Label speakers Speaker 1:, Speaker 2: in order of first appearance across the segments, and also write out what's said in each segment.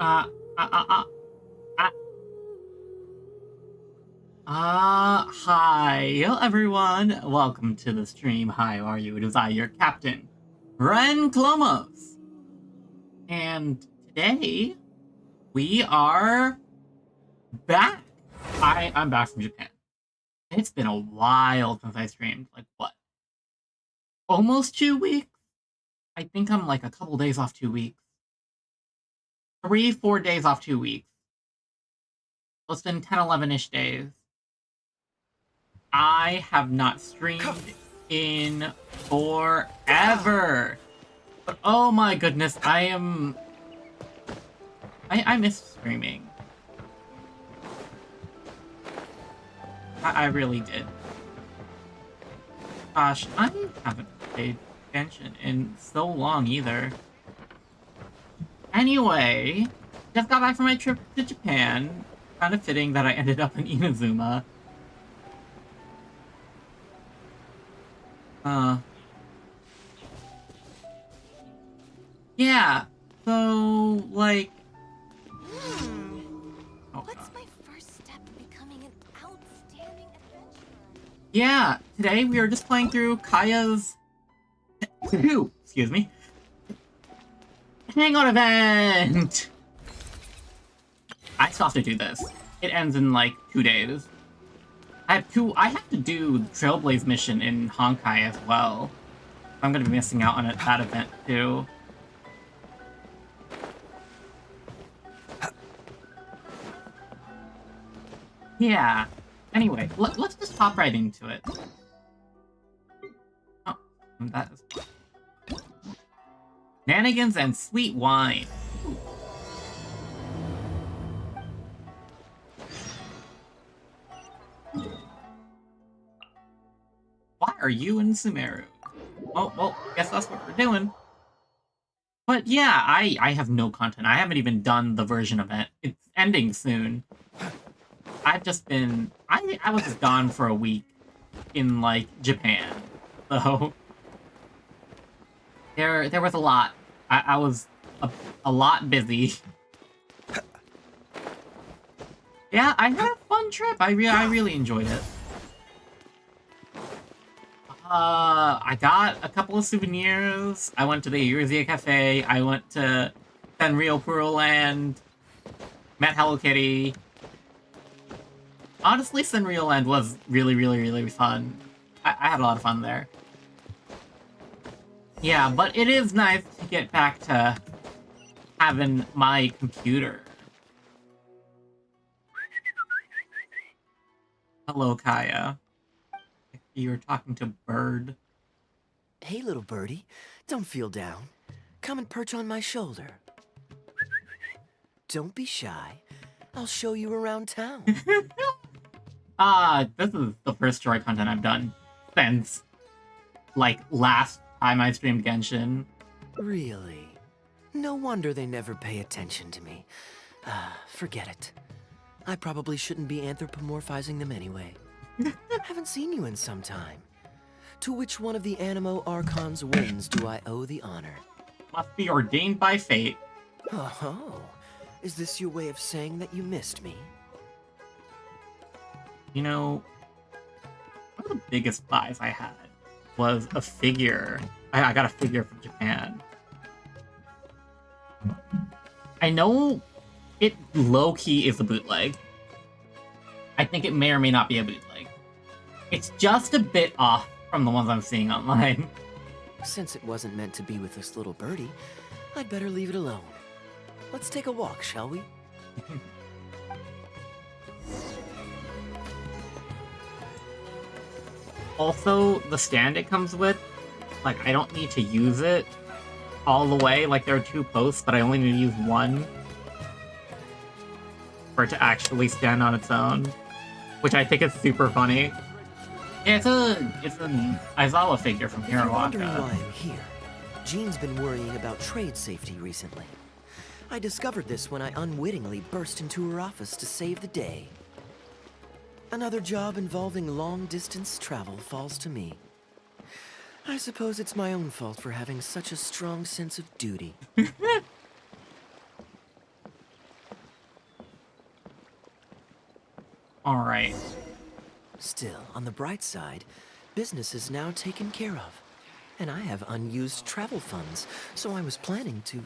Speaker 1: Uh, uh, uh, uh, Hi, hello everyone. Welcome to the stream. Hi, how are you? It is I, your captain, Clomos. And today, we are back. I'm back from Japan. It's been a while since I streamed. Like, what? Almost 2 weeks? I think I'm like a couple days off 2 weeks. 3, 4 days off 2 weeks. So it's been 10, 11-ish days. I have not streamed in forever. But oh my goodness, I miss streaming. I really did. Gosh, I haven't played Genshin in so long either. Anyway, just got back from my trip to Japan. Kind of fitting that I ended up in Inazuma. Yeah, so, like... Oh,
Speaker 2: What's
Speaker 1: God.
Speaker 2: my first step in becoming an outstanding adventurer?
Speaker 1: Yeah, today we are just playing through Kaeya's... excuse me. Hangout event! I still have to do this. It ends in, like, 2 days. I have to do the Trailblaze mission in Honkai as well. I'm gonna be missing out on that event, too. Yeah. Anyway, let's just hop right into it. Oh, that is... Shenanigans and sweet wine. Ooh. Why are you in Sumeru? Oh, well, guess that's what we're doing. But yeah, I have no content. I haven't even done the version event. It's ending soon. I've just been... I was just gone for a week in, like, Japan. So... There was a lot. I was a lot busy. Yeah, I had a fun trip. I really enjoyed it. I got a couple of souvenirs. I went to the Eurasian Cafe. I went to Sanrio Puro Land. Met Hello Kitty. Honestly, Sanrio Land was really fun. I had a lot of fun there. Yeah, but it is nice to get back to having my computer. Hello, Kaeya. You're talking to Bird.
Speaker 3: Hey, little birdie. Don't feel down. Come and perch on my shoulder. Don't be shy. I'll show you around town.
Speaker 1: This is the first story content I've done since, like, last time I streamed Genshin.
Speaker 3: Really? No wonder they never pay attention to me. Forget it. I probably shouldn't be anthropomorphizing them anyway. Haven't seen you in some time. To which one of the Animo Archon's wins do I owe the honor?
Speaker 1: Must be ordained by fate.
Speaker 3: Oh, is this your way of saying that you missed me?
Speaker 1: You know, one of the biggest buys I had was a figure. I got a figure from Japan. I know it low-key is a bootleg. I think it may or may not be a bootleg. It's just a bit off from the ones I'm seeing online.
Speaker 3: Since it wasn't meant to be with this little birdie, I'd better leave it alone. Let's take a walk, shall we?
Speaker 1: Also, the stand it comes with, like, I don't need to use it all the way. Like, there are 2 posts, but I only need to use one for it to actually stand on its own, which I think is super funny. Yeah, it's an Aizawa figure from
Speaker 3: If you're wondering
Speaker 1: Hiroaka.
Speaker 3: why I'm here, Jean's been worrying about trade safety recently. I discovered this when I unwittingly burst into her office to save the day. Another job involving long-distance travel falls to me. I suppose it's my own fault for having such a strong sense of duty.
Speaker 1: Alright.
Speaker 3: Still, on the bright side, business is now taken care of. And I have unused travel funds, so I was planning to...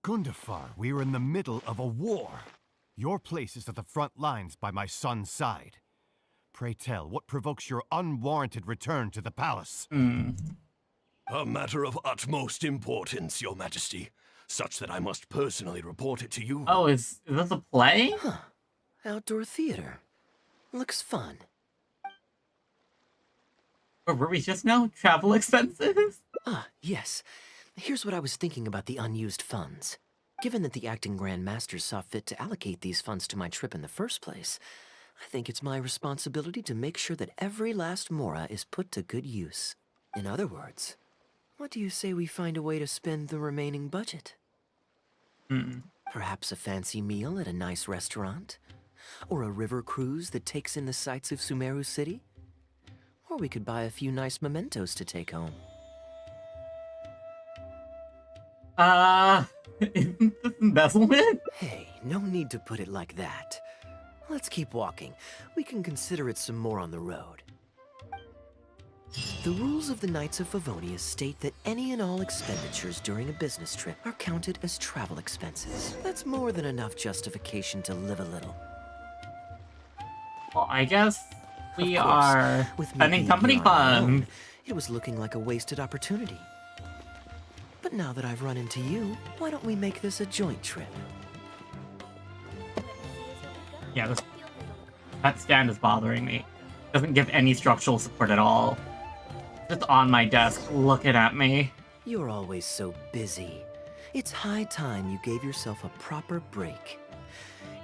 Speaker 4: Gundafar, we are in the middle of a war. Your place is at the front lines by my son's side. Pray tell, what provokes your unwarranted return to the palace?
Speaker 5: A matter of utmost importance, Your Majesty, such that I must personally report it to you.
Speaker 1: Oh, is this a play?
Speaker 3: Huh. Outdoor theater. Looks fun.
Speaker 1: Or were we just now? Travel expenses?
Speaker 3: Ah, yes. Here's what I was thinking about the unused funds. Given that the acting Grand Masters saw fit to allocate these funds to my trip in the first place, I think it's my responsibility to make sure that every last mora is put to good use. In other words, what do you say we find a way to spend the remaining budget? Perhaps a fancy meal at a nice restaurant? Or a river cruise that takes in the sights of Sumeru City? Or we could buy a few nice mementos to take home.
Speaker 1: Isn't this embezzlement?
Speaker 3: Hey, no need to put it like that. Let's keep walking. We can consider it some more on the road. The rules of the Knights of Favonius state that any and all expenditures during a business trip are counted as travel expenses. That's more than enough justification to live a little.
Speaker 1: Well, I guess we
Speaker 3: Of course,
Speaker 1: are
Speaker 3: with me
Speaker 1: spending
Speaker 3: being
Speaker 1: company
Speaker 3: here on my own,
Speaker 1: funds.
Speaker 3: it was looking like a wasted opportunity. But now that I've run into you, why don't we make this a joint trip?
Speaker 1: Yeah, that stand is bothering me. Doesn't give any structural support at all. Just on my desk, looking at me.
Speaker 3: You're always so busy. It's high time you gave yourself a proper break.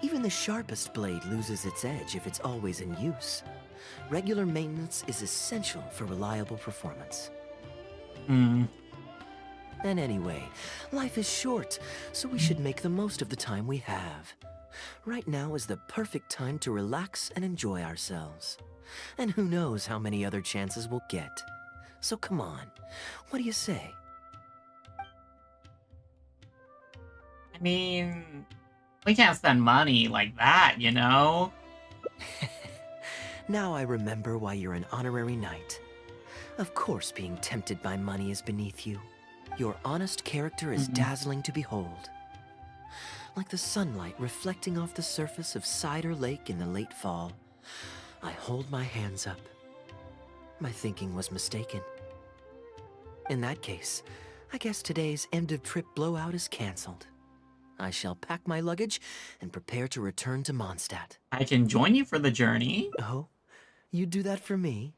Speaker 3: Even the sharpest blade loses its edge if it's always in use. Regular maintenance is essential for reliable performance. And anyway, life is short, so we should make the most of the time we have. Right now is the perfect time to relax and enjoy ourselves. And who knows how many other chances we'll get. So come on, what do you say?
Speaker 1: I mean, we can't spend money like that, you know?
Speaker 3: Now I remember why you're an honorary knight. Of course being tempted by money is beneath you. Your honest character is dazzling to behold. Like the sunlight reflecting off the surface of Cider Lake in the late fall, I hold my hands up. My thinking was mistaken. In that case, I guess today's end-of-trip blowout is cancelled. I shall pack my luggage and prepare to return to Mondstadt.
Speaker 1: I can join you for the journey.
Speaker 3: Oh? You'd do that for me?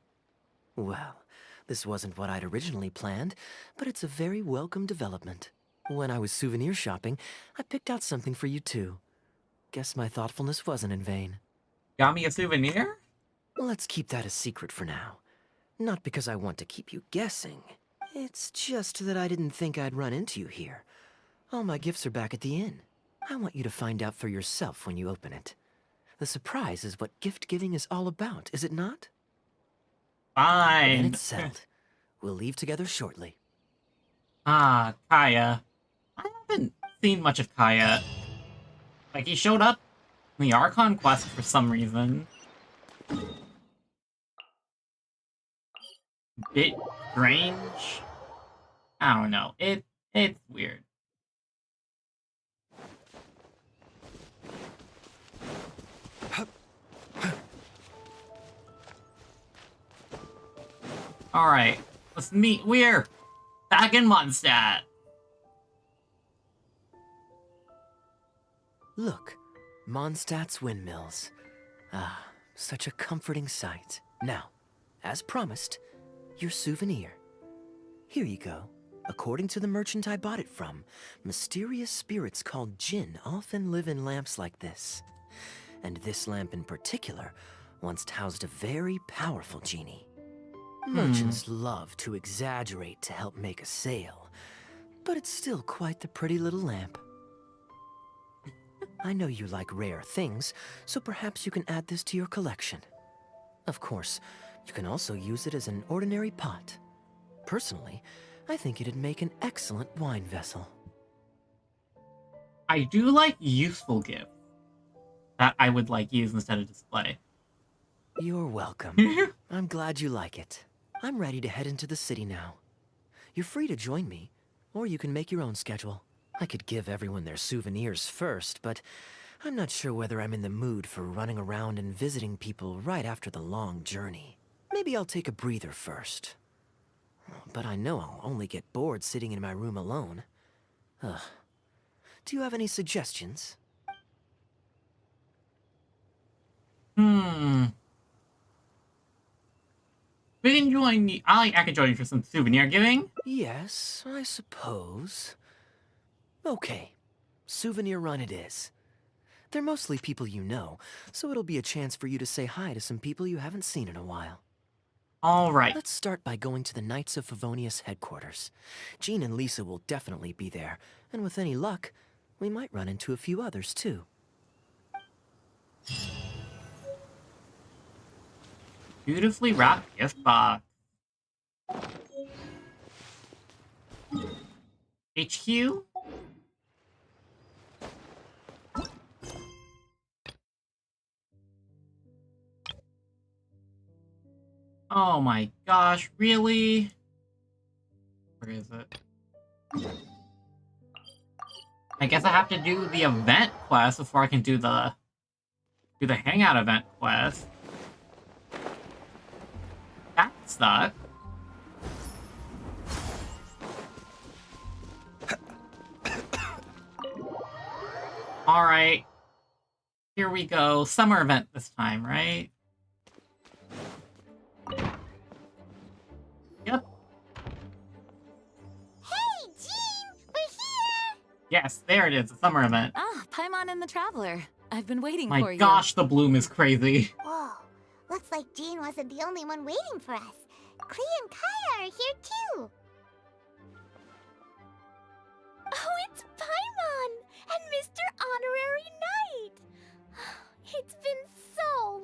Speaker 3: Well, this wasn't what I'd originally planned, but it's a very welcome development. When I was souvenir shopping, I picked out something for you too. Guess my thoughtfulness wasn't in vain.
Speaker 1: Got me a souvenir?
Speaker 3: Let's keep that a secret for now. Not because I want to keep you guessing. It's just that I didn't think I'd run into you here. All my gifts are back at the inn. I want you to find out for yourself when you open it. The surprise is what gift giving is all about, is it not?
Speaker 1: Fine.
Speaker 3: Then it's settled. We'll leave together shortly.
Speaker 1: Ah, Keaya. I haven't seen much of Keaya. Like, he showed up in the Archon quest for some reason. Bit strange. I don't know. It's weird. Alright, let's meet. We're back in Mondstadt.
Speaker 3: Look, Mondstadt's windmills. Ah, such a comforting sight. Now, as promised, your souvenir. Here you go. According to the merchant I bought it from, mysterious spirits called Jinn often live in lamps like this. And this lamp in particular once housed a very powerful genie. Merchants love to exaggerate to help make a sale, but it's still quite the pretty little lamp. I know you like rare things, so perhaps you can add this to your collection. Of course, you can also use it as an ordinary pot. Personally, I think it'd make an excellent wine vessel.
Speaker 1: I do like useful gifts that I would like use instead of display.
Speaker 3: You're welcome. I'm glad you like it. I'm ready to head into the city now. You're free to join me, or you can make your own schedule. I could give everyone their souvenirs first, but I'm not sure whether I'm in the mood for running around and visiting people right after the long journey. Maybe I'll take a breather first. But I know I'll only get bored sitting in my room alone. Ugh. Do you have any suggestions?
Speaker 1: We can join you. I can join you for some souvenir giving.
Speaker 3: Yes, I suppose. Okay, souvenir run it is. They're mostly people you know, so it'll be a chance for you to say hi to some people you haven't seen in a while.
Speaker 1: All right.
Speaker 3: Let's start by going to the Knights of Favonius headquarters. Jean and Lisa will definitely be there, and with any luck, we might run into a few others too.
Speaker 1: Beautifully wrapped gift box. HQ? Oh my gosh, really? Where is it? I guess I have to do the event quest before I can do the hangout event quest. That sucks. Alright. Here we go. Summer event this time, right? Yep.
Speaker 2: Hey, Jean! We're here!
Speaker 1: Yes, there it is. The summer event.
Speaker 6: Ah, Paimon and the Traveler. I've been waiting for
Speaker 1: My
Speaker 6: you.
Speaker 1: gosh, the bloom is crazy.
Speaker 2: Whoa. Looks like Jean wasn't the only one waiting for us. Klee and Kaeya are here too.
Speaker 7: Oh, it's Paimon and Mr. Honorary Knight. It's been so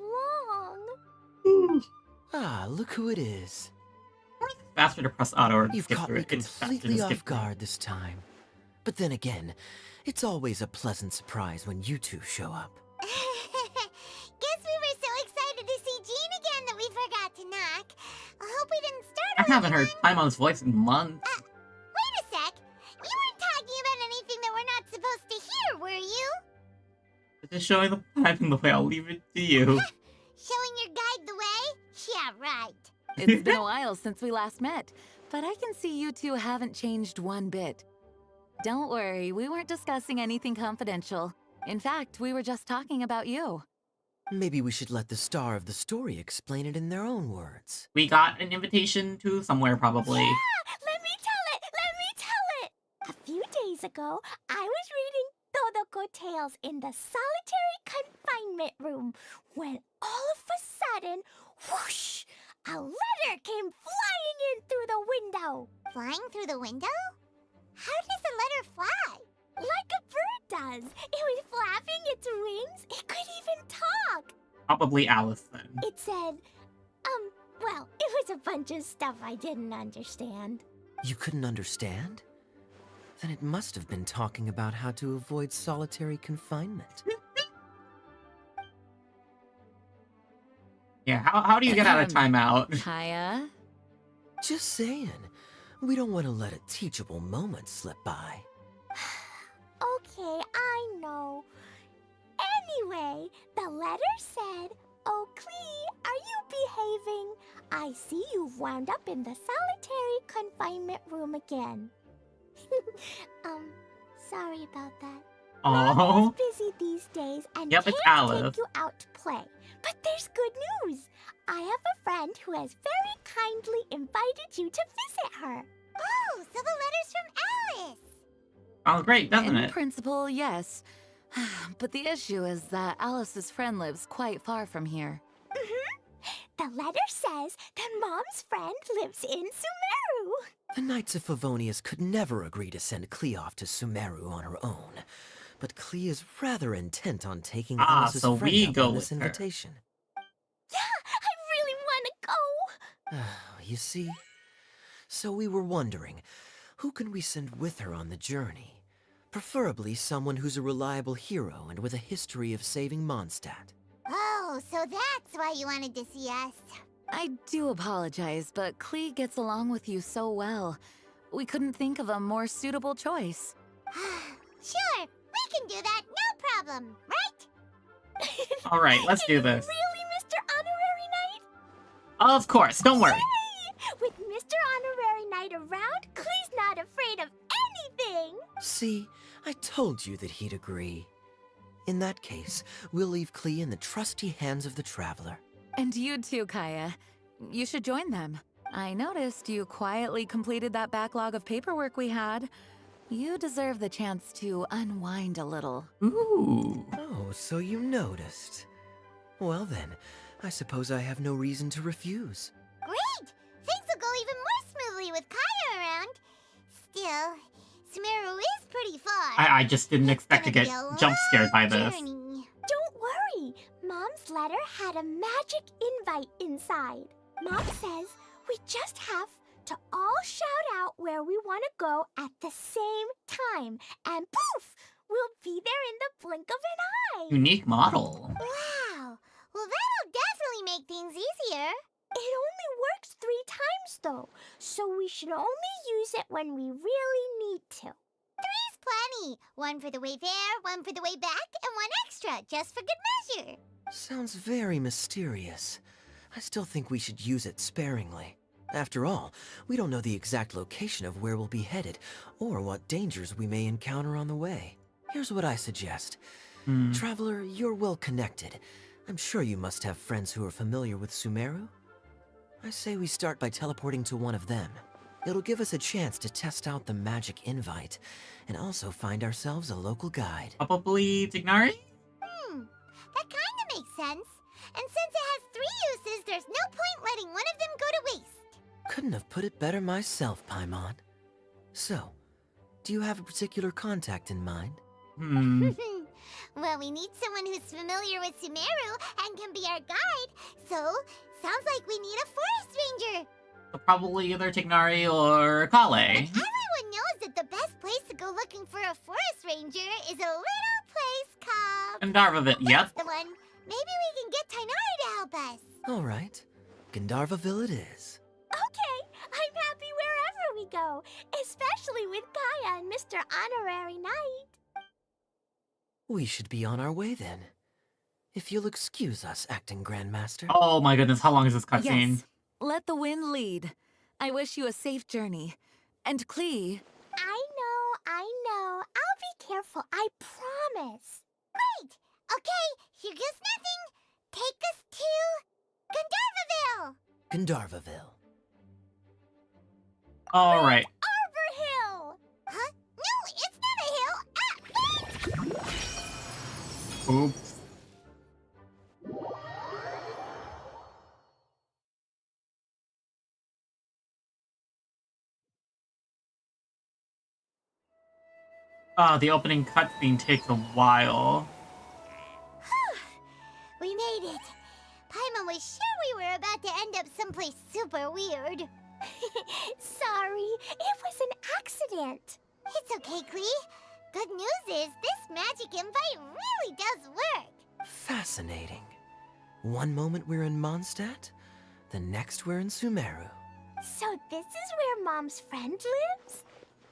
Speaker 7: long.
Speaker 3: Ah, look who it is.
Speaker 1: Faster to press auto or
Speaker 3: You've
Speaker 1: skip
Speaker 3: caught
Speaker 1: through
Speaker 3: me
Speaker 1: it. It's faster to
Speaker 3: completely
Speaker 1: skip
Speaker 3: off
Speaker 1: through it.
Speaker 3: guard this time. But then again, it's always a pleasant surprise when you two show up.
Speaker 2: Guess we were so excited to see Jean again that we forgot to knock. I hope we didn't start
Speaker 1: I haven't heard
Speaker 2: anyone.
Speaker 1: Paimon's voice in months.
Speaker 2: Wait a sec. You weren't talking about anything that we're not supposed to hear, were you?
Speaker 1: Just showing the Paimon the way. I'll leave it to you.
Speaker 2: Showing your guide the way? Yeah, right.
Speaker 6: It's been a while since we last met, but I can see you two haven't changed one bit. Don't worry, we weren't discussing anything confidential. In fact, we were just talking about you.
Speaker 3: Maybe we should let the star of the story explain it in their own words.
Speaker 1: We got an invitation to somewhere, probably.
Speaker 7: Let me tell it! Let me tell it! A few days ago, I was reading Todoko Tales in the solitary confinement room when all of a sudden, whoosh! A letter came flying in through the window.
Speaker 2: Flying through the window? How does a letter fly?
Speaker 7: Like a bird does. It was flapping its wings. It could even talk.
Speaker 1: Probably Alice then.
Speaker 7: It said, well, it was a bunch of stuff I didn't understand.
Speaker 3: You couldn't understand? Then it must have been talking about how to avoid solitary confinement.
Speaker 1: Yeah, how do you get out of timeout?
Speaker 6: Kaeya?
Speaker 3: Just saying. We don't want to let a teachable moment slip by.
Speaker 7: Okay, I know. Anyway, the letter said, "Oh, Klee, are you behaving? I see you've wound up in the solitary confinement room again." Sorry about that.
Speaker 1: Oh,
Speaker 7: Mama's busy these days and
Speaker 1: Yep, it's
Speaker 7: can't
Speaker 1: Alice.
Speaker 7: take you out to play. But there's good news. I have a friend who has very kindly invited you to visit her.
Speaker 2: Oh, so the letter's from Alice.
Speaker 1: oh, great, doesn't
Speaker 6: In
Speaker 1: it?
Speaker 6: principle, yes. But the issue is that Alice's friend lives quite far from here.
Speaker 7: The letter says that Mom's friend lives in Sumeru.
Speaker 3: The Knights of Favonius could never agree to send Klee off to Sumeru on her own. But Klee is rather intent on taking Alice's
Speaker 1: so
Speaker 3: friend
Speaker 1: we
Speaker 3: up
Speaker 1: go
Speaker 3: on this
Speaker 1: with her.
Speaker 3: invitation.
Speaker 7: Yeah, I really want to go.
Speaker 3: You see, So we were wondering, who can we send with her on the journey? Preferably someone who's a reliable hero and with a history of saving Mondstadt.
Speaker 2: Oh, so that's why you wanted to see us.
Speaker 6: I do apologize, but Klee gets along with you so well. We couldn't think of a more suitable choice.
Speaker 2: Sure, we can do that, no problem, right?
Speaker 1: All right, let's do this.
Speaker 7: Really, Mr. Honorary Knight?
Speaker 1: Of course, don't worry.
Speaker 7: Hey! With Mr. Honorary Knight around, Klee's not afraid of anything!
Speaker 3: See, I told you that he'd agree. In that case, we'll leave Klee in the trusty hands of the Traveler.
Speaker 6: And you too, Kaeya. You should join them. I noticed you quietly completed that backlog of paperwork we had. You deserve the chance to unwind a little.
Speaker 1: Ooh.
Speaker 3: Oh, so you noticed. Well then, I suppose I have no reason to refuse.
Speaker 2: Great! Things will go even more smoothly with Kaeya around. Still, Sumeru is pretty far.
Speaker 1: I just didn't expect to get jump scared by this.
Speaker 2: Journey.
Speaker 7: Don't worry! Mom's letter had a magic invite inside. Mom says we just have to all shout out where we want to go at the same time, and poof! We'll be there in the blink of an eye!
Speaker 1: Unique model.
Speaker 2: Wow! Well, that'll definitely make things easier.
Speaker 7: It only works 3 times, though, so we should only use it when we really need to.
Speaker 2: 3's plenty. One for the way there, one for the way back, and one extra, just for good measure.
Speaker 3: Sounds very mysterious. I still think we should use it sparingly. After all, we don't know the exact location of where we'll be headed, or what dangers we may encounter on the way. Here's what I suggest. Traveler, you're well connected. I'm sure you must have friends who are familiar with Sumeru. I say we start by teleporting to one of them. It'll give us a chance to test out the magic invite, and also find ourselves a local guide.
Speaker 1: Probably Tignari?
Speaker 2: That kinda makes sense. And since it has 3 uses, there's no point letting one of them go to waste.
Speaker 3: Couldn't have put it better myself, Paimon. So, do you have a particular contact in mind?
Speaker 2: Well, we need someone who's familiar with Sumeru and can be our guide, so sounds like we need a forest ranger.
Speaker 1: So probably either Tignari or Kale.
Speaker 2: Everyone knows that the best place to go looking for a forest ranger is a little place called...
Speaker 1: And Darvavit, yep.
Speaker 2: That's the one. Maybe we can get Tainari to help us.
Speaker 3: All right, Gandharvaville it is.
Speaker 7: Okay, I'm happy wherever we go, especially with Kaeya and Mr. Honorary Knight.
Speaker 3: We should be on our way then. If you'll excuse us, Acting Grandmaster.
Speaker 1: Oh my goodness, how long is this cutscene?
Speaker 6: Yes. Let the wind lead. I wish you a safe journey. And Klee,
Speaker 7: I know. I'll be careful, I promise.
Speaker 2: Great! Okay, here goes nothing. Take us to... Gandharvaville!
Speaker 3: Gandharvaville.
Speaker 1: Alright.
Speaker 7: Arbor Hill!
Speaker 2: Huh? No, it's not a hill! Ah,
Speaker 1: Oops. The opening cutscene takes a while.
Speaker 2: We made it. Paimon was sure we were about to end up someplace super weird.
Speaker 7: Sorry, it was an accident.
Speaker 2: It's okay, Klee. Good news is this magic invite really does work.
Speaker 3: Fascinating. One moment we're in Mondstadt, the next we're in Sumeru.
Speaker 7: So this is where Mom's friend lives?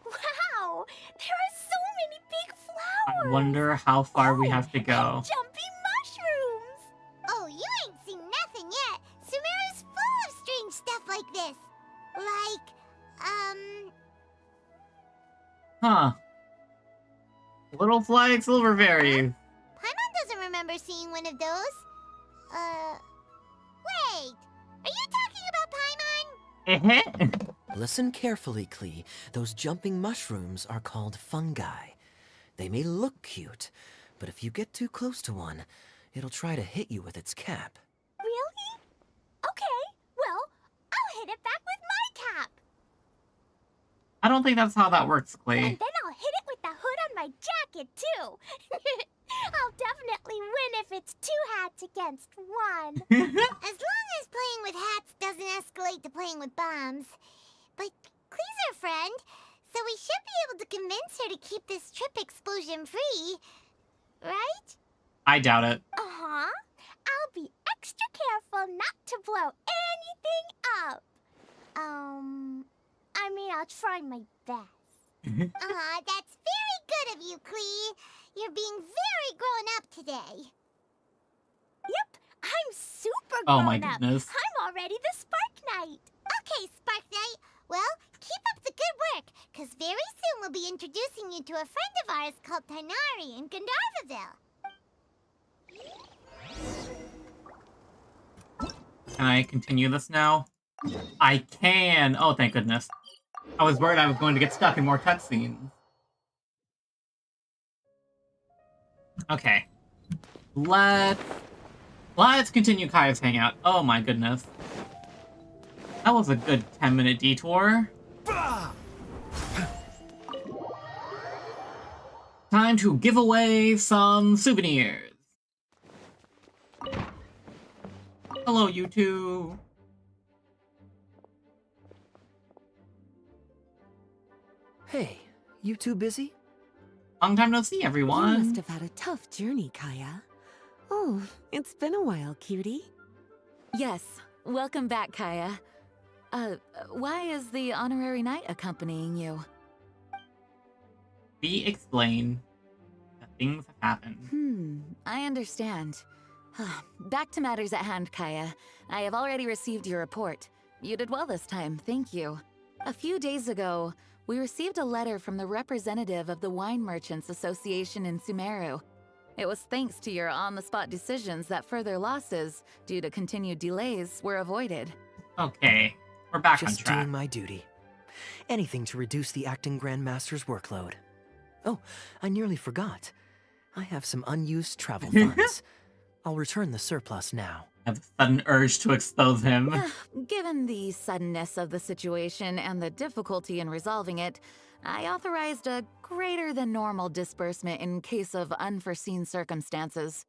Speaker 7: Wow, there are so many big flowers.
Speaker 1: I wonder how far we have to go.
Speaker 7: And jumpy mushrooms.
Speaker 2: Oh, you ain't seen nothing yet. Sumeru's full of strange stuff like this.
Speaker 1: Huh. Little Flag Silverberry.
Speaker 2: Paimon doesn't remember seeing one of those. Wait. Are you talking about Paimon?
Speaker 3: Listen carefully, Klee. Those jumping mushrooms are called fungi. They may look cute, but if you get too close to one, it'll try to hit you with its cap.
Speaker 7: Really? Okay, well, I'll hit it back with my cap.
Speaker 1: I don't think that's how that works, Klee.
Speaker 7: And then I'll hit it with the hood on my jacket, too. I'll definitely win if it's 2 hats against 1.
Speaker 2: As long as playing with hats doesn't escalate to playing with bombs. but Klee's her friend, so we should be able to convince her to keep this trip explosion-free, right?
Speaker 1: I doubt it.
Speaker 7: Uh-huh. I'll be extra careful not to blow anything up. I mean, I'll try my best.
Speaker 2: That's very good of you, Klee. You're being very grown up today.
Speaker 7: Yep, I'm super
Speaker 1: Oh
Speaker 7: grown
Speaker 1: my
Speaker 7: up.
Speaker 1: goodness.
Speaker 7: I'm already the Spark Knight.
Speaker 2: Okay, Spark Knight. Well, keep up the good work, because very soon we'll be introducing you to a friend of ours called Tanari in Gandharvaville.
Speaker 1: Can I continue this now? I can! Oh, thank goodness. I was worried I was going to get stuck in more cutscenes. Okay. Let's continue Kaeya's Hangout. Oh my goodness. That was a good 10-minute detour. Time to give away some souvenirs. Hello, you two.
Speaker 3: Hey, you two busy?
Speaker 1: Long time no see,
Speaker 8: You
Speaker 1: everyone.
Speaker 8: must have had a tough journey, Kaeya. Oh, it's been a while, cutie.
Speaker 6: Yes, welcome back, Keaya. Why is the honorary knight accompanying you?
Speaker 1: We explain that things have happened.
Speaker 6: I understand. Back to matters at hand, Keaya. I have already received your report. You did well this time, thank you. A few days ago, we received a letter from the representative of the Wine Merchants Association in Sumeru. It was thanks to your on-the-spot decisions that further losses, due to continued delays, were avoided.
Speaker 1: Okay, we're back on
Speaker 3: Just
Speaker 1: track.
Speaker 3: doing my duty. Anything to reduce the acting grandmaster's workload. Oh, I nearly forgot. I have some unused travel funds. I'll return the surplus now.
Speaker 1: I have a sudden urge to expose him.
Speaker 6: Given the suddenness of the situation and the difficulty in resolving it, I authorized a greater than normal disbursement in case of unforeseen circumstances.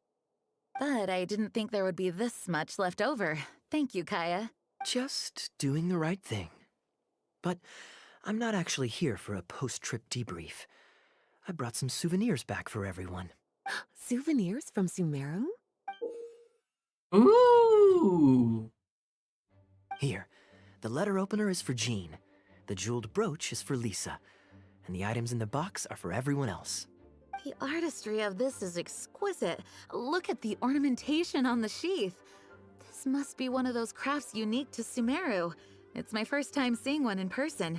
Speaker 6: But I didn't think there would be this much left over. Thank you, Keaya.
Speaker 3: Just doing the right thing. But I'm not actually here for a post-trip debrief. I brought some souvenirs back for everyone.
Speaker 8: Souvenirs from Sumeru?
Speaker 1: Ooh!
Speaker 3: Here, the letter opener is for Jean, the jeweled brooch is for Lisa, and the items in the box are for everyone else.
Speaker 6: The artistry of this is exquisite. Look at the ornamentation on the sheath. This must be one of those crafts unique to Sumeru. It's my first time seeing one in person.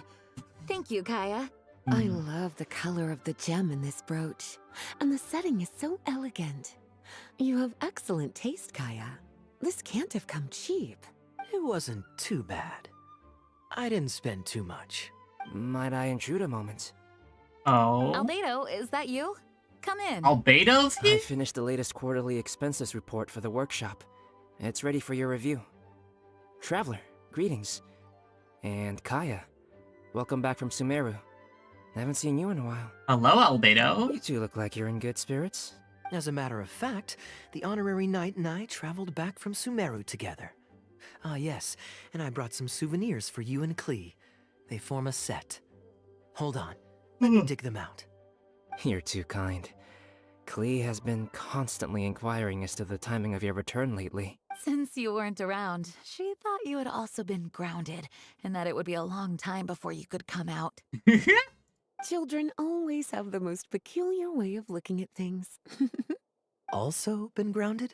Speaker 6: Thank you, Keaya.
Speaker 8: I love the color of the gem in this brooch, and the setting is so elegant. You have excellent taste, Keaya. This can't have come cheap.
Speaker 3: It wasn't too bad. I didn't spend too much.
Speaker 9: Might I intrude a moment?
Speaker 1: Oh.
Speaker 6: Albedo, is that you? Come in.
Speaker 1: Albedo's
Speaker 9: I
Speaker 1: here?
Speaker 9: finished the latest quarterly expenses report for the workshop. It's ready for your review. Traveler, greetings. And Keaya, welcome back from Sumeru. I haven't seen you in a while.
Speaker 1: Hello, Albedo.
Speaker 9: You two look like you're in good spirits.
Speaker 3: As a matter of fact, the honorary knight and I traveled back from Sumeru together. Ah, yes, and I brought some souvenirs for you and Klee. They form a set. Hold on, let me dig them out.
Speaker 9: You're too kind. Klee has been constantly inquiring as to the timing of your return lately.
Speaker 6: Since you weren't around, she thought you had also been grounded, and that it would be a long time before you could come out.
Speaker 8: Children always have the most peculiar way of looking at things.
Speaker 3: Also been grounded?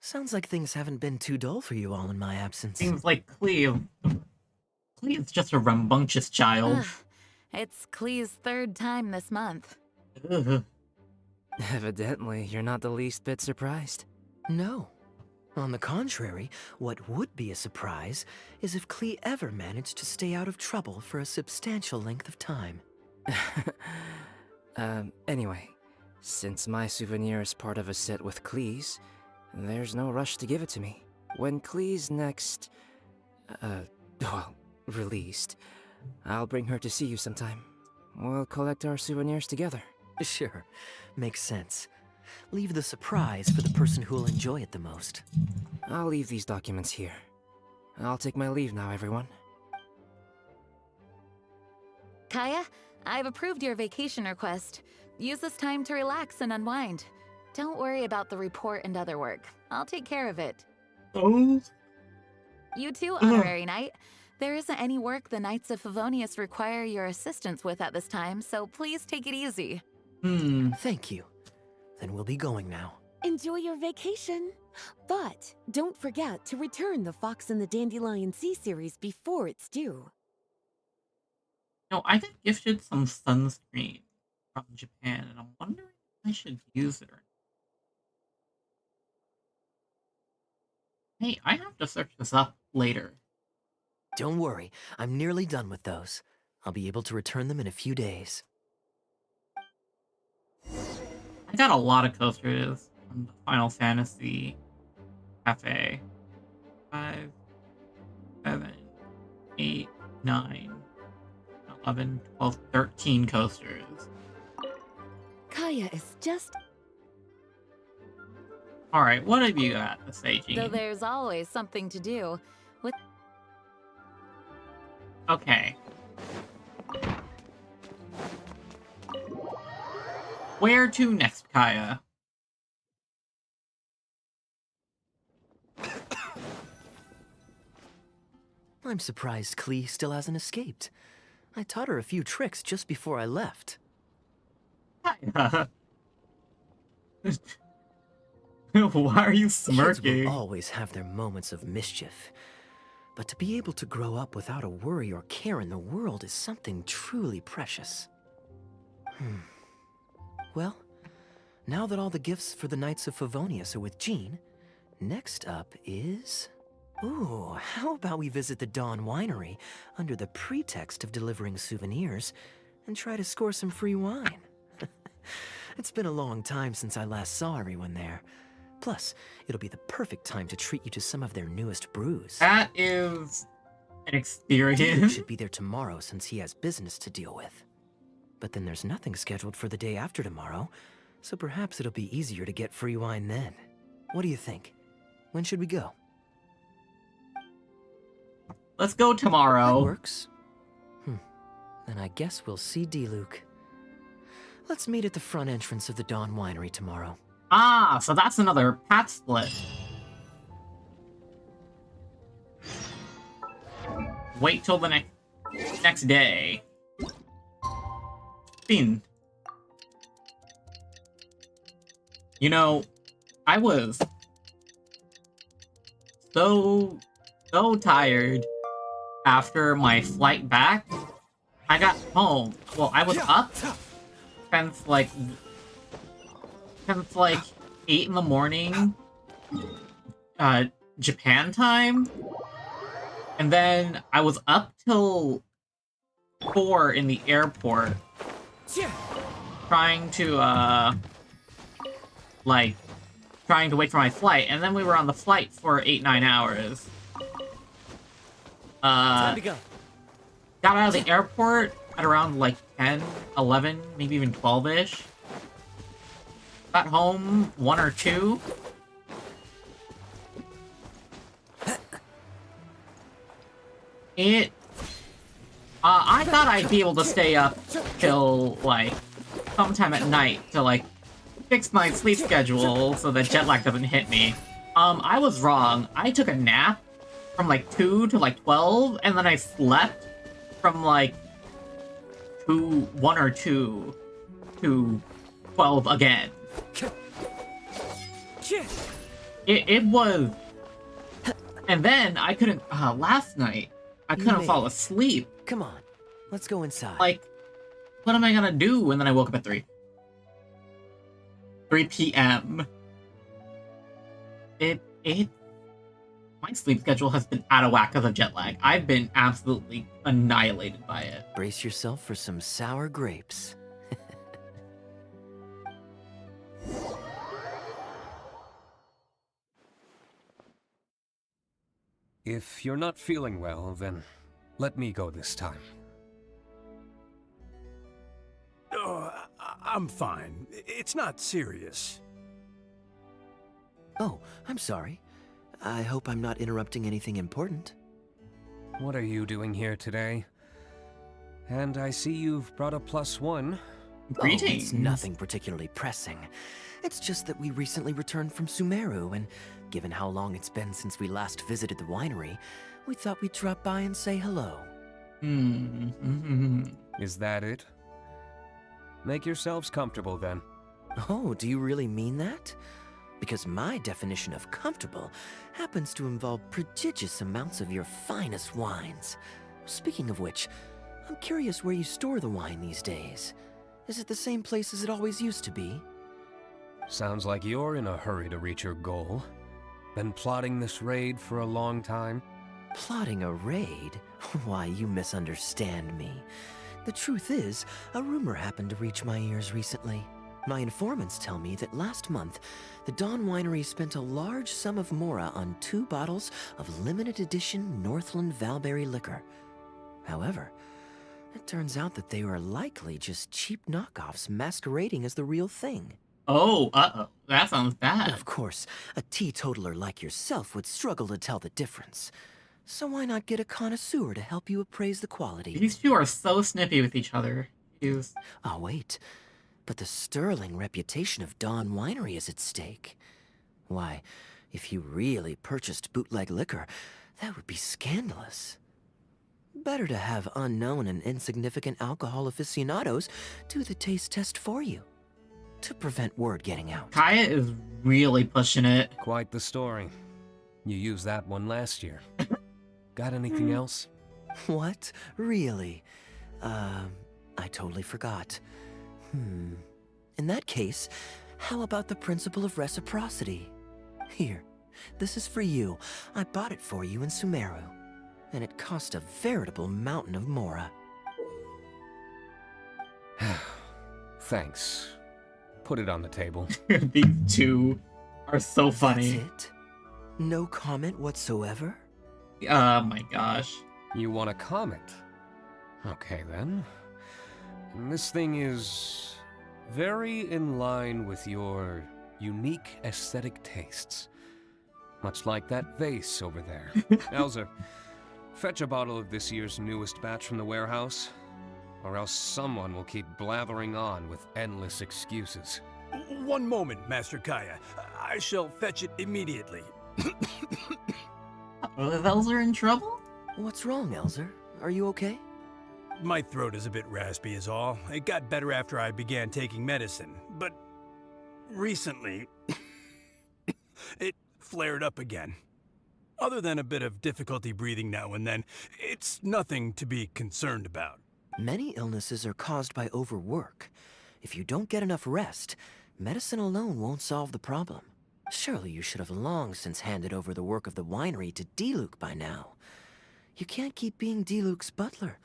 Speaker 3: Sounds like things haven't been too dull for you all in my absence.
Speaker 1: Seems like Klee is just a rambunctious child.
Speaker 6: Ugh, it's Klee's third time this month.
Speaker 1: Ugh.
Speaker 9: Evidently, you're not the least bit surprised.
Speaker 3: No. On the contrary, what would be a surprise is if Klee ever managed to stay out of trouble for a substantial length of time.
Speaker 9: Anyway, since my souvenir is part of a set with Klee's, there's no rush to give it to me. When Klee's next, released, I'll bring her to see you sometime. We'll collect our souvenirs together.
Speaker 3: Sure, makes sense. Leave the surprise for the person who'll enjoy it the most.
Speaker 9: I'll leave these documents here. I'll take my leave now, everyone.
Speaker 6: Keaya, I've approved your vacation request. Use this time to relax and unwind. Don't worry about the report and other work. I'll take care of it.
Speaker 1: Oh.
Speaker 6: You too, Honorary Knight. There isn't any work the Knights of Favonius require your assistance with at this time, so please take it easy.
Speaker 3: Thank you. Then we'll be going now.
Speaker 8: Enjoy your vacation. But don't forget to return the Fox and the Dandelion Sea series before it's due.
Speaker 1: No, I got gifted some sunscreen from Japan, and I'm wondering if I should use it or not. Hey, I have to search this up later.
Speaker 3: Don't worry, I'm nearly done with those. I'll be able to return them in a few days.
Speaker 1: I got a lot of coasters from the Final Fantasy Cafe. 5, 7, 8, 9, 11, 12, 13 coasters.
Speaker 8: Keaya is just...
Speaker 1: Alright, what have you got to say, Jean?
Speaker 6: Though there's always something to do. With
Speaker 1: Okay. Where to next, Keaya?
Speaker 3: I'm surprised Klee still hasn't escaped. I taught her a few tricks just before I left.
Speaker 1: Keaya. Why are you
Speaker 3: Kids
Speaker 1: smirking?
Speaker 3: will always have their moments of mischief. But to be able to grow up without a worry or care in the world is something truly precious. Well, now that all the gifts for the Knights of Favonius are with Jean, next up is... Ooh, how about we visit the Dawn Winery under the pretext of delivering souvenirs and try to score some free wine? It's been a long time since I last saw everyone there. Plus, it'll be the perfect time to treat you to some of their newest brews.
Speaker 1: That is an
Speaker 3: Diego
Speaker 1: experience.
Speaker 3: should be there tomorrow since he has business to deal with. But then there's nothing scheduled for the day after tomorrow, so perhaps it'll be easier to get free wine then. What do you think? When should we go?
Speaker 1: Let's go
Speaker 3: That
Speaker 1: tomorrow.
Speaker 3: works. Then I guess we'll see D-Luke. Let's meet at the front entrance of the Dawn Winery tomorrow.
Speaker 1: Ah, so that's another path split. Wait till the next day. Fiend. You know, I was so tired after my flight back. I got home. Well, I was up since like 8 in the morning, Japan time, and then I was up till 4 in the airport, trying to wait for my flight, and then we were on the flight for 8-9 hours.
Speaker 3: Time to go.
Speaker 1: Got out of the airport at around like 10, 11, maybe even 12-ish. Got home 1 or 2. I thought I'd be able to stay up till like sometime at night to like fix my sleep schedule so that jet lag doesn't hit me. I was wrong. I took a nap from like 2 to like 12, and then I slept from like 1 or 2 to 12 again. It was... And then I couldn't... last night, I couldn't fall asleep.
Speaker 3: Come on, let's go inside.
Speaker 1: Like, what am I gonna do? And then I woke up at 3 p.m. My sleep schedule has been out of whack because of jet lag. I've been absolutely annihilated by it.
Speaker 3: Brace yourself for some sour grapes.
Speaker 10: If you're not feeling well, then let me go this time.
Speaker 5: Oh, I'm fine. It's not serious.
Speaker 3: Oh, I'm sorry. I hope I'm not interrupting anything important.
Speaker 10: What are you doing here today? And I see you've brought a +1.
Speaker 1: Greetings.
Speaker 3: Oh, it's nothing particularly pressing. It's just that we recently returned from Sumeru, and given how long it's been since we last visited the winery, we thought we'd drop by and say hello.
Speaker 10: Is that it? Make yourselves comfortable then.
Speaker 3: Oh, do you really mean that? Because my definition of comfortable happens to involve prodigious amounts of your finest wines. Speaking of which, I'm curious where you store the wine these days. Is it the same place as it always used to be?
Speaker 10: Sounds like you're in a hurry to reach your goal. Been plotting this raid for a long time?
Speaker 3: Plotting a raid? Why, you misunderstand me. The truth is, a rumor happened to reach my ears recently. My informants tell me that last month, the Dawn Winery spent a large sum of mora on 2 bottles of limited edition Northland Valberry liquor. However, it turns out that they were likely just cheap knockoffs masquerading as the real thing.
Speaker 1: Oh, uh-oh. That sounds bad.
Speaker 3: Of course, a teetotaler like yourself would struggle to tell the difference. So why not get a connoisseur to help you appraise the quality?
Speaker 1: These two are so snippy with each other. Jeez.
Speaker 3: Oh, wait. But the sterling reputation of Dawn Winery is at stake. Why, if you really purchased bootleg liquor, that would be scandalous. Better to have unknown and insignificant alcohol aficionados do the taste test for you, to prevent word getting out.
Speaker 1: Kaeya is really pushing it.
Speaker 10: Quite the story. You used that one last year. Got anything else?
Speaker 3: What? Really? I totally forgot. In that case, how about the principle of reciprocity? Here, this is for you. I bought it for you in Sumeru, and it cost a veritable mountain of mora.
Speaker 10: Thanks. Put it on the table.
Speaker 1: These two are so funny.
Speaker 3: That's it? No comment whatsoever?
Speaker 1: Oh my gosh.
Speaker 10: You want a comment? Okay then. This thing is very in line with your unique aesthetic tastes. Much like that vase over there. Elzer, fetch a bottle of this year's newest batch from the warehouse, or else someone will keep blathering on with endless excuses.
Speaker 11: One moment, Master Kaeya. I shall fetch it immediately.
Speaker 1: Is Elzer in trouble?
Speaker 3: What's wrong, Elzer? Are you okay?
Speaker 11: My throat is a bit raspy is all. It got better after I began taking medicine, but recently it flared up again. Other than a bit of difficulty breathing now and then, it's nothing to be concerned about.
Speaker 3: Many illnesses are caused by overwork. If you don't get enough rest, medicine alone won't solve the problem. Surely you should have long since handed over the work of the winery to Diluc by now. You can't keep being Diluc's butler.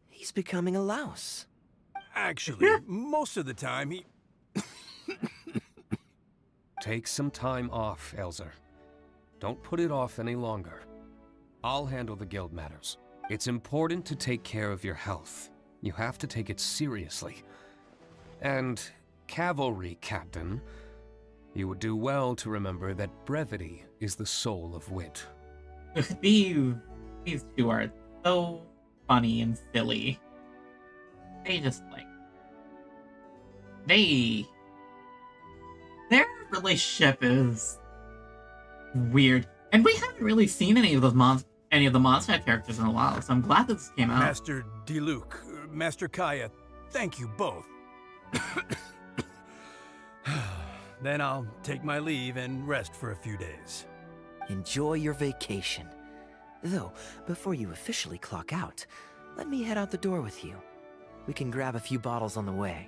Speaker 3: He's becoming a louse.
Speaker 11: Actually, most of the time he...
Speaker 10: Take some time off, Elzer. Don't put it off any longer. I'll handle the guild matters. It's important to take care of your health. You have to take it seriously. And, cavalry captain, you would do well to remember that brevity is the soul of wit.
Speaker 1: These two are so funny and silly. They just like... Their relationship is weird. And we haven't really seen any of the Mondstadt characters in a while, so I'm glad that this came out.
Speaker 11: Master Diluc, Master Kaeya, thank you both. Then I'll take my leave and rest for a few days.
Speaker 3: Enjoy your vacation. Though, before you officially clock out, let me head out the door with you. We can grab a few bottles on the way.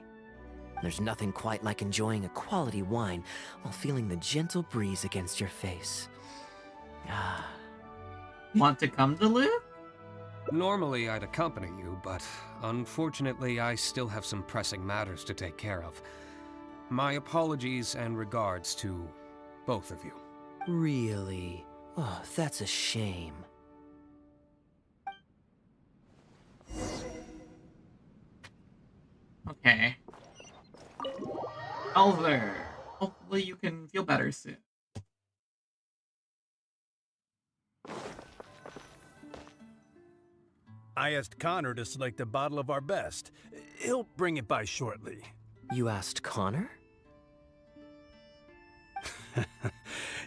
Speaker 3: There's nothing quite like enjoying a quality wine while feeling the gentle breeze against your face. Ah.
Speaker 1: Want to come to Luke?
Speaker 10: Normally I'd accompany you, but unfortunately I still have some pressing matters to take care of. My apologies and regards to both of you.
Speaker 3: Really? Oh, that's a shame.
Speaker 1: Okay. Elzer, hopefully you can feel better soon.
Speaker 11: I asked Connor to select a bottle of our best. He'll bring it by shortly.
Speaker 3: You asked Connor?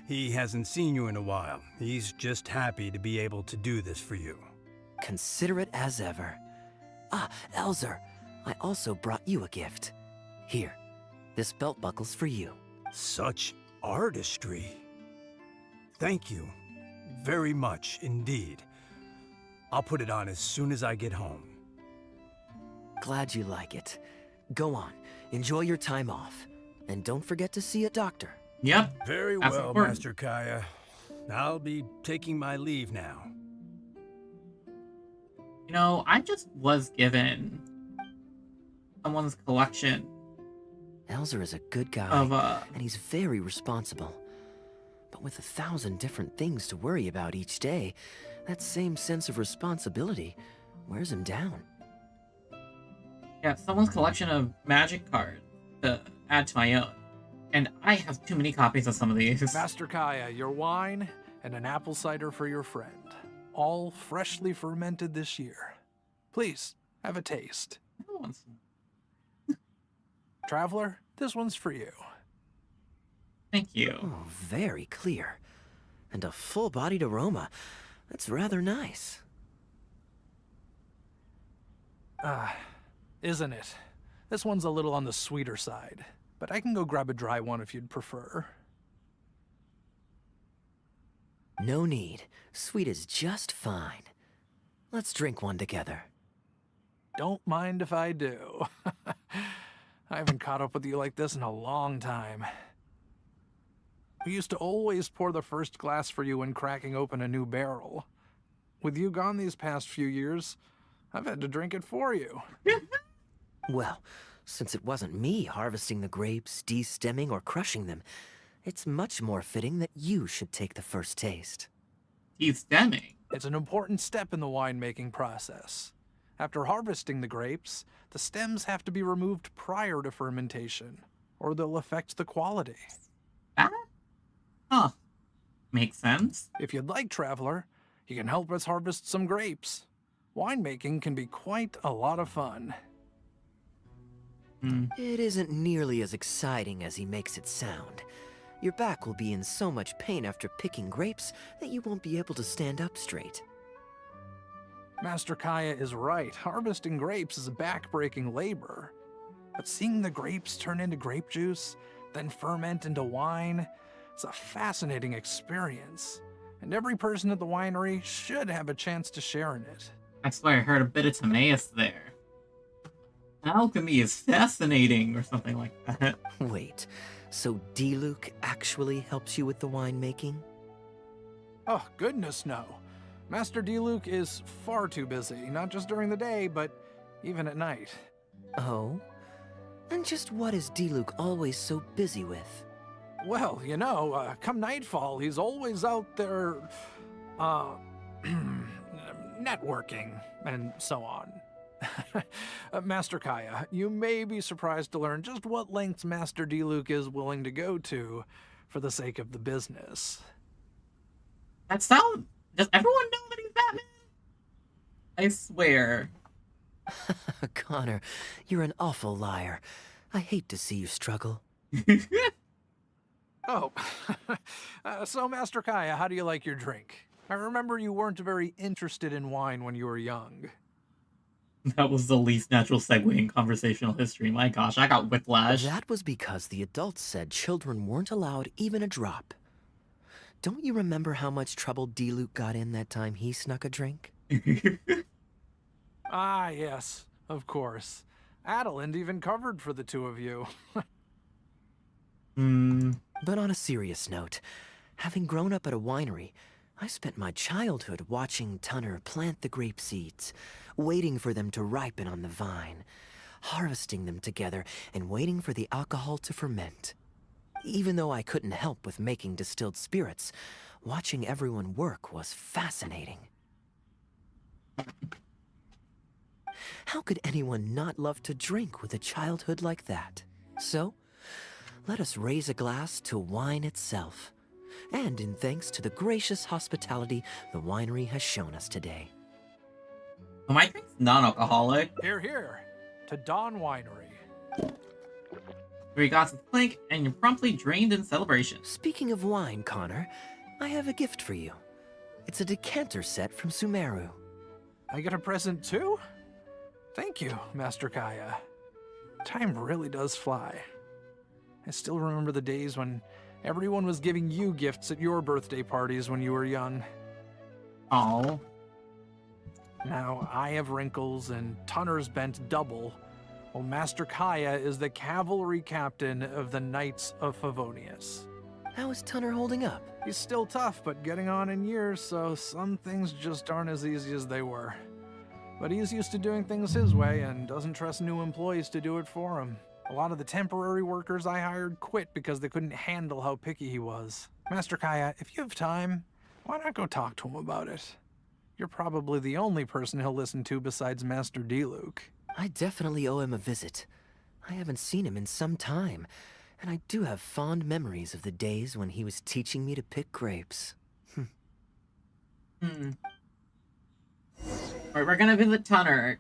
Speaker 11: He hasn't seen you in a while. He's just happy to be able to do this for you.
Speaker 3: Considerate as ever. Ah, Elzer, I also brought you a gift. Here, this belt buckle's for you.
Speaker 11: Such artistry. Thank you very much indeed. I'll put it on as soon as I get home.
Speaker 3: Glad you like it. Go on, enjoy your time off. And don't forget to see a doctor.
Speaker 1: Yep.
Speaker 11: Very
Speaker 1: That's
Speaker 11: well,
Speaker 1: important.
Speaker 11: Master Kaeya. I'll be taking my leave now.
Speaker 1: You know, I just was given someone's collection
Speaker 3: Elzer is a good guy,
Speaker 1: of
Speaker 3: and he's very responsible. But with 1,000 different things to worry about each day, that same sense of responsibility wears him down.
Speaker 1: someone's collection of magic cards to add to my own. And I have too many copies of some of these.
Speaker 12: Master Kaeya, your wine and an apple cider for your friend. All freshly fermented this year. Please, have a taste. Traveler, this one's for you.
Speaker 1: Thank you.
Speaker 3: Oh, very clear. And a full-bodied aroma. That's rather nice.
Speaker 12: Isn't it? This one's a little on the sweeter side, but I can go grab a dry one if you'd prefer.
Speaker 3: No need. Sweet is just fine. Let's drink one together.
Speaker 12: Don't mind if I do. I haven't caught up with you like this in a long time. We used to always pour the first glass for you when cracking open a new barrel. With you gone these past few years, I've had to drink it for you.
Speaker 3: Well, since it wasn't me harvesting the grapes, de-stemming, or crushing them, it's much more fitting that you should take the first taste.
Speaker 1: De-stemming?
Speaker 12: It's an important step in the winemaking process. After harvesting the grapes, the stems have to be removed prior to fermentation, or they'll affect the quality.
Speaker 1: That? Huh. Makes sense.
Speaker 12: If you'd like, Traveler, you can help us harvest some grapes. Winemaking can be quite a lot of fun.
Speaker 3: It isn't nearly as exciting as he makes it sound. Your back will be in so much pain after picking grapes that you won't be able to stand up straight.
Speaker 12: Master Kaeya is right. Harvesting grapes is a back-breaking labor. But seeing the grapes turn into grape juice, then ferment into wine, it's a fascinating experience. And every person at the winery should have a chance to share in it.
Speaker 1: I swear I heard a bit of Timaeus there. Alchemy is fascinating, or something like that.
Speaker 3: Wait, so Diluc actually helps you with the winemaking?
Speaker 12: Oh, goodness no. Master Diluc is far too busy, not just during the day, but even at night.
Speaker 3: Oh? And just what is Diluc always so busy with?
Speaker 12: Well, you know, come nightfall, he's always out there, networking, and so on. Master Kaeya, you may be surprised to learn just what lengths Master Diluc is willing to go to for the sake of the business.
Speaker 1: Does everyone know that he's Batman? I swear.
Speaker 3: Connor, you're an awful liar. I hate to see you struggle.
Speaker 12: Oh, so Master Kaeya, how do you like your drink? I remember you weren't very interested in wine when you were young.
Speaker 1: That was the least natural segue in conversational history. My gosh, I got whiplash.
Speaker 3: That was because the adults said children weren't allowed even a drop. Don't you remember how much trouble Diluc got in that time he snuck a drink?
Speaker 12: Ah, yes, of course. Adeland even covered for the two of you.
Speaker 3: But on a serious note, having grown up at a winery, I spent my childhood watching Tunner plant the grape seeds, waiting for them to ripen on the vine, harvesting them together, and waiting for the alcohol to ferment. Even though I couldn't help with making distilled spirits, watching everyone work was fascinating. How could anyone not love to drink with a childhood like that? So, let us raise a glass to wine itself, and in thanks to the gracious hospitality the winery has shown us today.
Speaker 1: My drink's non-alcoholic.
Speaker 12: Here, here. To Dawn Winery.
Speaker 1: 3 glasses clink, and you're promptly drained in celebration.
Speaker 3: Speaking of wine, Connor, I have a gift for you. It's a decanter set from Sumeru.
Speaker 12: I get a present too? Thank you, Master Kaeya. Time really does fly. I still remember the days when everyone was giving you gifts at your birthday parties when you were young.
Speaker 1: Oh.
Speaker 12: Now I have wrinkles and Tunner's bent double, while Master Kaeya is the cavalry captain of the Knights of Favonius.
Speaker 3: How is Tunner holding up?
Speaker 12: He's still tough, but getting on in years, so some things just aren't as easy as they were. But he's used to doing things his way and doesn't trust new employees to do it for him. A lot of the temporary workers I hired quit because they couldn't handle how picky he was. Master Kaeya, if you have time, why not go talk to him about it? You're probably the only person he'll listen to besides Master D-Luke.
Speaker 3: I definitely owe him a visit. I haven't seen him in some time, and I do have fond memories of the days when he was teaching me to pick grapes.
Speaker 1: Alright, we're gonna visit Tunner.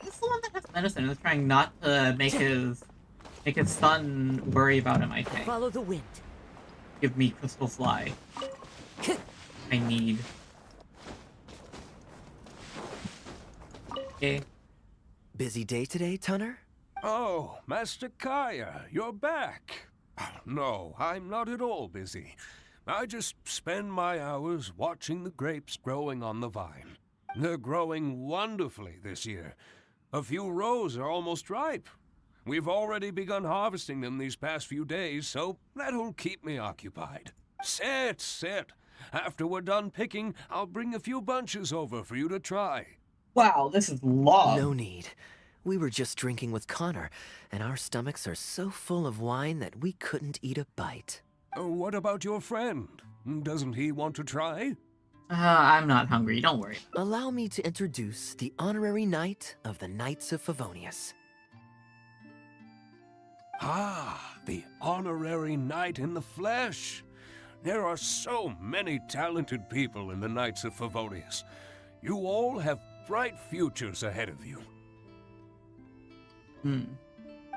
Speaker 1: This is the one that has medicine and is trying not to make his son worry about him, I think.
Speaker 8: Follow the wind.
Speaker 1: Give me Crystal Fly. I need. Okay.
Speaker 3: Busy day today, Tunner?
Speaker 10: Oh, Master Keaya, you're back. No, I'm not at all busy. I just spend my hours watching the grapes growing on the vine. They're growing wonderfully this year. A few rows are almost ripe. We've already begun harvesting them these past few days, so that'll keep me occupied. Sit. After we're done picking, I'll bring a few bunches over for you to try.
Speaker 1: Wow, this is long.
Speaker 3: No need. We were just drinking with Connor, and our stomachs are so full of wine that we couldn't eat a bite.
Speaker 10: What about your friend? Doesn't he want to try?
Speaker 1: I'm not hungry, don't worry.
Speaker 3: Allow me to introduce the honorary knight of the Knights of Favonius.
Speaker 10: Ah, the honorary knight in the flesh. There are so many talented people in the Knights of Favonius. You all have bright futures ahead of you.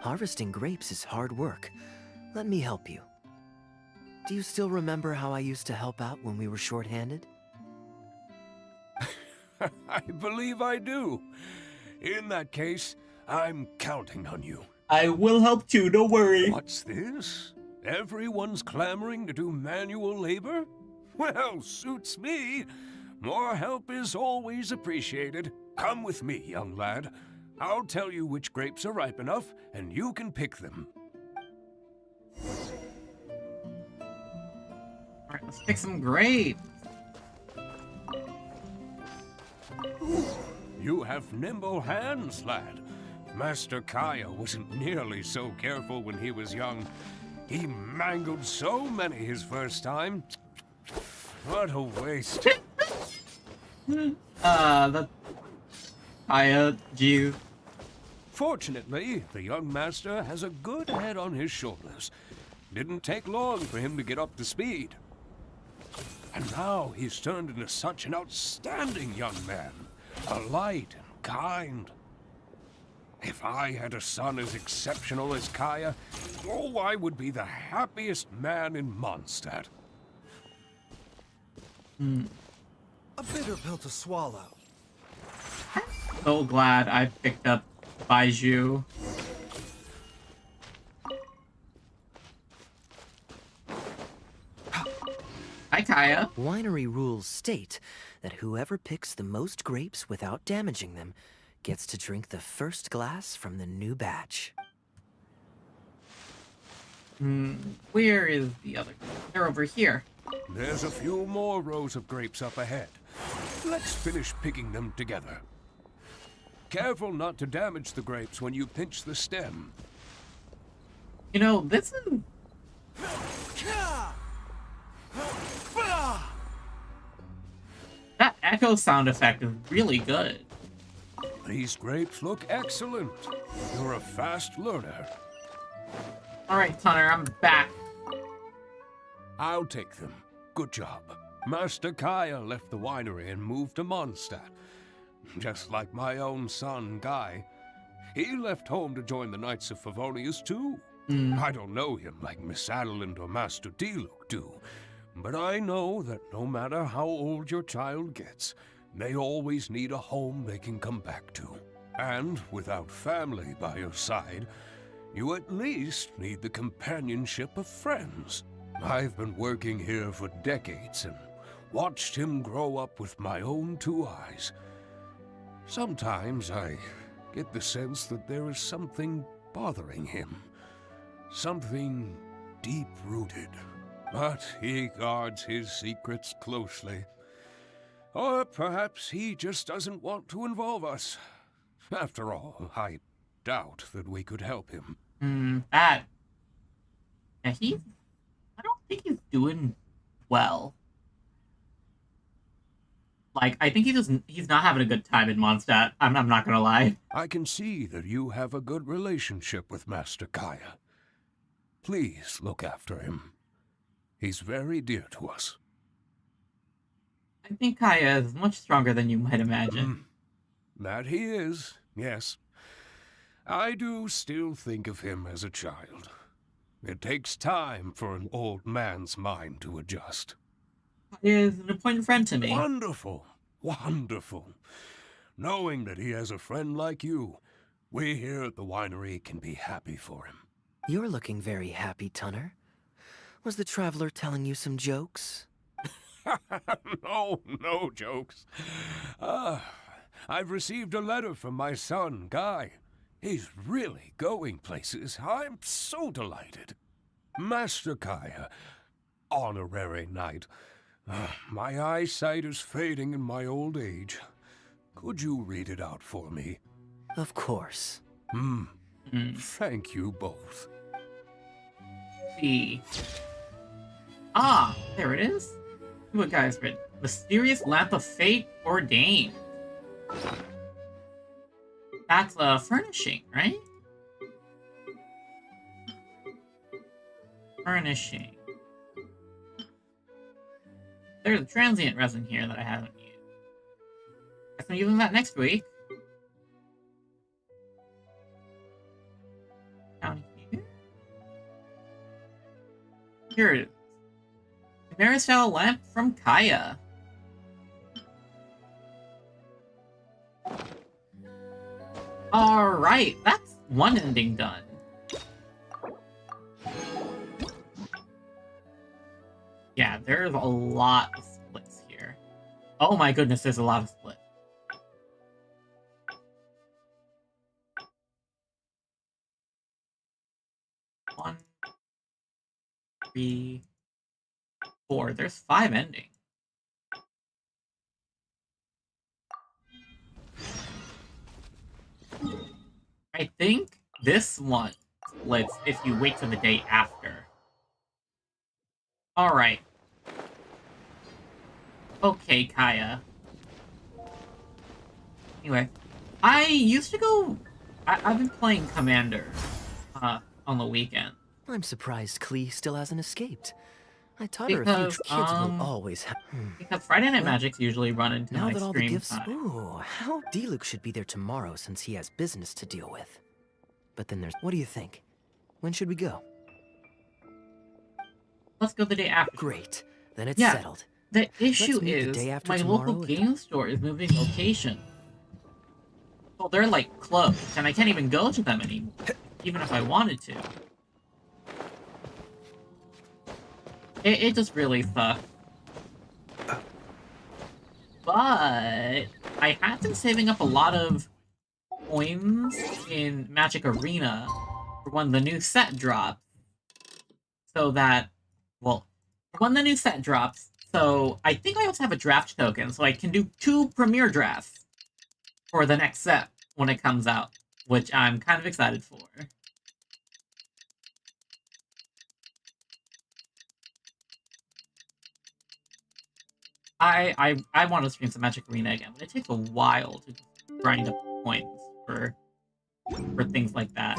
Speaker 3: Harvesting grapes is hard work. Let me help you. Do you still remember how I used to help out when we were short-handed?
Speaker 10: I believe I do. In that case, I'm counting on you.
Speaker 1: I will help too, don't worry.
Speaker 10: What's this? Everyone's clamoring to do manual labor? Well, suits me. More help is always appreciated. Come with me, young lad. I'll tell you which grapes are ripe enough, and you can pick them.
Speaker 1: Alright, let's pick some grapes.
Speaker 10: You have nimble hands, lad. Master Keaya wasn't nearly so careful when he was young. He mangled so many his first time. What a waste.
Speaker 1: That's... Kaeya, geez.
Speaker 10: Fortunately, the young master has a good head on his shoulders. Didn't take long for him to get up to speed. And now he's turned into such an outstanding young man. Polite and kind. If I had a son as exceptional as Keaya, oh, I would be the happiest man in Mondstadt.
Speaker 11: A bitter pill to swallow.
Speaker 1: So glad I picked up Baiju. Hi, Kaeya.
Speaker 3: Winery rules state that whoever picks the most grapes without damaging them gets to drink the first glass from the new batch.
Speaker 1: Where is the other? They're over here.
Speaker 10: There's a few more rows of grapes up ahead. Let's finish picking them together. Careful not to damage the grapes when you pinch the stem.
Speaker 1: You know, this is... That echo sound effect is really good.
Speaker 10: These grapes look excellent. You're a fast learner.
Speaker 1: Alright, Tunner, I'm back.
Speaker 10: I'll take them. Good job. Master Keaya left the winery and moved to Mondstadt. just like my own son, Guy. He left home to join the Knights of Favonius, too. I don't know him like Miss Adeline or Master Diluc do, but I know that no matter how old your child gets, they always need a home they can come back to. And without family by your side, you at least need the companionship of friends. I've been working here for decades and watched him grow up with my own 2 eyes. Sometimes I get the sense that there is something bothering him. Something deep-rooted. But he guards his secrets closely. Or perhaps he just doesn't want to involve us. After all, I doubt that we could help him.
Speaker 1: Yeah, I don't think he's doing well. Like, I think he's not having a good time in Mondstadt. I'm not gonna lie.
Speaker 10: I can see that you have a good relationship with Master Keaya. Please look after him. He's very dear to us.
Speaker 1: I think Kaeya is much stronger than you might imagine.
Speaker 10: That he is, yes. I do still think of him as a child. It takes time for an old man's mind to adjust.
Speaker 1: He is an important friend to me.
Speaker 10: Wonderful, wonderful. Knowing that he has a friend like you, we here at the winery can be happy for him.
Speaker 3: You're looking very happy, Tunner. Was the traveler telling you some jokes?
Speaker 10: No jokes. I've received a letter from my son, Guy. He's really going places. I'm so delighted. Master Keaya, honorary knight. My eyesight is fading in my old age. Could you read it out for me?
Speaker 3: Of course.
Speaker 10: Thank you both.
Speaker 1: There it is. See what Guy's written. Mysterious Lamp of Fate ordained. That's a furnishing, right? Furnishing. There's a transient resin here that I haven't used. Guess I'm using that next week. Down here. Here it is. Marisol lamp from Keaya. Alright, that's one ending done. Yeah, there's a lot of splits here. Oh my goodness, there's a lot of splits. One, 3, 4. There's 5 endings. I think this one splits if you wait till the day after. Alright. Okay, Keaya. Anyway, I used to go... I've been playing Commander on the weekend.
Speaker 3: I'm surprised Klee still hasn't escaped. I taught her a few kids will always have...
Speaker 1: Because Friday Night Magic's usually run into
Speaker 3: now
Speaker 1: my
Speaker 3: that all the
Speaker 1: stream
Speaker 3: gifts...
Speaker 1: time.
Speaker 3: Ooh, how Diluc should be there tomorrow since he has business to deal with. But then there's... What do you think? When should we go?
Speaker 1: Let's go the day after.
Speaker 3: Great. Then it's settled.
Speaker 1: The issue
Speaker 3: Let's meet
Speaker 1: is,
Speaker 3: the day after
Speaker 1: my
Speaker 3: tomorrow
Speaker 1: local game store is moving location. Well, they're like closed, and I can't even go to them anymore, even if I wanted to. It just really sucks. But I have been saving up a lot of coins in Magic Arena for when the new set drops. So that, well, for when the new set drops, so I think I also have a draft token, so I can do 2 premiere drafts for the next set when it comes out, which I'm kind of excited for. I want to stream some Magic Arena again, but it takes a while to grind up points for things like that.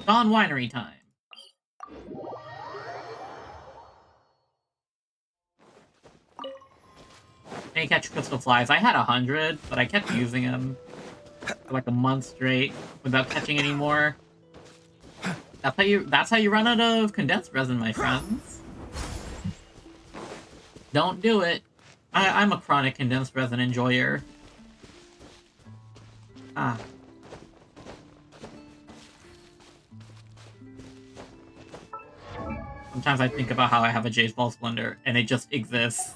Speaker 1: Dawn Winery time. Can't catch crystal flies. I had 100, but I kept using them for like a month straight without catching any more. That's how you run out of condensed resin, my friends. Don't do it. I'm a chronic condensed resin enjoyer. Ah. Sometimes I think about how I have a Jade Ball Splendor, and it just exists.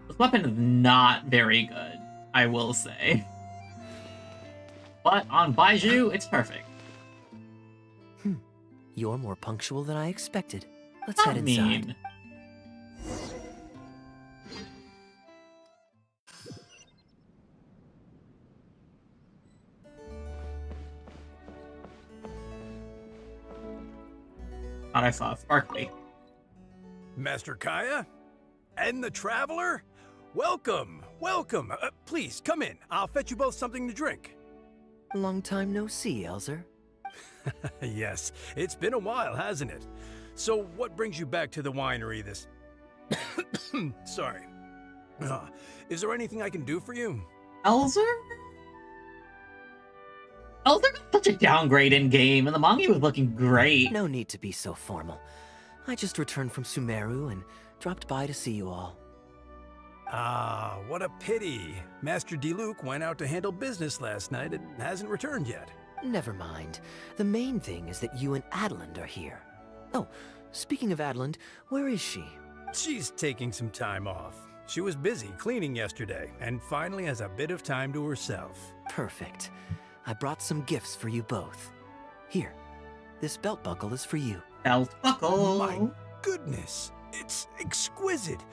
Speaker 1: This weapon is not very good, I will say. But on Baiju, it's perfect.
Speaker 3: You're more punctual than I expected. Let's head inside.
Speaker 1: Mean. Thought I saw a sparkly.
Speaker 11: Master Kaeya? And the Traveler? Welcome, welcome. Please, come in. I'll fetch you both something to drink.
Speaker 3: Long time no see, Elzer.
Speaker 11: Yes, it's been a while, hasn't it? So what brings you back to the winery this... Sorry. Is there anything I can do for you?
Speaker 1: Elzer? Elzer got such a downgrade in game, and the manga was looking great.
Speaker 3: No need to be so formal. I just returned from Sumeru and dropped by to see you all.
Speaker 11: Ah, what a pity. Master Diluc went out to handle business last night and hasn't returned yet.
Speaker 3: Never mind. The main thing is that you and Adeland are here. Oh, speaking of Adeland, where is she?
Speaker 11: She's taking some time off. She was busy cleaning yesterday and finally has a bit of time to herself.
Speaker 3: Perfect. I brought some gifts for you both. Here, this belt buckle is for you.
Speaker 1: Belt buckle!
Speaker 11: My goodness, it's exquisite.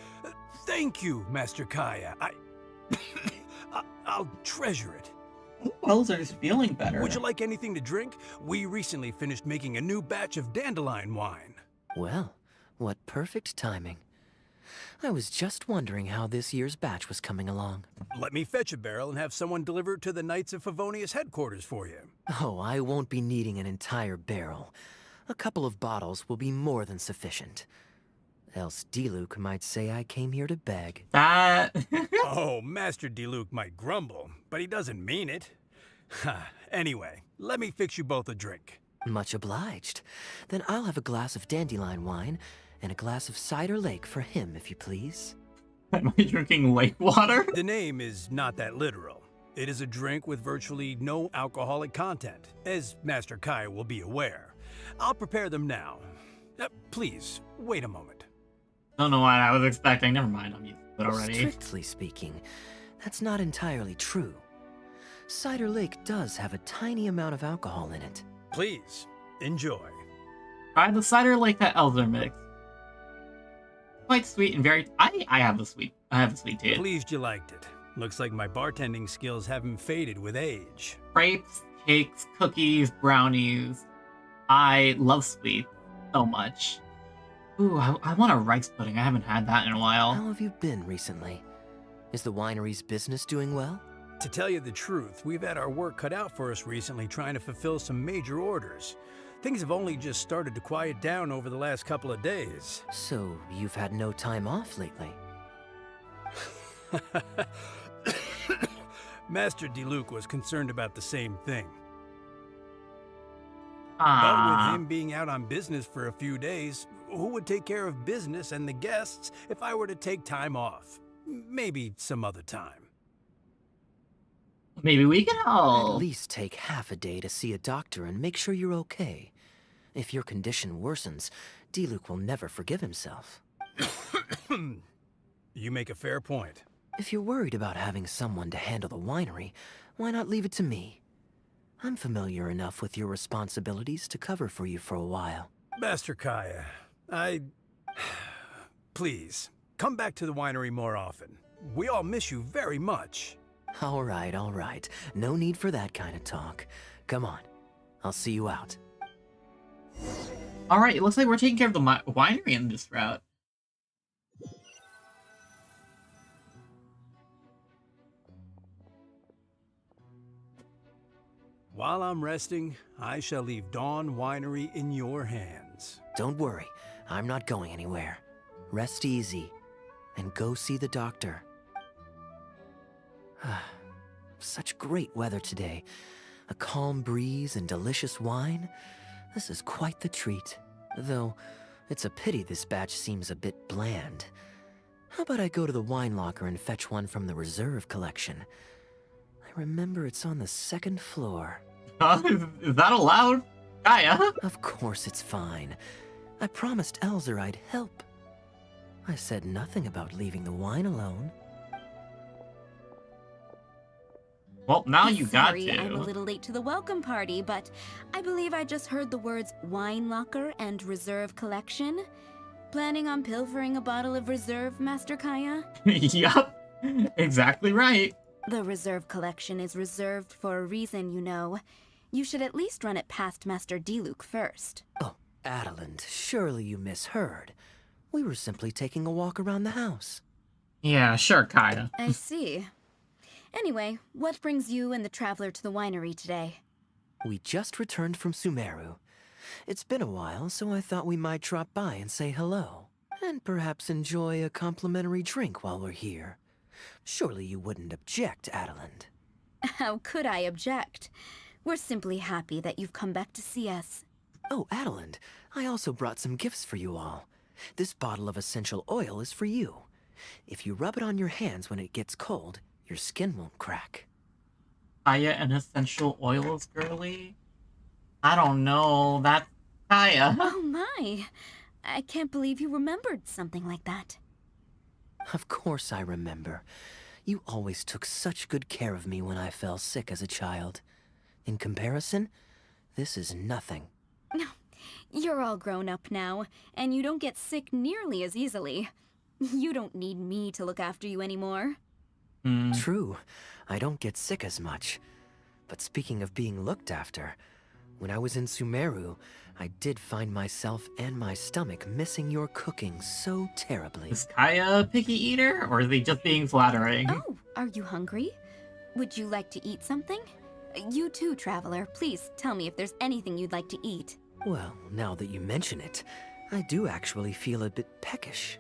Speaker 11: Thank you, Master Kaeya. I'll treasure it.
Speaker 1: Elzer's feeling better.
Speaker 11: Would you like anything to drink? We recently finished making a new batch of dandelion wine.
Speaker 3: Well, what perfect timing. I was just wondering how this year's batch was coming along.
Speaker 11: Let me fetch a barrel and have someone deliver it to the Knights of Favonius headquarters for you.
Speaker 3: Oh, I won't be needing an entire barrel. A couple of bottles will be more than sufficient. Else Diluc might say I came here to beg.
Speaker 11: Oh, Master Diluc might grumble, but he doesn't mean it. Anyway, let me fix you both a drink.
Speaker 3: Much obliged. Then I'll have a glass of dandelion wine and a glass of cider lake for him, if you please.
Speaker 1: Am I drinking lake water?
Speaker 11: The name is not that literal. It is a drink with virtually no alcoholic content, as Master Kaeya will be aware. I'll prepare them now. Please, wait a moment.
Speaker 1: Don't know what I was expecting. Never mind, I'm used to it already.
Speaker 3: Strictly speaking, that's not entirely true. Cider Lake does have a tiny amount of alcohol in it.
Speaker 11: Please, enjoy.
Speaker 1: Try the cider lake that Elzer mix. Quite sweet and very... I have a sweet tooth.
Speaker 11: Pleased you liked it. Looks like my bartending skills haven't faded with age.
Speaker 1: Crepes, cakes, cookies, brownies. I love sweets so much. Ooh, I want a rice pudding. I haven't had that in a while.
Speaker 3: How have you been recently? Is the winery's business doing well?
Speaker 11: To tell you the truth, we've had our work cut out for us recently trying to fulfill some major orders. Things have only just started to quiet down over the last couple of days.
Speaker 3: So, you've had no time off lately?
Speaker 11: Master Diluc was concerned about the same thing.
Speaker 1: Ah.
Speaker 11: But with him being out on business for a few days, who would take care of business and the guests if I were to take time off? Maybe some other time.
Speaker 1: Maybe we can all...
Speaker 3: At least take half a day to see a doctor and make sure you're okay. If your condition worsens, Diluc will never forgive himself.
Speaker 11: You make a fair point.
Speaker 3: If you're worried about having someone to handle the winery, why not leave it to me? I'm familiar enough with your responsibilities to cover for you for a while.
Speaker 11: Master Kaeya, Please, come back to the winery more often. We all miss you very much.
Speaker 3: All right. No need for that kind of talk. Come on. I'll see you out.
Speaker 1: Alright, it looks like we're taking care of the winery in this route.
Speaker 11: While I'm resting, I shall leave Dawn Winery in your hands.
Speaker 3: Don't worry. I'm not going anywhere. rest easy, and go see the doctor. Such great weather today. A calm breeze and delicious wine. This is quite the treat. Though, it's a pity this batch seems a bit bland. How about I go to the wine locker and fetch one from the reserve collection? I remember it's on the 2nd floor.
Speaker 1: Is that allowed? Kaeya?
Speaker 3: Of course it's fine. I promised Elzer I'd help. I said nothing about leaving the wine alone.
Speaker 1: Well, now you got
Speaker 13: Sorry,
Speaker 1: to.
Speaker 13: I'm a little late to the welcome party, but I believe I just heard the words wine locker and reserve collection. Planning on pilfering a bottle of reserve, Master Kaeya?
Speaker 1: Yup, exactly right.
Speaker 13: The reserve collection is reserved for a reason, you know. You should at least run it past Master Diluc first.
Speaker 3: Oh, Adeland, surely you misheard. We were simply taking a walk around the house.
Speaker 1: Yeah, sure, Kaeya.
Speaker 13: I see. Anyway, what brings you and the traveler to the winery today?
Speaker 3: We just returned from Sumeru. It's been a while, so I thought we might drop by and say hello. And perhaps enjoy a complimentary drink while we're here. Surely you wouldn't object, Adeland.
Speaker 13: How could I object? We're simply happy that you've come back to see us.
Speaker 3: Oh, Adeland, I also brought some gifts for you all. This bottle of essential oil is for you. If you rub it on your hands when it gets cold, your skin won't crack.
Speaker 1: Kaeya and essential oils, girly? I don't know. That's Kaeya.
Speaker 13: Oh my! I can't believe you remembered something like that.
Speaker 3: Of course I remember. You always took such good care of me when I fell sick as a child. In comparison, this is nothing.
Speaker 13: You're all grown up now, and you don't get sick nearly as easily. You don't need me to look after you anymore.
Speaker 3: True, I don't get sick as much. But speaking of being looked after, when I was in Sumeru, I did find myself and my stomach missing your cooking so terribly.
Speaker 1: Is Kaeya a picky eater, or is he just being flattering?
Speaker 13: Oh, are you hungry? Would you like to eat something? You too, traveler. Please tell me if there's anything you'd like to eat.
Speaker 3: Well, now that you mention it, I do actually feel a bit peckish.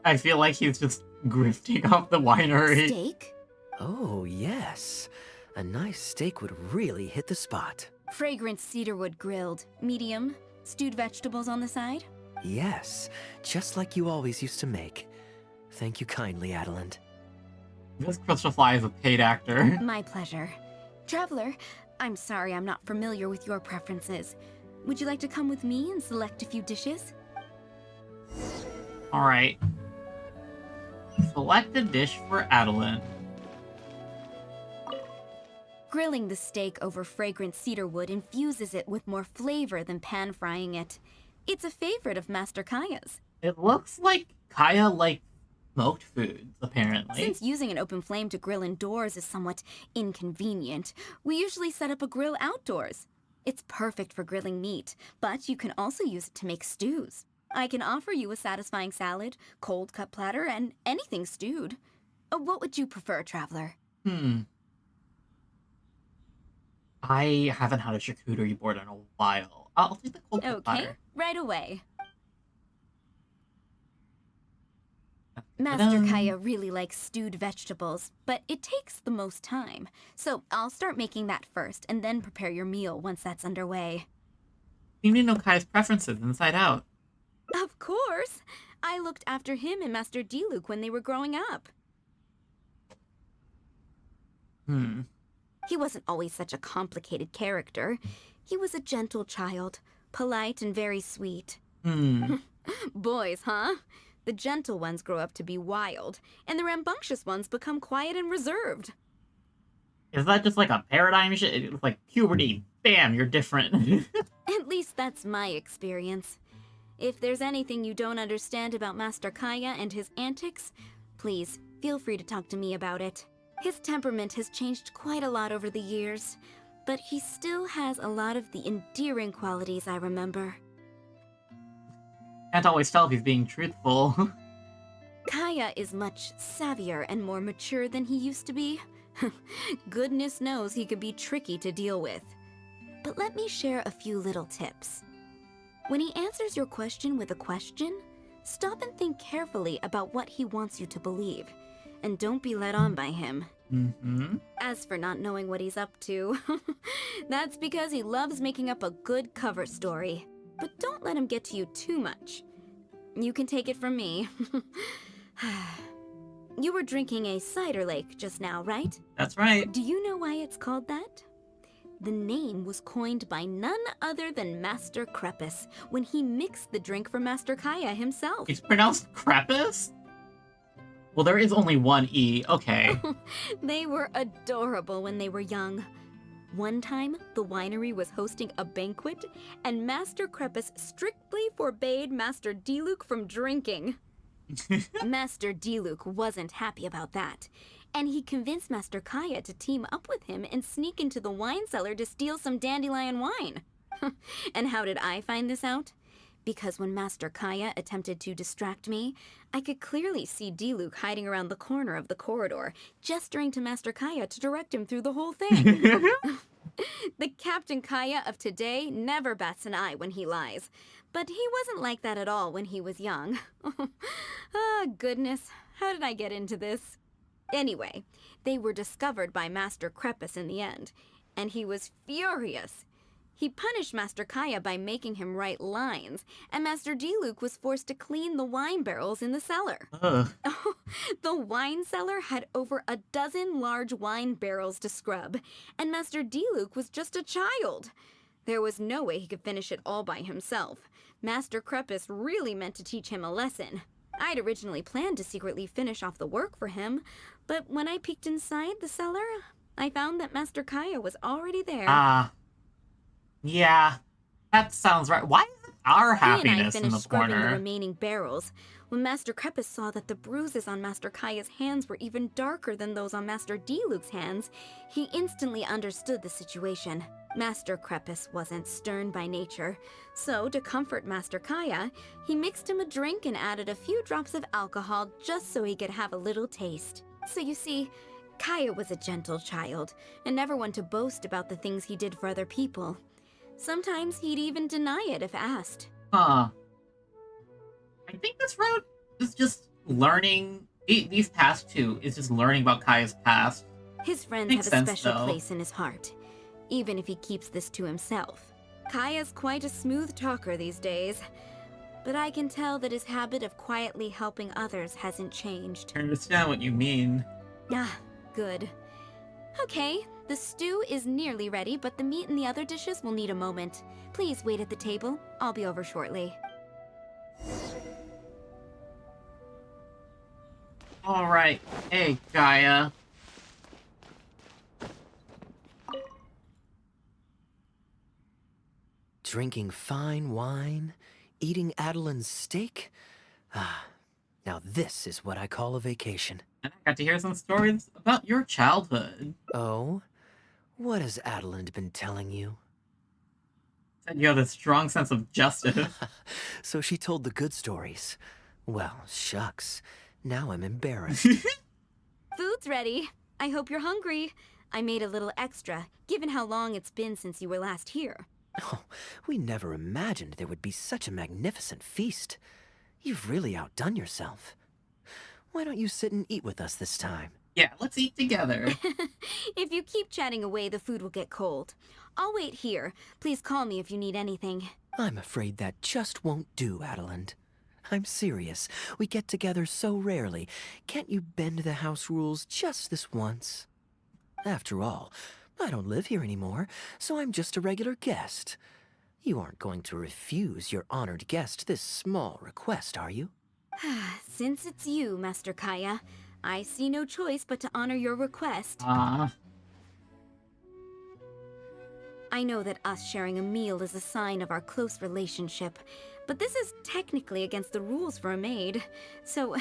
Speaker 1: I feel like he's just grifting off the winery.
Speaker 13: Steak?
Speaker 3: Oh, yes. A nice steak would really hit the spot.
Speaker 13: Fragrant cedarwood grilled, medium, stewed vegetables on the side?
Speaker 3: Yes, just like you always used to make. Thank you kindly, Adeland.
Speaker 1: This Crystal Fly is a paid actor.
Speaker 13: My pleasure. Traveler, I'm sorry I'm not familiar with your preferences. Would you like to come with me and select a few dishes?
Speaker 1: Alright. Select a dish for Adeline.
Speaker 13: Grilling the steak over fragrant cedarwood infuses it with more flavor than pan-frying it. It's a favorite of Master Kaeya's.
Speaker 1: It looks like Kaeya likes smoked foods, apparently.
Speaker 13: Since using an open flame to grill indoors is somewhat inconvenient, we usually set up a grill outdoors. It's perfect for grilling meat, but you can also use it to make stews. I can offer you a satisfying salad, cold cut platter, and anything stewed. What would you prefer, traveler?
Speaker 1: I haven't had a charcuterie board in a while. I'll take the cold cut platter.
Speaker 13: Okay, right away. Master Kaeya really likes stewed vegetables, but it takes the most time. So I'll start making that first, and then prepare your meal once that's underway.
Speaker 1: You need to know Kaeya's preferences inside out.
Speaker 13: Of course! I looked after him and Master Diluc when they were growing up. He wasn't always such a complicated character. He was a gentle child, polite and very sweet. Boys, huh? The gentle ones grow up to be wild, and the rambunctious ones become quiet and reserved.
Speaker 1: Is that just like a paradigm shit? It's like puberty, bam, you're different.
Speaker 13: At least that's my experience. If there's anything you don't understand about Master Kaeya and his antics, please feel free to talk to me about it. His temperament has changed quite a lot over the years, but he still has a lot of the endearing qualities I remember.
Speaker 1: Can't always tell if he's being truthful.
Speaker 13: Kaeya is much savvier and more mature than he used to be. Goodness knows he could be tricky to deal with. But let me share a few little tips. When he answers your question with a question, Stop and think carefully about what he wants you to believe, and don't be led on by him.
Speaker 1: Mm-hmm.
Speaker 13: As for not knowing what he's up to, that's because he loves making up a good cover story. But don't let him get to you too much. You can take it from me. You were drinking a cider lake just now, right?
Speaker 1: That's right.
Speaker 13: Do you know why it's called that? The name was coined by none other than Master Krepus when he mixed the drink for Master Kaeya himself.
Speaker 1: It's pronounced Krepus? Well, there is only one E. Okay.
Speaker 13: They were adorable when they were young. One time, the winery was hosting a banquet, and Master Krepus strictly forbade Master Diluc from drinking. Master Diluc wasn't happy about that, and he convinced Master Kaeya to team up with him and sneak into the wine cellar to steal some dandelion wine. And how did I find this out? Because when Master Kaeya attempted to distract me, I could clearly see Diluc hiding around the corner of the corridor, gesturing to Master Kaeya to direct him through the whole thing. The Captain Kaeya of today never bats an eye when he lies, but he wasn't like that at all when he was young. Ah, goodness, how did I get into this? Anyway, they were discovered by Master Krepus in the end, and he was furious. He punished Master Kaeya by making him write lines, and Master Diluc was forced to clean the wine barrels in the cellar. The wine cellar had over a dozen large wine barrels to scrub, and Master Diluc was just a child. There was no way he could finish it all by himself. Master Krepus really meant to teach him a lesson. I'd originally planned to secretly finish off the work for him, but when I peeked inside the cellar, I found that Master Kaeya was already there.
Speaker 1: Yeah, that sounds right. Why is it our happiness in the
Speaker 13: scrubbing the
Speaker 1: corner?
Speaker 13: remaining barrels. When Master Krepus saw that the bruises on Master Kaeya's hands were even darker than those on Master Diluc's hands, he instantly understood the situation. Master Krepus wasn't stern by nature, so to comfort Master Kaeya, he mixed him a drink and added a few drops of alcohol just so he could have a little taste. So you see, Kaeya was a gentle child, and never one to boast about the things he did for other people. Sometimes he'd even deny it if asked.
Speaker 1: Huh. I think this route is just learning. These past two is just learning about Kaeya's past.
Speaker 13: His friends
Speaker 1: Makes
Speaker 13: have a
Speaker 1: sense,
Speaker 13: special
Speaker 1: though.
Speaker 13: place in his heart, even if he keeps this to himself. Kaeya's quite a smooth talker these days, but I can tell that his habit of quietly helping others hasn't changed.
Speaker 1: I understand what you mean.
Speaker 13: Ah, good. Okay, the stew is nearly ready, but the meat and the other dishes will need a moment. Please wait at the table. I'll be over shortly.
Speaker 1: Alright. Hey, Kaeya.
Speaker 3: Drinking fine wine, eating Adeline's steak? Ah, now this is what I call a vacation.
Speaker 1: And I got to hear some stories about your childhood.
Speaker 3: Oh? What has Adeline been telling you?
Speaker 1: Said you have a strong sense of justice.
Speaker 3: So she told the good stories. Well, shucks. Now I'm embarrassed.
Speaker 13: Food's ready. I hope you're hungry. I made a little extra, given how long it's been since you were last here.
Speaker 3: Oh, we never imagined there would be such a magnificent feast. You've really outdone yourself. Why don't you sit and eat with us this time?
Speaker 1: Yeah, let's eat together.
Speaker 13: If you keep chatting away, the food will get cold. I'll wait here. Please call me if you need anything.
Speaker 3: I'm afraid that just won't do, Adeline. I'm serious. We get together so rarely. Can't you bend the house rules just this once? After all, I don't live here anymore, so I'm just a regular guest. You aren't going to refuse your honored guest this small request, are you?
Speaker 13: Since it's you, Master Kaeya, I see no choice but to honor your request. I know that us sharing a meal is a sign of our close relationship, but this is technically against the rules for a maid, so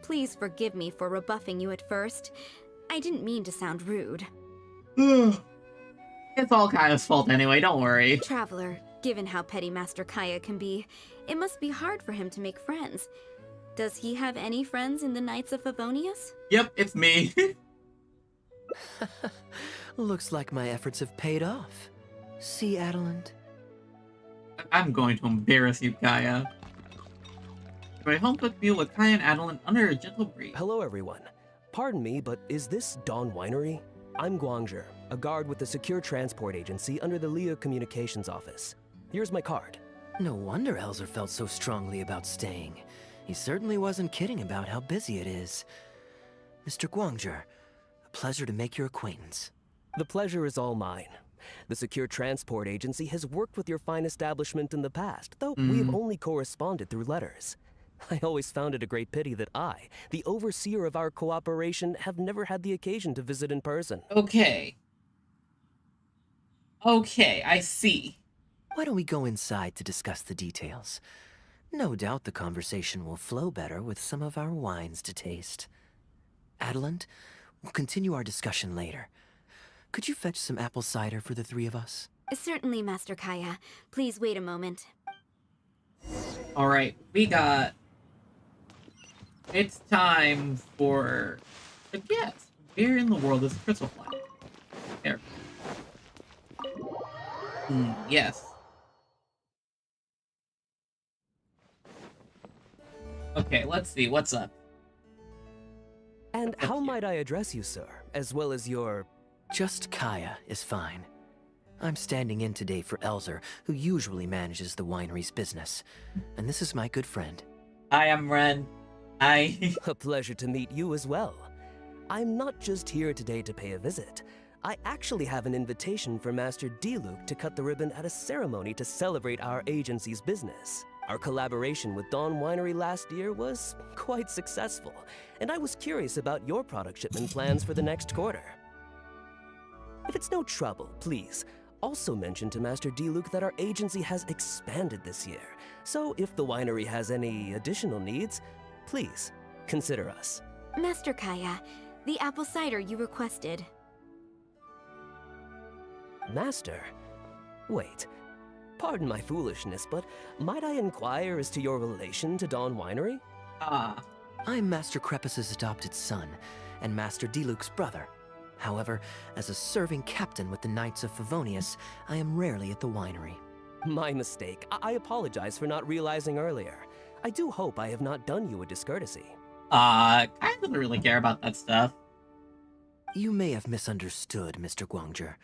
Speaker 13: please forgive me for rebuffing you at first. I didn't mean to sound rude.
Speaker 1: It's all Kaeya's fault anyway, don't worry.
Speaker 13: Traveler, given how petty Master Kaeya can be, it must be hard for him to make friends. Does he have any friends in the Knights of Favonius?
Speaker 1: Yep, it's me.
Speaker 3: Looks like my efforts have paid off. See, Adeline?
Speaker 1: I'm going to embarrass you, Kaeya. My home-cooked meal with Kaeya and Adeline under a gentle breeze.
Speaker 14: Hello, everyone. Pardon me, but is this Dawn Winery? I'm Guangzhe, a guard with the Secure Transport Agency under the Leo Communications Office. Here's my card.
Speaker 3: No wonder Elzer felt so strongly about staying. He certainly wasn't kidding about how busy it is. Mr. Guangzhe, a pleasure to make your acquaintance.
Speaker 14: The pleasure is all mine. The Secure Transport Agency has worked with your fine establishment in the past, though we have only corresponded through letters. I always found it a great pity that I, the overseer of our cooperation, have never had the occasion to visit in person.
Speaker 1: Okay, I see.
Speaker 3: Why don't we go inside to discuss the details? No doubt the conversation will flow better with some of our wines to taste. Adeline, we'll continue our discussion later. Could you fetch some apple cider for the three of us?
Speaker 13: Certainly, Master Kaeya. Please wait a moment.
Speaker 1: Alright, it's time for a guess. Where in the world is Crystal Flower? There. Yes. Okay, let's see, what's up?
Speaker 14: And how might I address you, sir, as well as your...
Speaker 3: Just Kaeya is fine. I'm standing in today for Elzer, who usually manages the winery's business. And this is my good friend.
Speaker 1: Hi, I'm Ren. Hi.
Speaker 14: A pleasure to meet you as well. I'm not just here today to pay a visit. I actually have an invitation for Master D-Luke to cut the ribbon at a ceremony to celebrate our agency's business. Our collaboration with Dawn Winery last year was quite successful, and I was curious about your product shipment plans for the next quarter. If it's no trouble, please, also mention to Master D-Luke that our agency has expanded this year, so if the winery has any additional needs, please, consider us.
Speaker 13: Master Kaeya, the apple cider you requested.
Speaker 14: Master? Wait. Pardon my foolishness, but might I inquire as to your relation to Dawn Winery?
Speaker 3: I'm Master Krepus's adopted son, and Master D-Luke's brother. However, as a serving captain with the Knights of Favonius, I am rarely at the winery.
Speaker 14: My mistake. I apologize for not realizing earlier. I do hope I have not done you a discourtesy.
Speaker 1: I don't really care about that stuff.
Speaker 3: You may have misunderstood, Mr. Guangzhe.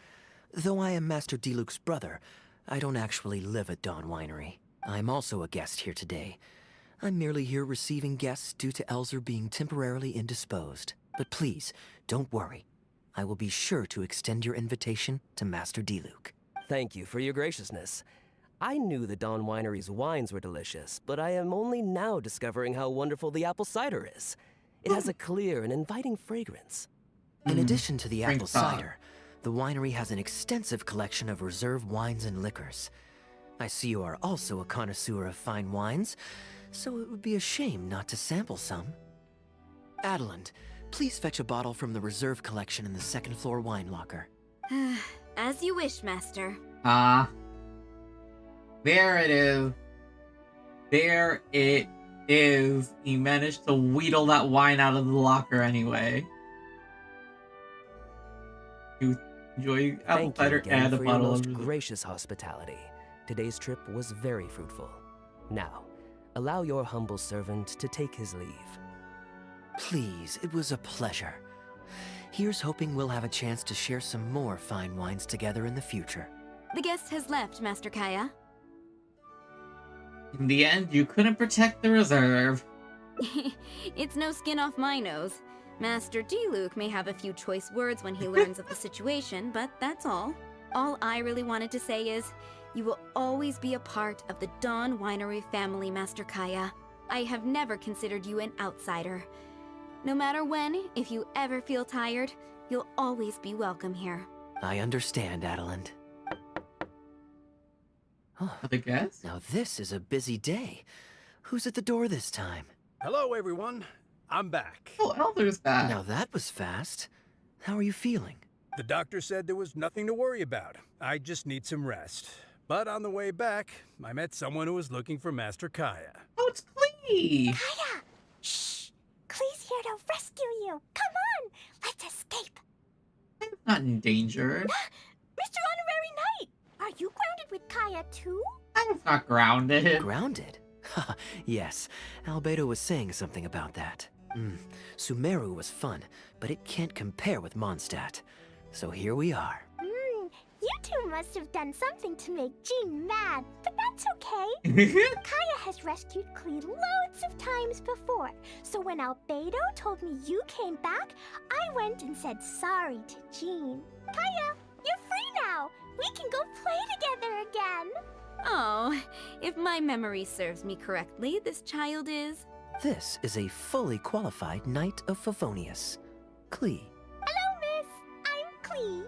Speaker 3: Though I am Master D-Luke's brother, I don't actually live at Dawn Winery. I'm also a guest here today. I'm merely here receiving guests due to Elzer being temporarily indisposed. But please, don't worry. I will be sure to extend your invitation to Master D-Luke.
Speaker 14: Thank you for your graciousness. I knew the Dawn Winery's wines were delicious, but I am only now discovering how wonderful the apple cider is. It has a clear and inviting fragrance.
Speaker 3: In addition to the apple cider, the winery has an extensive collection of reserve wines and liquors. I see you are also a connoisseur of fine wines, so it would be a shame not to sample some. Adeline, please fetch a bottle from the reserve collection in the second floor wine locker.
Speaker 13: As you wish, Master.
Speaker 1: There it is. There it is. He managed to wheedle that wine out of the locker anyway. You enjoy apple cider and a
Speaker 14: for
Speaker 1: bottle
Speaker 14: your
Speaker 1: of
Speaker 14: most gracious hospitality. Today's trip was very fruitful. Now, allow your humble servant to take his leave.
Speaker 3: Please, it was a pleasure. Here's hoping we'll have a chance to share some more fine wines together in the future.
Speaker 13: The guest has left, Master Kaeya.
Speaker 1: In the end, you couldn't protect the reserve.
Speaker 13: It's no skin off my nose. Master D-Luke may have a few choice words when he learns of the situation, but that's all. All I really wanted to say is, you will always be a part of the Dawn Winery family, Master Kaeya. I have never considered you an outsider. No matter when, if you ever feel tired, you'll always be welcome here.
Speaker 3: I understand, Adeline. Oh,
Speaker 1: the guest?
Speaker 3: Now this is a busy day. Who's at the door this time?
Speaker 11: Hello, everyone. I'm back.
Speaker 1: Oh, Elder's back.
Speaker 3: Now that was fast. How are you feeling?
Speaker 11: The doctor said there was nothing to worry about. I just need some rest. But on the way back, I met someone who was looking for Master Kaeya.
Speaker 1: Oh, it's Klee!
Speaker 7: Kaeya! Shh! Klee's here to rescue you. Come on! Let's escape.
Speaker 1: I'm not in danger.
Speaker 7: Mr. Honorary Knight! Are you grounded with Kaeya too?
Speaker 1: I'm not grounded.
Speaker 3: Grounded? Yes, Albedo was saying something about that. Sumeru was fun, but it can't compare with Mondstadt. So here we are.
Speaker 7: You two must have done something to make Jean mad, but that's okay. Kaeya has rescued Klee loads of times before, so when Albedo told me you came back, I went and said sorry to Jean. Kaeya, you're free now! We can go play together again!
Speaker 13: Oh, if my memory serves me correctly, this child is...
Speaker 3: This is a fully qualified Knight of Favonius, Klee.
Speaker 7: Hello, miss. I'm Klee.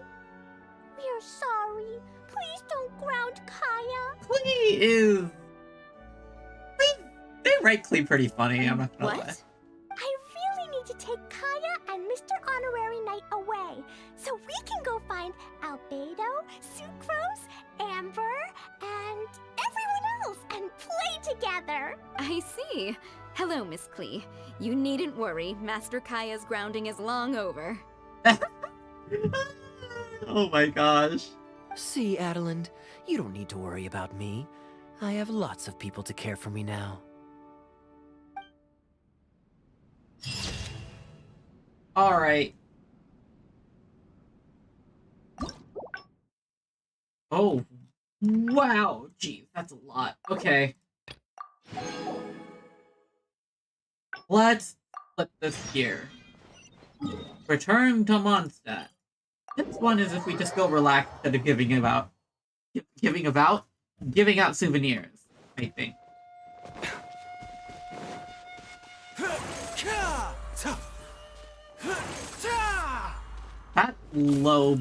Speaker 7: We're sorry. Please don't ground Kaeya.
Speaker 1: Klee is... They write Klee pretty funny, I'm not gonna lie.
Speaker 7: I really need to take Kaeya and Mr. Honorary Knight away, so we can go find Albedo, Sucrose, Amber, and everyone else and play together.
Speaker 13: I see. Hello, Miss Klee. You needn't worry. Master Kaeya's grounding is long over.
Speaker 1: Oh my gosh.
Speaker 3: See, Adeland, you don't need to worry about me. I have lots of people to care for me now.
Speaker 1: Alright. Oh, wow. Jeez, that's a lot. Okay. Let's flip this here. Return to Mondstadt. This one is if we just go relax instead of giving out souvenirs, I think. That low,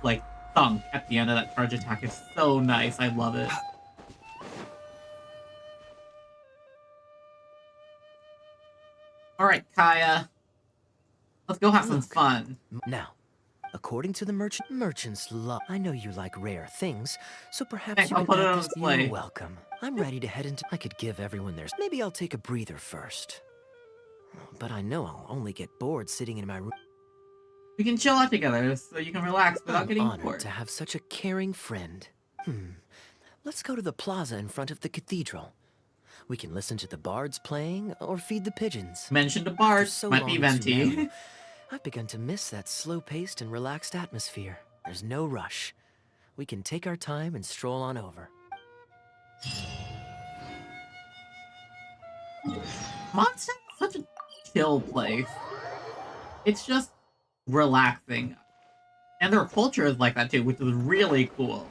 Speaker 1: like, thunk at the end of that charge attack is so nice. I love it. Alright, Kaeya. Let's go have some fun.
Speaker 3: Now, according to the merchants love... I know you like rare things, so perhaps you
Speaker 1: I'll
Speaker 3: can
Speaker 1: put it
Speaker 3: add
Speaker 1: on
Speaker 3: this...
Speaker 1: display.
Speaker 3: You're welcome. I'm ready to head into... I could give everyone theirs. Maybe I'll take a breather first. But I know I'll only get bored sitting in my room.
Speaker 1: We can chill out together, so you can relax without getting
Speaker 3: honored
Speaker 1: bored.
Speaker 3: to have such a caring friend. Let's go to the plaza in front of the cathedral. We can listen to the bards playing, or feed the pigeons.
Speaker 1: Mention the bards, might be venti.
Speaker 3: I've begun to miss that slow-paced and relaxed atmosphere. There's no rush. We can take our time and stroll on over.
Speaker 1: Mondstadt is such a chill place. It's just relaxing. And their culture is like that too, which is really cool.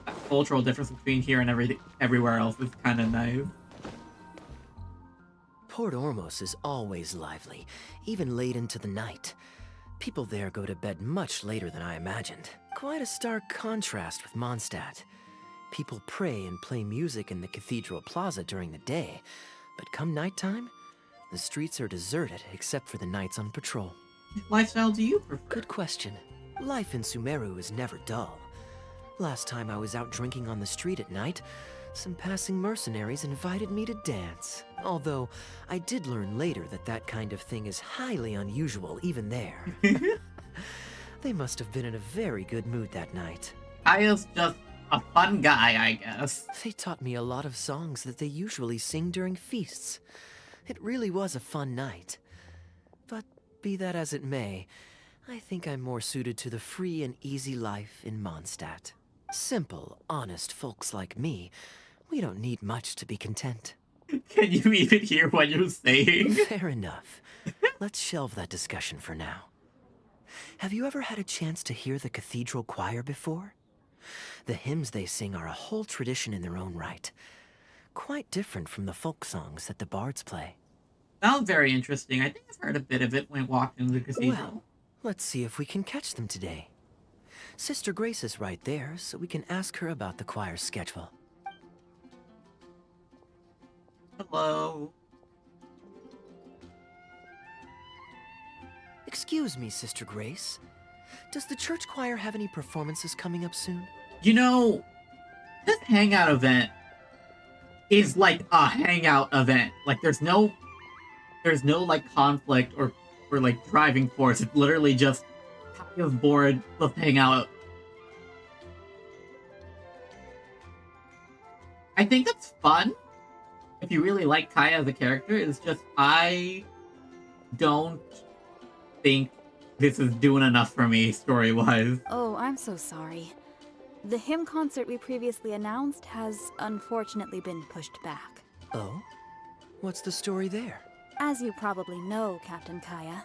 Speaker 1: That cultural difference between here and everywhere else is kind of nice.
Speaker 3: Port Ormos is always lively, even late into the night. People there go to bed much later than I imagined. Quite a stark contrast with Mondstadt. People pray and play music in the cathedral plaza during the day, but come nighttime, the streets are deserted except for the knights on patrol.
Speaker 1: What lifestyle do you prefer?
Speaker 3: Good question. Life in Sumeru is never dull. Last time I was out drinking on the street at night, some passing mercenaries invited me to dance. Although, I did learn later that that kind of thing is highly unusual even there. They must have been in a very good mood that night.
Speaker 1: Kaeya's just a fun guy, I guess.
Speaker 3: They taught me a lot of songs that they usually sing during feasts. It really was a fun night. But be that as it may, I think I'm more suited to the free and easy life in Mondstadt. Simple, honest folks like me, we don't need much to be content.
Speaker 1: Can you even hear what you're saying?
Speaker 3: Fair enough. Let's shelve that discussion for now. Have you ever had a chance to hear the cathedral choir before? The hymns they sing are a whole tradition in their own right. Quite different from the folk songs that the bards play.
Speaker 1: Sounds very interesting. I think I've heard a bit of it when walking into the cathedral.
Speaker 3: Well, let's see if we can catch them today. Sister Grace is right there, so we can ask her about the choir's schedule.
Speaker 1: Hello.
Speaker 3: Excuse me, Sister Grace. Does the church choir have any performances coming up soon?
Speaker 1: You know, this hangout event is like a hangout event. Like there's no like conflict or like driving force. It's literally just Kaeya's bored, let's hang out. I think it's fun if you really like Kaeya as a character. It's just I don't think this is doing enough for me story-wise.
Speaker 15: Oh, I'm so sorry. The hymn concert we previously announced has unfortunately been pushed back.
Speaker 3: Oh? What's the story there?
Speaker 15: As you probably know, Captain Kaeya,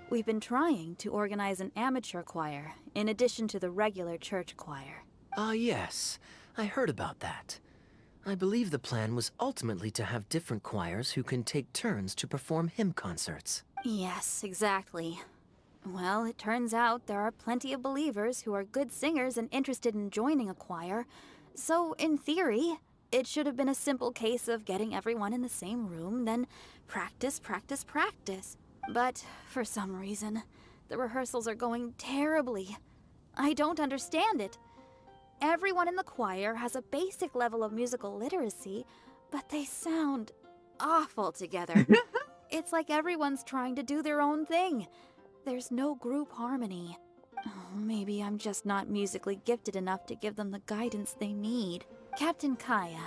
Speaker 15: we've been trying to organize an amateur choir in addition to the regular church choir.
Speaker 3: Ah, yes. I heard about that. I believe the plan was ultimately to have different choirs who can take turns to perform hymn concerts.
Speaker 15: Yes, exactly. Well, it turns out there are plenty of believers who are good singers and interested in joining a choir. So, in theory, it should have been a simple case of getting everyone in the same room, then practice, practice, practice. But, for some reason, the rehearsals are going terribly. I don't understand it. Everyone in the choir has a basic level of musical literacy, but they sound awful together. It's like everyone's trying to do their own thing. There's no group harmony. Oh, maybe I'm just not musically gifted enough to give them the guidance they need. Captain Kaeya,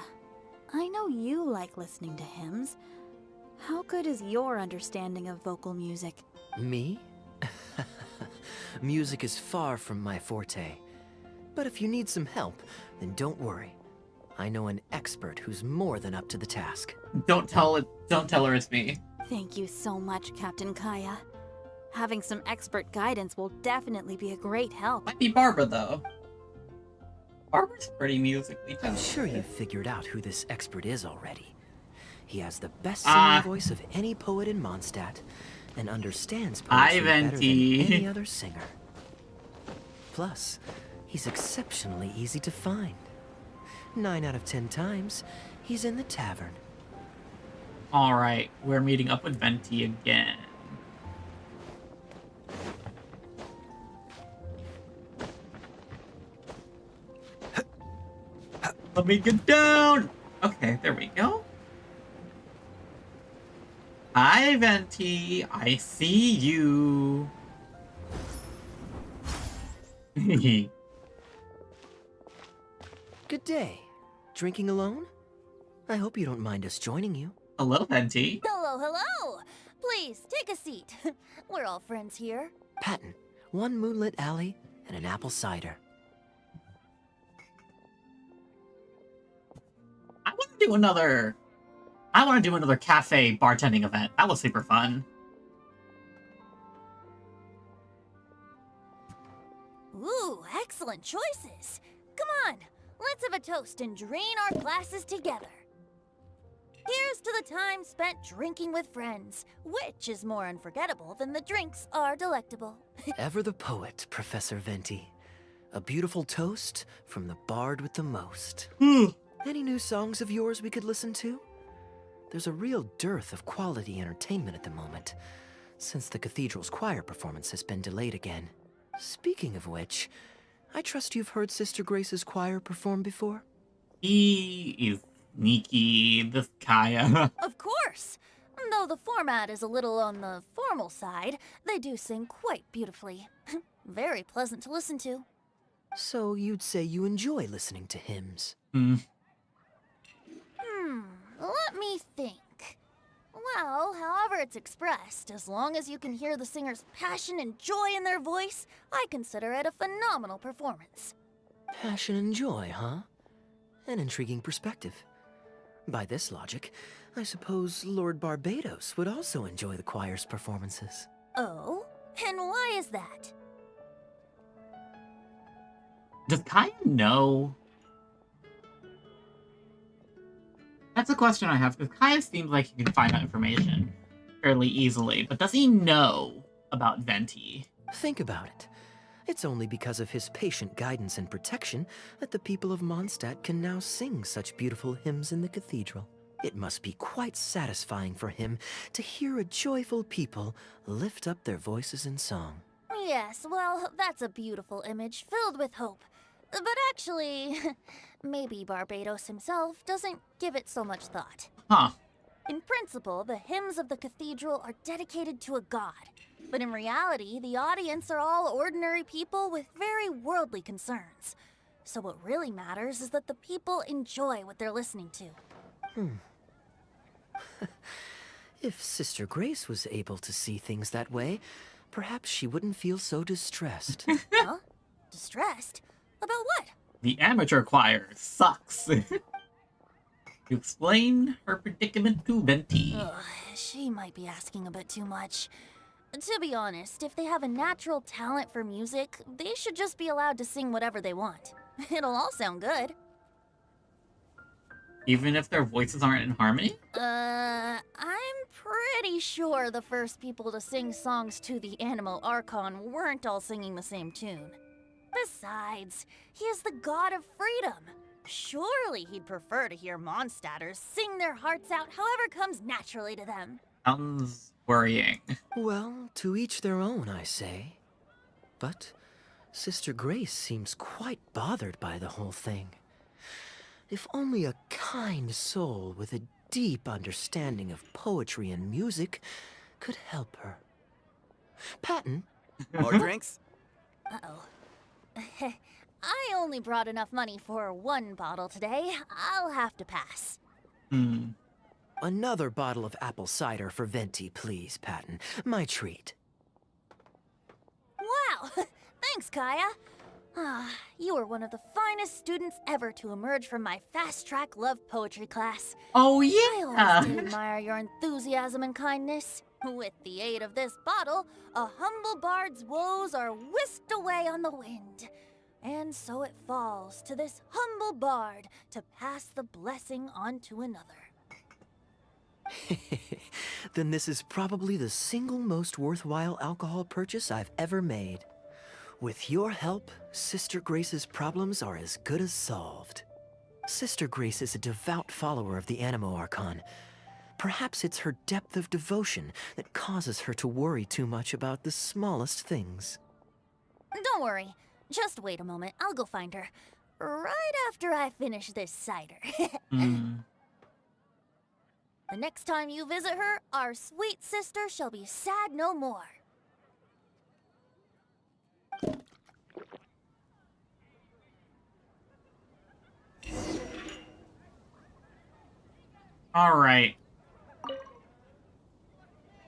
Speaker 15: I know you like listening to hymns. How good is your understanding of vocal music?
Speaker 3: Me? Music is far from my forte. But if you need some help, then don't worry. I know an expert who's more than up to the task.
Speaker 1: Don't tell her it's me.
Speaker 15: Thank you so much, Captain Kaeya. Having some expert guidance will definitely be a great help.
Speaker 1: Might be Barbara, though. Barbara's pretty musically talented.
Speaker 3: I'm sure you've figured out who this expert is already. He has the best singing voice of any poet in Mondstadt, and understands poetry better than any other singer. Plus, he's exceptionally easy to find. 9 out of 10 times, he's in the tavern.
Speaker 1: Alright, we're meeting up with Venti again. Let me get down! Okay, there we go. Hi, Venti. I see you.
Speaker 3: Good day. Drinking alone? I hope you don't mind us joining you.
Speaker 1: Hello, Venti.
Speaker 7: Hello, hello! Please, take a seat. We're all friends here.
Speaker 3: Patton, 1 moonlit alley and an apple cider.
Speaker 1: I want to do another cafe bartending event. That was super fun.
Speaker 7: Ooh, excellent choices. Come on, let's have a toast and drain our glasses together. Here's to the time spent drinking with friends, which is more unforgettable than the drinks are delectable.
Speaker 3: Ever the poet, Professor Venti. A beautiful toast from the bard with the most. Any new songs of yours we could listen to? There's a real dearth of quality entertainment at the moment, since the cathedral's choir performance has been delayed again. Speaking of which, I trust you've heard Sister Grace's choir perform before?
Speaker 1: He is sneaky, this Kaeya.
Speaker 7: Of course! Though the format is a little on the formal side, they do sing quite beautifully. Very pleasant to listen to.
Speaker 3: So you'd say you enjoy listening to hymns?
Speaker 7: Let me think. Well, however it's expressed, as long as you can hear the singer's passion and joy in their voice, I consider it a phenomenal performance.
Speaker 3: Passion and joy, huh? An intriguing perspective. By this logic, I suppose Lord Barbados would also enjoy the choir's performances.
Speaker 7: Oh? And why is that?
Speaker 1: Does Kaeya know? That's a question I have, because Kaeya seems like he can find out information fairly easily, but does he know about Venti?
Speaker 3: Think about it. It's only because of his patient guidance and protection that the people of Mondstadt can now sing such beautiful hymns in the cathedral. It must be quite satisfying for him to hear a joyful people lift up their voices in song.
Speaker 7: Yes, well, that's a beautiful image filled with hope. But actually, maybe Barbados himself doesn't give it so much thought.
Speaker 1: Huh.
Speaker 7: In principle, the hymns of the cathedral are dedicated to a god. But in reality, the audience are all ordinary people with very worldly concerns. So what really matters is that the people enjoy what they're listening to.
Speaker 3: If Sister Grace was able to see things that way, perhaps she wouldn't feel so distressed.
Speaker 7: Huh? Distressed? About what?
Speaker 1: The amateur choir sucks. You explain her predicament to Venti.
Speaker 7: Ugh, she might be asking a bit too much. To be honest, if they have a natural talent for music, they should just be allowed to sing whatever they want. It'll all sound good.
Speaker 1: Even if their voices aren't in harmony?
Speaker 7: I'm pretty sure the first people to sing songs to the Animo Archon weren't all singing the same tune. Besides, he is the god of freedom. Surely he'd prefer to hear Mondstadters sing their hearts out however comes naturally to them.
Speaker 1: Sounds worrying.
Speaker 3: Well, to each their own, I say. But Sister Grace seems quite bothered by the whole thing. If only a kind soul with a deep understanding of poetry and music could help her. Patton?
Speaker 14: More drinks?
Speaker 7: Uh-oh. I only brought enough money for one bottle today. I'll have to pass.
Speaker 3: Another bottle of apple cider for Venti, please, Patton. My treat.
Speaker 7: Wow! Thanks, Kaeya. You were one of the finest students ever to emerge from my fast-track love poetry class.
Speaker 1: Oh, yeah!
Speaker 7: I always did admire your enthusiasm and kindness. With the aid of this bottle, a humble bard's woes are whisked away on the wind. And so it falls to this humble bard to pass the blessing on to another.
Speaker 3: Then this is probably the single most worthwhile alcohol purchase I've ever made. With your help, Sister Grace's problems are as good as solved. Sister Grace is a devout follower of the Animo Archon. Perhaps it's her depth of devotion that causes her to worry too much about the smallest things.
Speaker 7: Don't worry. Just wait a moment. I'll go find her. Right after I finish this cider. The next time you visit her, our sweet sister shall be sad no more.
Speaker 1: Alright.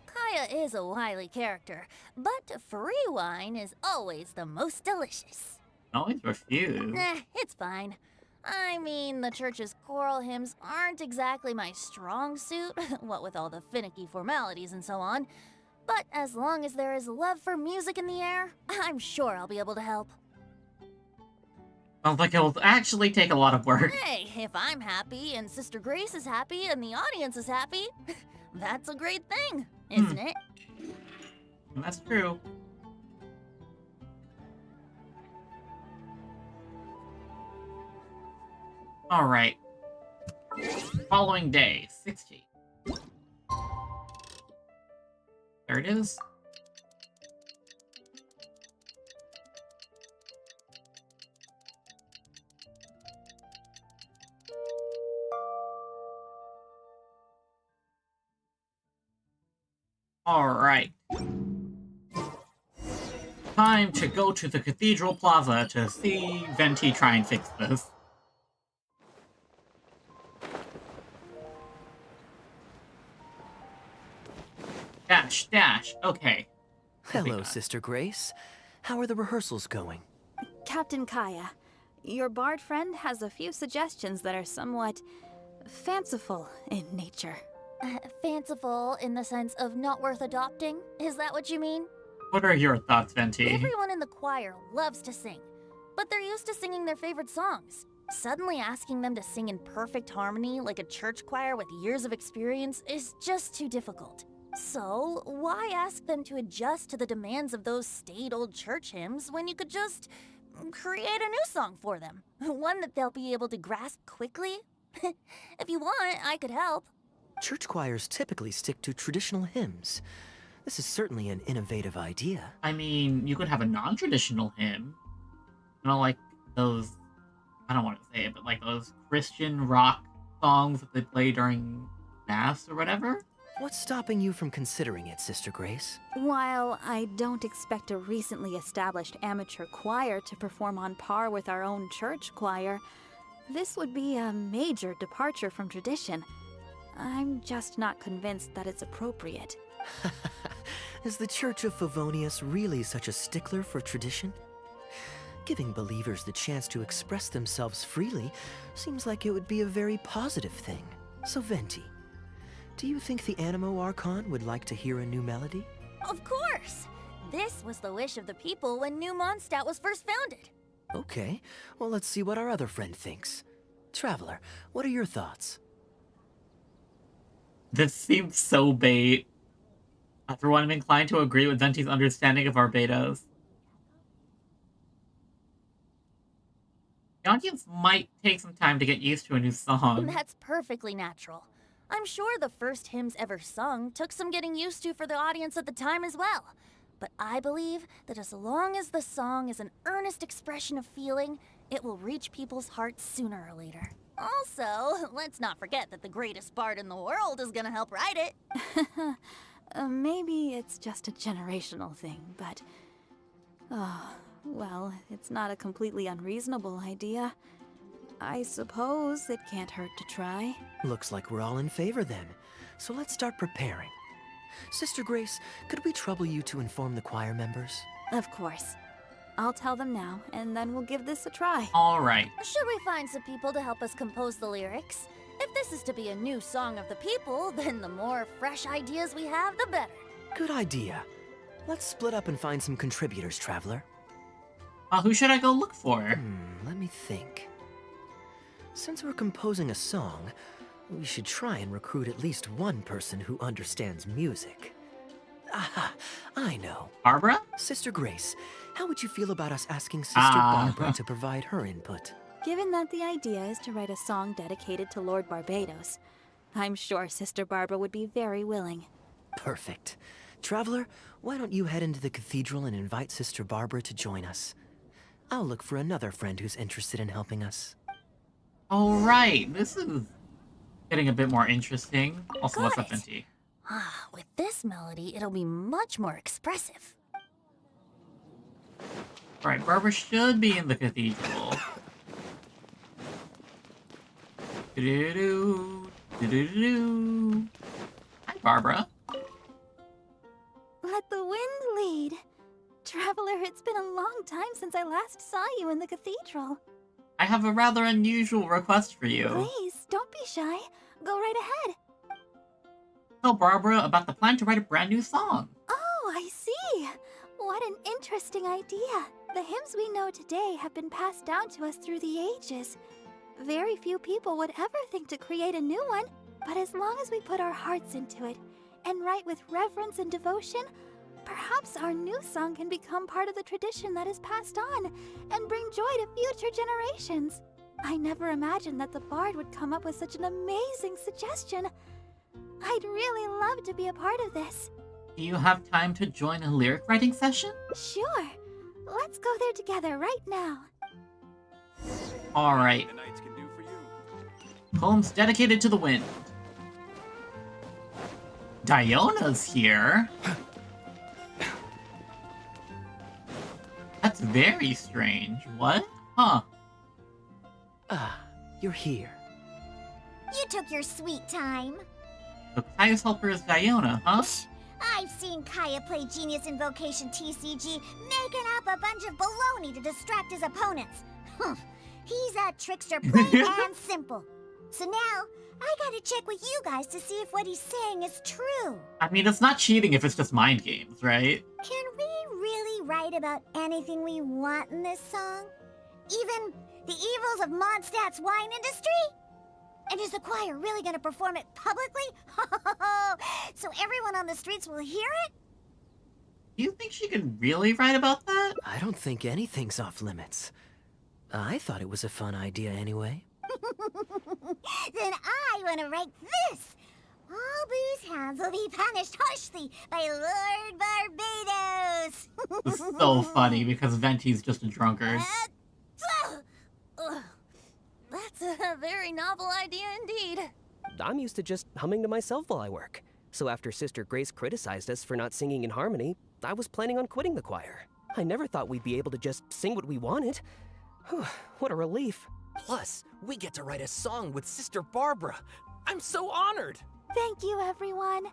Speaker 7: Kaeya is a wily character, but free wine is always the most delicious.
Speaker 1: Always refuse.
Speaker 7: It's fine. I mean, the church's choral hymns aren't exactly my strong suit, what with all the finicky formalities and so on. But as long as there is love for music in the air, I'm sure I'll be able to help.
Speaker 1: Sounds like it'll actually take a lot of work.
Speaker 7: Hey, if I'm happy and Sister Grace is happy and the audience is happy, that's a great thing, isn't it?
Speaker 1: That's true. Alright. Following day, 60. There it is. Alright. Time to go to the Cathedral Plaza to see Venti try and fix this. Dash, okay.
Speaker 3: Hello, Sister Grace. How are the rehearsals going?
Speaker 15: Captain Kaeya, your bard friend has a few suggestions that are somewhat fanciful in nature.
Speaker 7: Fanciful in the sense of not worth adopting? Is that what you mean?
Speaker 1: What are your thoughts, Venti?
Speaker 7: Everyone in the choir loves to sing, but they're used to singing their favorite songs. Suddenly asking them to sing in perfect harmony like a church choir with years of experience is just too difficult. So, why ask them to adjust to the demands of those staid old church hymns when you could just create a new song for them? One that they'll be able to grasp quickly? If you want, I could help.
Speaker 3: Church choirs typically stick to traditional hymns. This is certainly an innovative idea.
Speaker 1: I mean, you could have a non-traditional hymn. You know, like those, I don't want to say it, but like those Christian rock songs that they play during Mass or whatever.
Speaker 3: What's stopping you from considering it, Sister Grace?
Speaker 15: While I don't expect a recently established amateur choir to perform on par with our own church choir, this would be a major departure from tradition. I'm just not convinced that it's appropriate.
Speaker 3: Is the Church of Favonius really such a stickler for tradition? Giving believers the chance to express themselves freely seems like it would be a very positive thing. So Venti, do you think the Animo Archon would like to hear a new melody?
Speaker 7: Of course! This was the wish of the people when New Mondstadt was first founded.
Speaker 3: Okay, well let's see what our other friend thinks. Traveler, what are your thoughts?
Speaker 1: This seems so bait. For one, I'm inclined to agree with Venti's understanding of Barbados. The audience might take some time to get used to a new song.
Speaker 7: That's perfectly natural. I'm sure the first hymns ever sung took some getting used to for the audience at the time as well. But I believe that as long as the song is an earnest expression of feeling, it will reach people's hearts sooner or later. Also, let's not forget that the greatest bard in the world is gonna help write it.
Speaker 15: Maybe it's just a generational thing, but... Oh, well, it's not a completely unreasonable idea. I suppose it can't hurt to try.
Speaker 3: Looks like we're all in favor then. So let's start preparing. Sister Grace, could we trouble you to inform the choir members?
Speaker 15: Of course. I'll tell them now, and then we'll give this a try.
Speaker 1: Alright.
Speaker 7: Should we find some people to help us compose the lyrics? If this is to be a new song of the people, then the more fresh ideas we have, the better.
Speaker 3: Good idea. Let's split up and find some contributors, Traveler.
Speaker 1: Who should I go look for?
Speaker 3: Let me think. Since we're composing a song, we should try and recruit at least one person who understands music. Aha, I know.
Speaker 1: Barbara?
Speaker 3: Sister Grace, how would you feel about us asking Sister Barbara to provide her input?
Speaker 15: Given that the idea is to write a song dedicated to Lord Barbados, I'm sure Sister Barbara would be very willing.
Speaker 3: Perfect. Traveler, why don't you head into the cathedral and invite Sister Barbara to join us? I'll look for another friend who's interested in helping us.
Speaker 1: Alright, this is getting a bit more interesting. Also, what's up, Venti?
Speaker 7: With this melody, it'll be much more expressive.
Speaker 1: Alright, Barbara should be in the cathedral. Do-do-do, do-do-do. Hi, Barbara.
Speaker 15: Let the wind lead. Traveler, it's been a long time since I last saw you in the cathedral.
Speaker 1: I have a rather unusual request for you.
Speaker 15: Please, don't be shy. Go right ahead.
Speaker 1: Tell Barbara about the plan to write a brand new song.
Speaker 15: Oh, I see. What an interesting idea. The hymns we know today have been passed down to us through the ages. Very few people would ever think to create a new one, but as long as we put our hearts into it and write with reverence and devotion, perhaps our new song can become part of the tradition that is passed on and bring joy to future generations. I never imagined that the bard would come up with such an amazing suggestion. I'd really love to be a part of this.
Speaker 1: Do you have time to join a lyric writing session?
Speaker 15: Sure. Let's go there together right now.
Speaker 1: Alright. Poems dedicated to the wind. Diona's here. That's very strange. What? Huh.
Speaker 3: You're here.
Speaker 2: You took your sweet time.
Speaker 1: So Kaya's helper is Diona, huh?
Speaker 2: I've seen Kaeya play Genius Invocation TCG, making up a bunch of baloney to distract his opponents. He's a trickster plain and simple. So now, I gotta check with you guys to see if what he's saying is true.
Speaker 1: I mean, it's not cheating if it's just mind games, right?
Speaker 2: Can we really write about anything we want in this song? Even the evils of Mondstadt's wine industry? And is the choir really gonna perform it publicly? So everyone on the streets will hear it?
Speaker 1: Do you think she could really write about that?
Speaker 3: I don't think anything's off limits. I thought it was a fun idea anyway.
Speaker 2: Then I want to write this. All booze hounds will be punished harshly by Lord Barbados.
Speaker 1: This is so funny because Venti's just a drunkard.
Speaker 7: That's a very novel idea indeed.
Speaker 14: I'm used to just humming to myself while I work. So after Sister Grace criticized us for not singing in harmony, I was planning on quitting the choir. I never thought we'd be able to just sing what we wanted. Whew, what a relief.
Speaker 3: Plus, we get to write a song with Sister Barbara. I'm so honored.
Speaker 7: Thank you, everyone.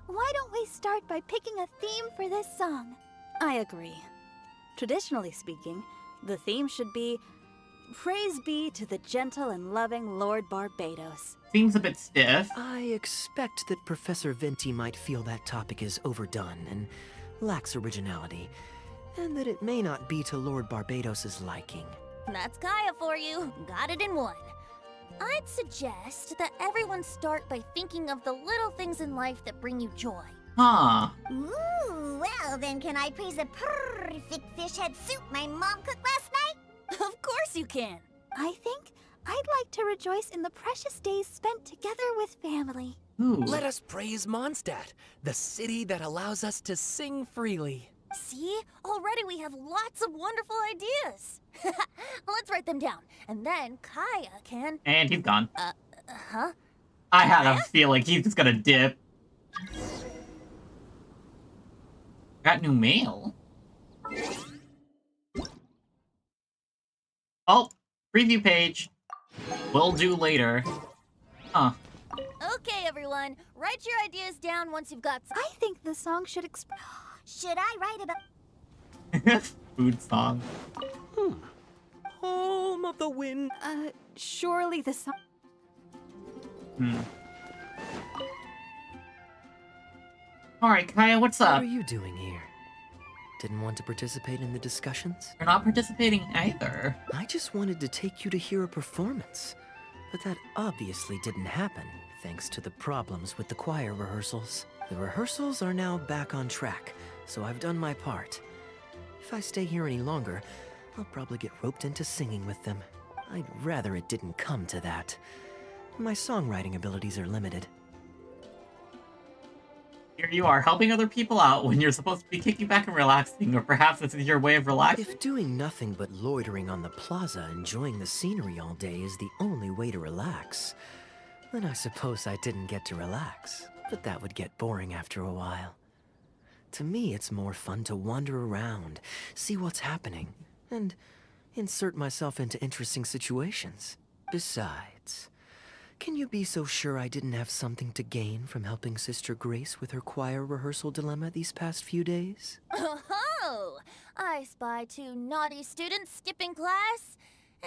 Speaker 7: Why don't we start by picking a theme for this song?
Speaker 15: I agree. Traditionally speaking, the theme should be Praise be to the gentle and loving Lord Barbados.
Speaker 1: Seems a bit stiff.
Speaker 3: I expect that Professor Venti might feel that topic is overdone and lacks originality, and that it may not be to Lord Barbados's liking.
Speaker 2: That's Kaeya for you. Got it in one. I'd suggest that everyone start by thinking of the little things in life that bring you joy.
Speaker 1: Huh.
Speaker 2: Ooh, well then can I praise the perfect fish head soup my mom cooked last night?
Speaker 7: Of course you can. I think I'd like to rejoice in the precious days spent together with family.
Speaker 1: Ooh.
Speaker 3: Let us praise Mondstadt, the city that allows us to sing freely.
Speaker 2: See? Already we have lots of wonderful ideas. Let's write them down, and then Kaeya can...
Speaker 1: And he's gone.
Speaker 2: Huh?
Speaker 1: I had a feeling he's just gonna dip. Got new mail. Oh, preview page. Will do later. Huh.
Speaker 2: Okay, everyone. Write your ideas down once you've got...
Speaker 7: I think the song should
Speaker 2: Should I write about...
Speaker 1: Food song.
Speaker 3: Home of the wind.
Speaker 7: Surely the song...
Speaker 1: Alright, Kaeya, what's up?
Speaker 3: What are you doing here? Didn't want to participate in the discussions?
Speaker 1: You're not participating either.
Speaker 3: I just wanted to take you to hear a performance. But that obviously didn't happen, thanks to the problems with the choir rehearsals. The rehearsals are now back on track, so I've done my part. If I stay here any longer, I'll probably get roped into singing with them. I'd rather it didn't come to that. My songwriting abilities are limited.
Speaker 1: Here you are, helping other people out when you're supposed to be kicking back and relaxing, or perhaps this is your way of relaxing.
Speaker 3: If doing nothing but loitering on the plaza enjoying the scenery all day is the only way to relax, then I suppose I didn't get to relax. But that would get boring after a while. To me, it's more fun to wander around, see what's happening, and insert myself into interesting situations. Besides, can you be so sure I didn't have something to gain from helping Sister Grace with her choir rehearsal dilemma these past few days?
Speaker 2: Oh, I spy 2 naughty students skipping class,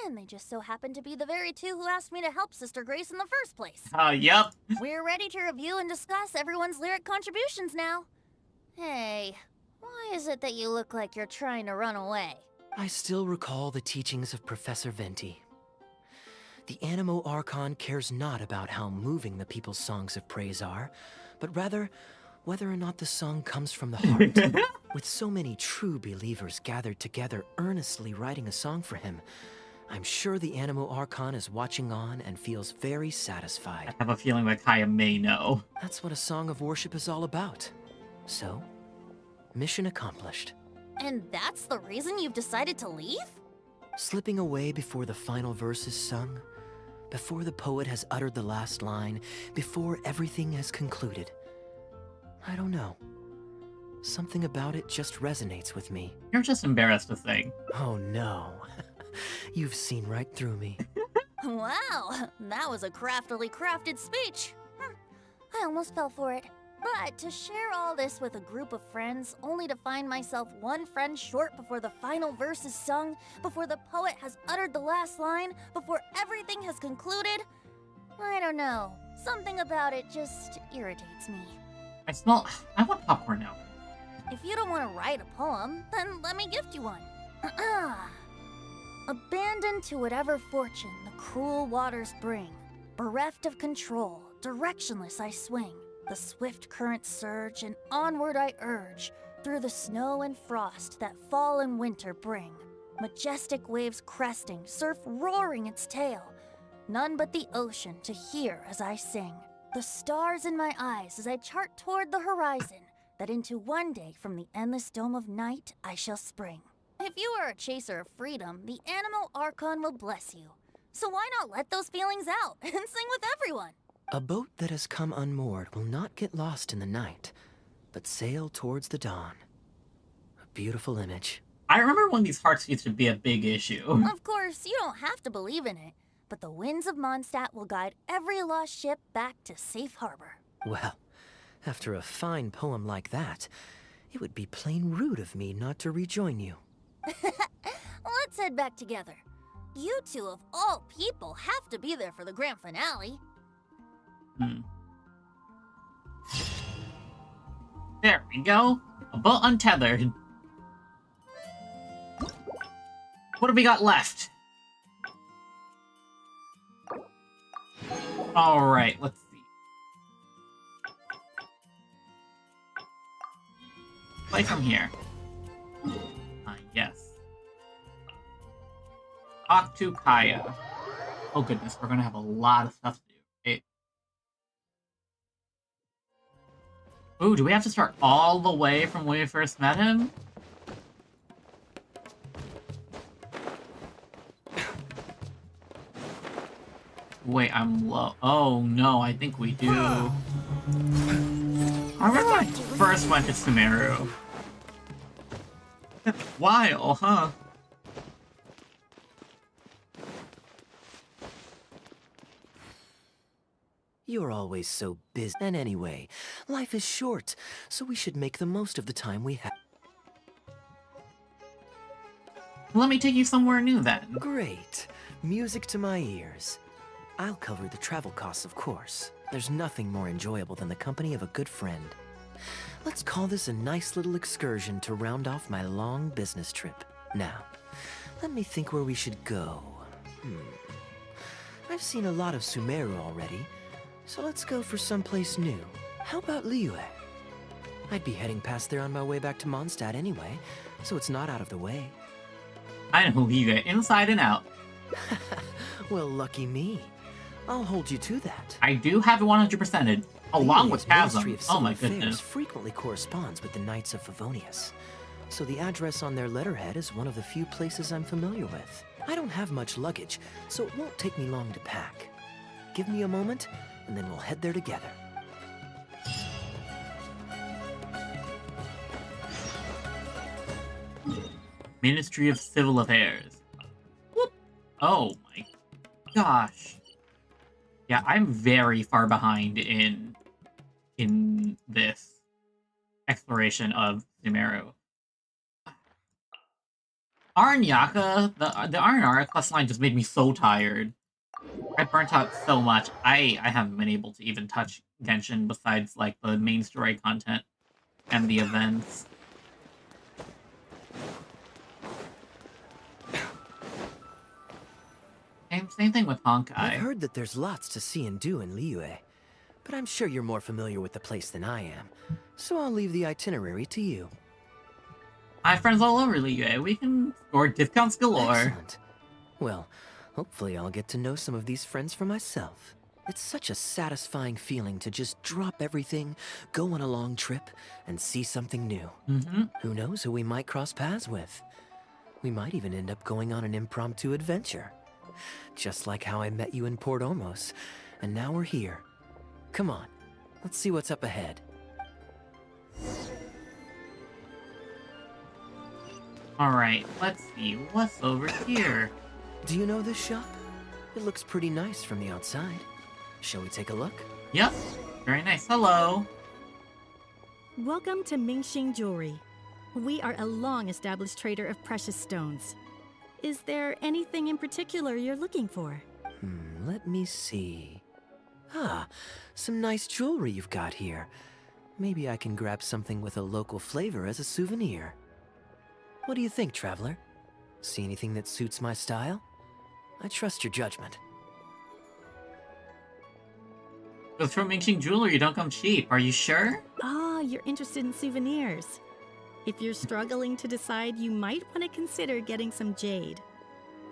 Speaker 2: and they just so happen to be the very 2 who asked me to help Sister Grace in the first place.
Speaker 1: Yep.
Speaker 2: We're ready to review and discuss everyone's lyric contributions now. Hey, why is it that you look like you're trying to run away?
Speaker 3: I still recall the teachings of Professor Venti. The Animo Archon cares not about how moving the people's songs of praise are, but rather whether or not the song comes from the heart. With so many true believers gathered together earnestly writing a song for him, I'm sure the Animo Archon is watching on and feels very satisfied.
Speaker 1: I have a feeling that Kaeya may know.
Speaker 3: That's what a song of worship is all about. So, mission accomplished.
Speaker 2: And that's the reason you've decided to leave?
Speaker 3: Slipping away before the final verse is sung, before the poet has uttered the last line, before everything has concluded. I don't know. Something about it just resonates with me.
Speaker 1: You're just embarrassed to sing.
Speaker 3: Oh no. You've seen right through me.
Speaker 2: Wow, that was a craftily crafted speech. I almost fell for it. But to share all this with a group of friends, only to find myself one friend short before the final verse is sung, before the poet has uttered the last line, before everything has concluded, I don't know. Something about it just irritates me.
Speaker 1: I want popcorn now.
Speaker 2: If you don't want to write a poem, then let me gift you one. Abandoned to whatever fortune the cruel waters bring, bereft of control, directionless I swing. The swift currents surge, and onward I urge, through the snow and frost that fall and winter bring. Majestic waves cresting, surf roaring its tail. None but the ocean to hear as I sing. The stars in my eyes as I chart toward the horizon, that into one day from the endless dome of night I shall spring. If you are a chaser of freedom, the Animo Archon will bless you. So why not let those feelings out and sing with everyone?
Speaker 3: A boat that has come unmoored will not get lost in the night, but sail towards the dawn. A beautiful image.
Speaker 1: I remember when these hearts used to be a big issue.
Speaker 7: Of course, you don't have to believe in it, but the winds of Mondstadt will guide every lost ship back to safe harbor.
Speaker 3: Well, after a fine poem like that, it would be plain rude of me not to rejoin you.
Speaker 7: Let's head back together. You two, of all people, have to be there for the grand finale.
Speaker 1: There we go. A boat untethered. What do we got left? Alright, let's see. Play from here. Yes. Talk to Keaya. Oh goodness, we're gonna have a lot of stuff to do. Okay. Ooh, do we have to start all the way from when we first met him? Wait, I'm low. Oh no, I think we do. I remember when I first went to Sumeru. While, huh?
Speaker 3: You're always so busy. And anyway, life is short, so we should make the most of the time we have.
Speaker 1: Let me take you somewhere new then.
Speaker 3: Great. Music to my ears. I'll cover the travel costs, of course. There's nothing more enjoyable than the company of a good friend. Let's call this a nice little excursion to round off my long business trip. Now, let me think where we should go. I've seen a lot of Sumeru already, so let's go for someplace new. How about Liyue? I'd be heading past there on my way back to Mondstadt anyway, so it's not out of the way.
Speaker 1: I know Liyue inside and out.
Speaker 3: Well, lucky me. I'll hold you to that.
Speaker 1: I do have it 100%ed, along with Chasm. Oh my goodness.
Speaker 3: Frequently corresponds with the Knights of Favonius, so the address on their letterhead is one of the few places I'm familiar with. I don't have much luggage, so it won't take me long to pack. Give me a moment, and then we'll head there together.
Speaker 1: Ministry of Civil Affairs. Whoop. Oh my gosh. Yeah, I'm very far behind in this exploration of Sumeru. Aranyaka, the Aranara questline just made me so tired. I burnt out so much. I haven't been able to even touch Genshin besides like the main story content and the events. Same thing with Honkai.
Speaker 3: I've heard that there's lots to see and do in Liyue, but I'm sure you're more familiar with the place than I am, so I'll leave the itinerary to you.
Speaker 1: I have friends all over Liyue. We can score discounts galore.
Speaker 3: Excellent. Well, hopefully I'll get to know some of these friends for myself. It's such a satisfying feeling to just drop everything, go on a long trip, and see something new. Who knows who we might cross paths with? We might even end up going on an impromptu adventure. Just like how I met you in Port Ormos, and now we're here. Come on, let's see what's up ahead.
Speaker 1: Alright, let's see what's over here.
Speaker 3: Do you know this shop? It looks pretty nice from the outside. Shall we take a look?
Speaker 1: Yep, very nice. Hello.
Speaker 16: Welcome to Mingxing Jewelry. We are a long-established trader of precious stones. Is there anything in particular you're looking for?
Speaker 3: Let me see. Ah, some nice jewelry you've got here. Maybe I can grab something with a local flavor as a souvenir. What do you think, traveler? See anything that suits my style? I trust your judgment.
Speaker 1: Because from Mingxing Jewelry, you don't come cheap. Are you sure?
Speaker 16: Ah, you're interested in souvenirs. If you're struggling to decide, you might want to consider getting some jade.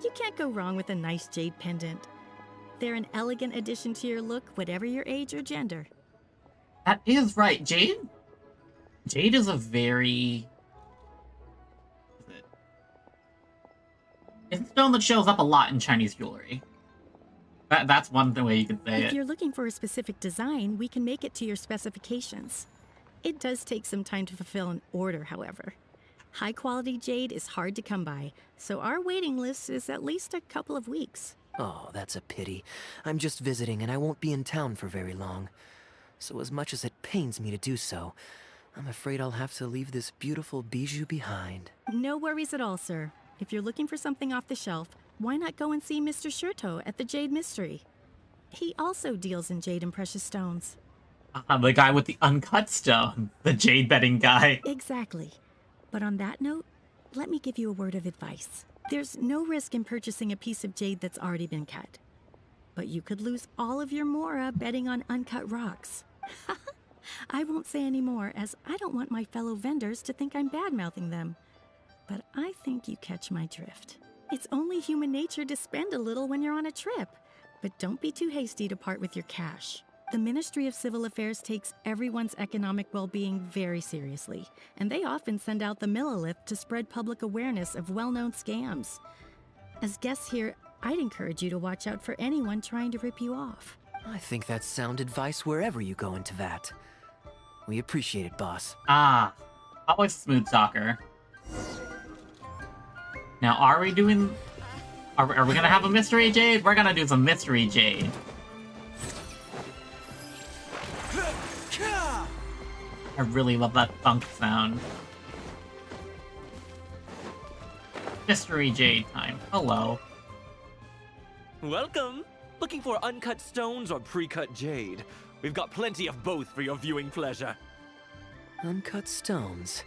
Speaker 16: You can't go wrong with a nice jade pendant. They're an elegant addition to your look, whatever your age or gender.
Speaker 1: That is right. Jade is a very... It's a stone that shows up a lot in Chinese jewelry. That's one way you could say
Speaker 16: If
Speaker 1: it.
Speaker 16: you're looking for a specific design, we can make it to your specifications. It does take some time to fulfill an order, however. High-quality jade is hard to come by, so our waiting list is at least a couple of weeks.
Speaker 3: Oh, that's a pity. I'm just visiting and I won't be in town for very long. So as much as it pains me to do so, I'm afraid I'll have to leave this beautiful bijou behind.
Speaker 16: No worries at all, sir. If you're looking for something off the shelf, why not go and see Mr. Shurto at the Jade Mystery? He also deals in jade and precious stones.
Speaker 1: The guy with the uncut stone. The jade betting guy.
Speaker 16: Exactly. But on that note, let me give you a word of advice. There's no risk in purchasing a piece of jade that's already been cut. But you could lose all of your mora betting on uncut rocks. I won't say any more, as I don't want my fellow vendors to think I'm bad-mouthing them. But I think you catch my drift. It's only human nature to spend a little when you're on a trip. But don't be too hasty to part with your cash. The Ministry of Civil Affairs takes everyone's economic well-being very seriously, and they often send out the Millilith to spread public awareness of well-known scams. As guests here, I'd encourage you to watch out for anyone trying to rip you off.
Speaker 3: I think that's sound advice wherever you go into that. We appreciate it, boss.
Speaker 1: Ah, always smooth talker. Now, are we doing... Are we gonna have a mystery jade? We're gonna do some mystery jade. I really love that thunk sound. Mystery jade time. Hello.
Speaker 17: Welcome! Looking for uncut stones or pre-cut jade? We've got plenty of both for your viewing pleasure.
Speaker 3: Uncut stones.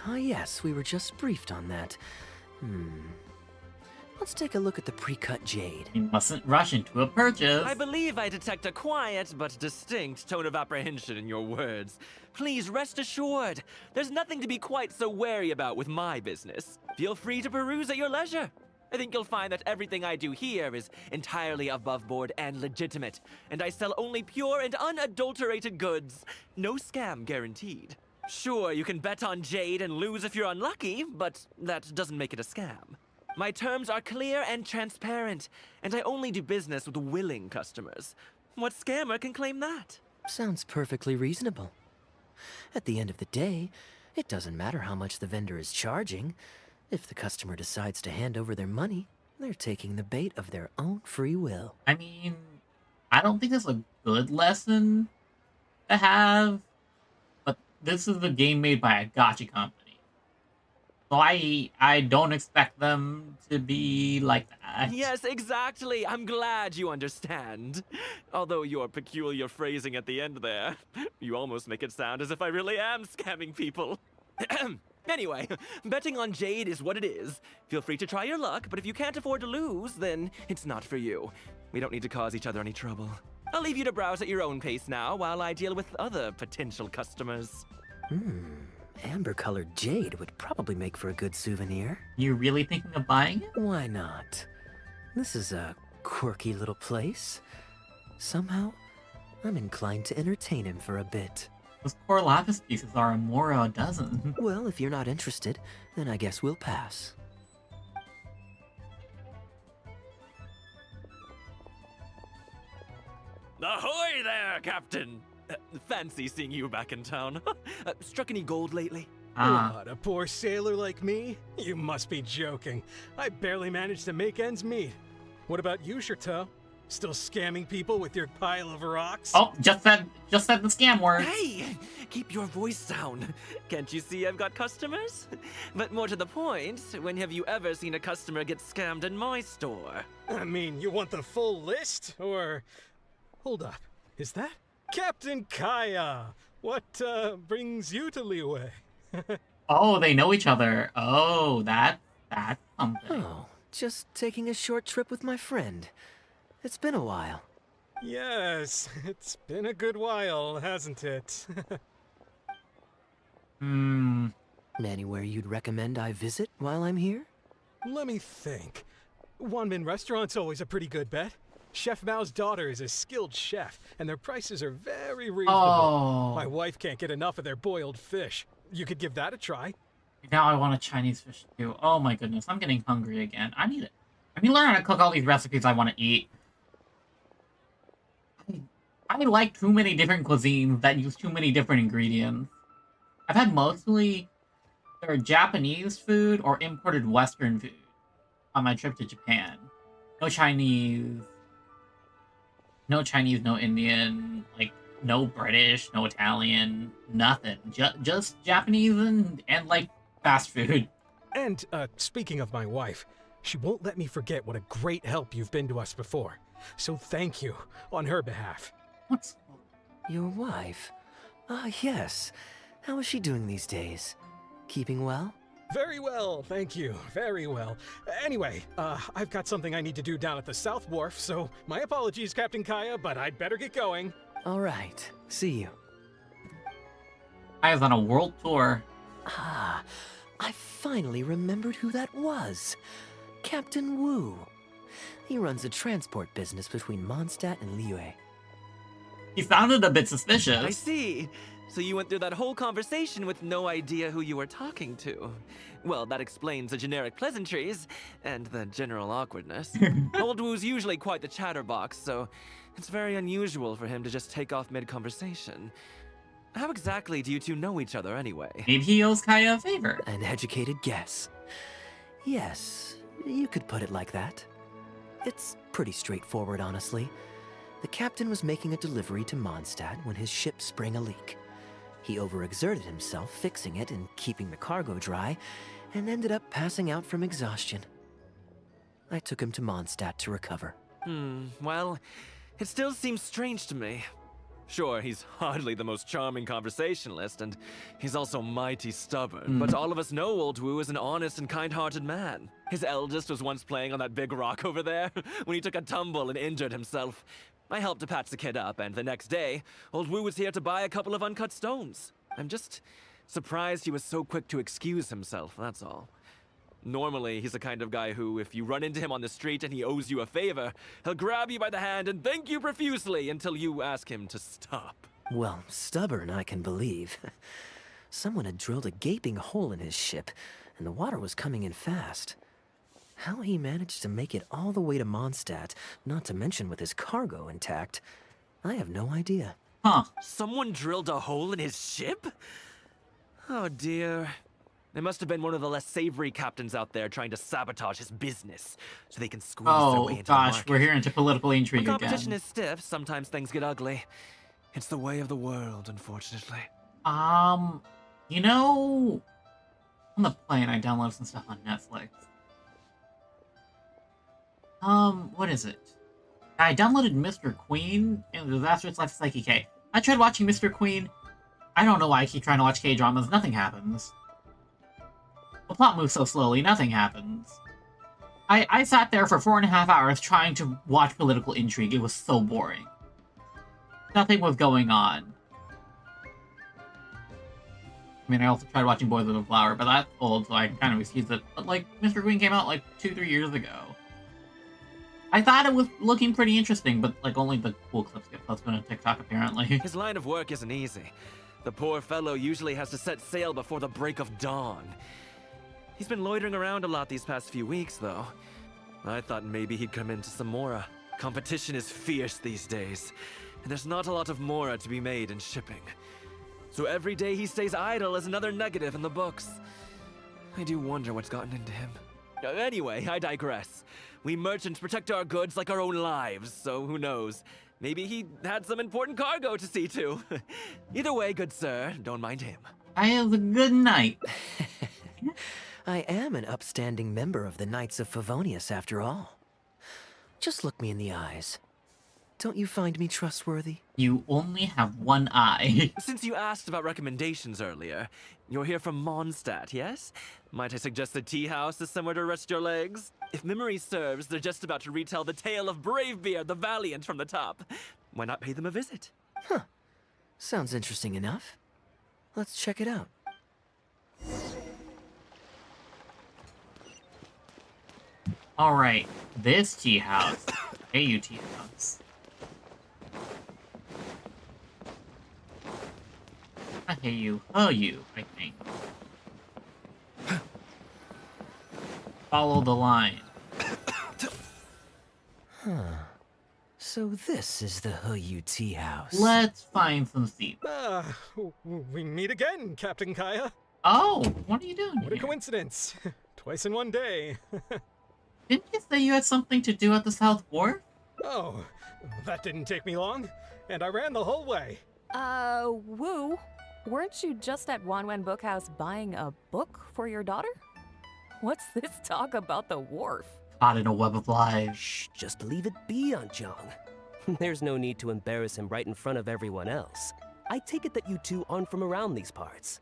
Speaker 3: Ah, yes, we were just briefed on that. Let's take a look at the pre-cut jade.
Speaker 1: You mustn't rush into a purchase.
Speaker 17: I believe I detect a quiet but distinct tone of apprehension in your words. Please rest assured, there's nothing to be quite so wary about with my business. Feel free to peruse at your leisure. I think you'll find that everything I do here is entirely above board and legitimate, and I sell only pure and unadulterated goods. No scam guaranteed. Sure, you can bet on jade and lose if you're unlucky, but that doesn't make it a scam. My terms are clear and transparent, and I only do business with willing customers. What scammer can claim that?
Speaker 3: Sounds perfectly reasonable. At the end of the day, it doesn't matter how much the vendor is charging. If the customer decides to hand over their money, they're taking the bait of their own free will.
Speaker 1: I mean, I don't think it's a good lesson to have, but this is a game made by a gacha company. So I don't expect them to be like that.
Speaker 17: Yes, exactly. I'm glad you understand. Although your peculiar phrasing at the end there, you almost make it sound as if I really am scamming people. Anyway, betting on jade is what it is. Feel free to try your luck, but if you can't afford to lose, then it's not for you. We don't need to cause each other any trouble. I'll leave you to browse at your own pace now while I deal with other potential customers.
Speaker 3: Amber-colored jade would probably make for a good souvenir.
Speaker 1: You really thinking of buying it?
Speaker 3: Why not? This is a quirky little place. Somehow, I'm inclined to entertain him for a bit.
Speaker 1: Those core lapis pieces are more a dozen.
Speaker 3: Well, if you're not interested, then I guess we'll pass.
Speaker 17: Ahoy there, Captain! Fancy seeing you back in town. Struck any gold lately?
Speaker 11: What, a poor sailor like me? You must be joking. I barely managed to make ends meet. What about you, Shurto? Still scamming people with your pile of rocks?
Speaker 1: Oh, just said the scam word.
Speaker 17: Hey, keep your voice down. Can't you see I've got customers? But more to the point, when have you ever seen a customer get scammed in my store?
Speaker 11: I mean, you want the full list, or... Hold up, is that Captain Kaeya? What, brings you to Liyue?
Speaker 1: Oh, they know each other. Oh, that's something.
Speaker 3: Oh, just taking a short trip with my friend. It's been a while.
Speaker 11: Yes, it's been a good while, hasn't it?
Speaker 3: Anywhere you'd recommend I visit while I'm here?
Speaker 11: Let me think. Wanmin Restaurant's always a pretty good bet. Chef Mao's daughter is a skilled chef, and their prices are very reasonable.
Speaker 1: Oh.
Speaker 11: My wife can't get enough of their boiled fish. You could give that a try.
Speaker 1: Now I want a Chinese fish too. Oh my goodness, I'm getting hungry again. I need to learn how to cook all these recipes I want to eat. I like too many different cuisines that use too many different ingredients. I've had mostly either Japanese food or imported Western food on my trip to Japan. No Chinese, no Indian, like no British, no Italian, nothing. Just Japanese and like fast food.
Speaker 18: And, speaking of my wife, she won't let me forget what a great help you've been to us before. So thank you, on her behalf.
Speaker 1: What's...
Speaker 3: Your wife? Ah, yes. How is she doing these days? Keeping well?
Speaker 18: Very well, thank you. Very well. Anyway, I've got something I need to do down at the South Wharf, so my apologies, Captain Kaeya, but I'd better get going.
Speaker 3: All right. See you.
Speaker 1: I was on a world tour.
Speaker 3: Ah, I finally remembered who that was. Captain Wu. He runs a transport business between Mondstadt and Liyue.
Speaker 1: He sounded a bit suspicious.
Speaker 17: I see. So you went through that whole conversation with no idea who you were talking to. Well, that explains the generic pleasantries and the general awkwardness. Old Wu's usually quite the chatterbox, so it's very unusual for him to just take off mid-conversation. How exactly do you two know each other anyway?
Speaker 1: Maybe he owes Kaeya a favor.
Speaker 3: An educated guess. Yes, you could put it like that. It's pretty straightforward, honestly. The captain was making a delivery to Mondstadt when his ship sprang a leak. He overexerted himself fixing it and keeping the cargo dry, and ended up passing out from exhaustion. I took him to Mondstadt to recover.
Speaker 17: Well, it still seems strange to me. Sure, he's hardly the most charming conversationalist, and he's also mighty stubborn, but all of us know Old Wu is an honest and kind-hearted man. His eldest was once playing on that big rock over there, when he took a tumble and injured himself. I helped to patch the kid up, and the next day, Old Wu was here to buy a couple of uncut stones. I'm just surprised he was so quick to excuse himself, that's all. Normally, he's the kind of guy who, if you run into him on the street and he owes you a favor, he'll grab you by the hand and thank you profusely until you ask him to stop.
Speaker 3: Well, stubborn, I can believe. Someone had drilled a gaping hole in his ship, and the water was coming in fast. How he managed to make it all the way to Mondstadt, not to mention with his cargo intact, I have no idea.
Speaker 1: Huh.
Speaker 17: Someone drilled a hole in his ship? Oh dear. It must have been one of the less savory captains out there trying to sabotage his business, so they can squeeze their way into the market.
Speaker 1: We're here into political intrigue
Speaker 17: when
Speaker 1: again.
Speaker 17: Competition is stiff, sometimes things get ugly. It's the way of the world, unfortunately.
Speaker 1: You know, on the plane I downloaded some stuff on Netflix. What is it? I downloaded Mr. Queen and the Disastrous Life of Psyche K. I tried watching Mr. Queen. I don't know why I keep trying to watch K-dramas. Nothing happens. The plot moves so slowly, nothing happens. I sat there for 4.5 hours trying to watch political intrigue. It was so boring. Nothing was going on. I mean, I also tried watching Boys of the Flower, but that's old, so I kind of excuse it. But, like, Mr. Queen came out, like, 2-3 years ago. I thought it was looking pretty interesting, but, like, only the cool clips get posted on TikTok, apparently.
Speaker 17: His line of work isn't easy. The poor fellow usually has to set sail before the break of dawn. He's been loitering around a lot these past few weeks, though. I thought maybe he'd come into some Mora. Competition is fierce these days, and there's not a lot of Mora to be made in shipping. So every day he stays idle is another negative in the books. I do wonder what's gotten into him. Anyway, I digress. We merchants protect our goods like our own lives, so who knows? Maybe he had some important cargo to see to. Either way, good sir, don't mind him.
Speaker 1: I have a good night.
Speaker 3: I am an upstanding member of the Knights of Favonius, after all. Just look me in the eyes. Don't you find me trustworthy?
Speaker 1: You only have one eye.
Speaker 17: Since you asked about recommendations earlier, you're here from Mondstadt, yes? Might I suggest the tea house is somewhere to rest your legs? If memory serves, they're just about to retell the tale of Bravebeard the Valiant from the top. Why not pay them a visit?
Speaker 3: Huh. Sounds interesting enough. Let's check it out.
Speaker 1: Alright, this tea house. AU tea house. I hate you. Oh, you, I think. Follow the line.
Speaker 3: Huh. So this is the Hiyo tea house.
Speaker 1: Let's find some seats.
Speaker 18: We meet again, Captain Kaeya.
Speaker 1: Oh, what are you doing
Speaker 18: What a
Speaker 1: here?
Speaker 18: coincidence. Twice in one day.
Speaker 1: Didn't you say you had something to do at the South Wharf?
Speaker 18: Oh, that didn't take me long. And I ran the whole way.
Speaker 19: Woo, weren't you just at Wanwen Bookhouse buying a book for your daughter? What's this talk about the wharf?
Speaker 1: Caught in a web of lies.
Speaker 3: Shh, just leave it be, Anjong. There's no need to embarrass him right in front of everyone else. I take it that you two aren't from around these parts.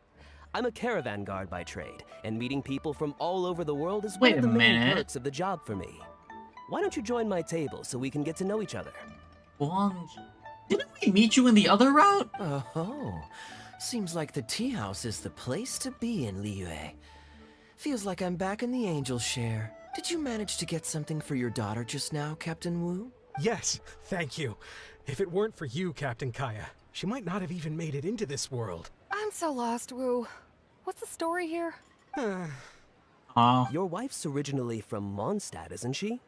Speaker 3: I'm a caravan guard by trade, and meeting people from all over the world is one of the main perks of the job for me. Why don't you join my table so we can get to know each other?
Speaker 1: Didn't we meet you in the other route?
Speaker 3: Oh, seems like the tea house is the place to be in Liyue. Feels like I'm back in the angel share. Did you manage to get something for your daughter just now, Captain Wu?
Speaker 18: Yes, thank you. If it weren't for you, Captain Kaeya, she might not have even made it into this world.
Speaker 19: I'm so lost, Wu. What's the story here?
Speaker 3: Your wife's originally from Mondstadt, isn't she?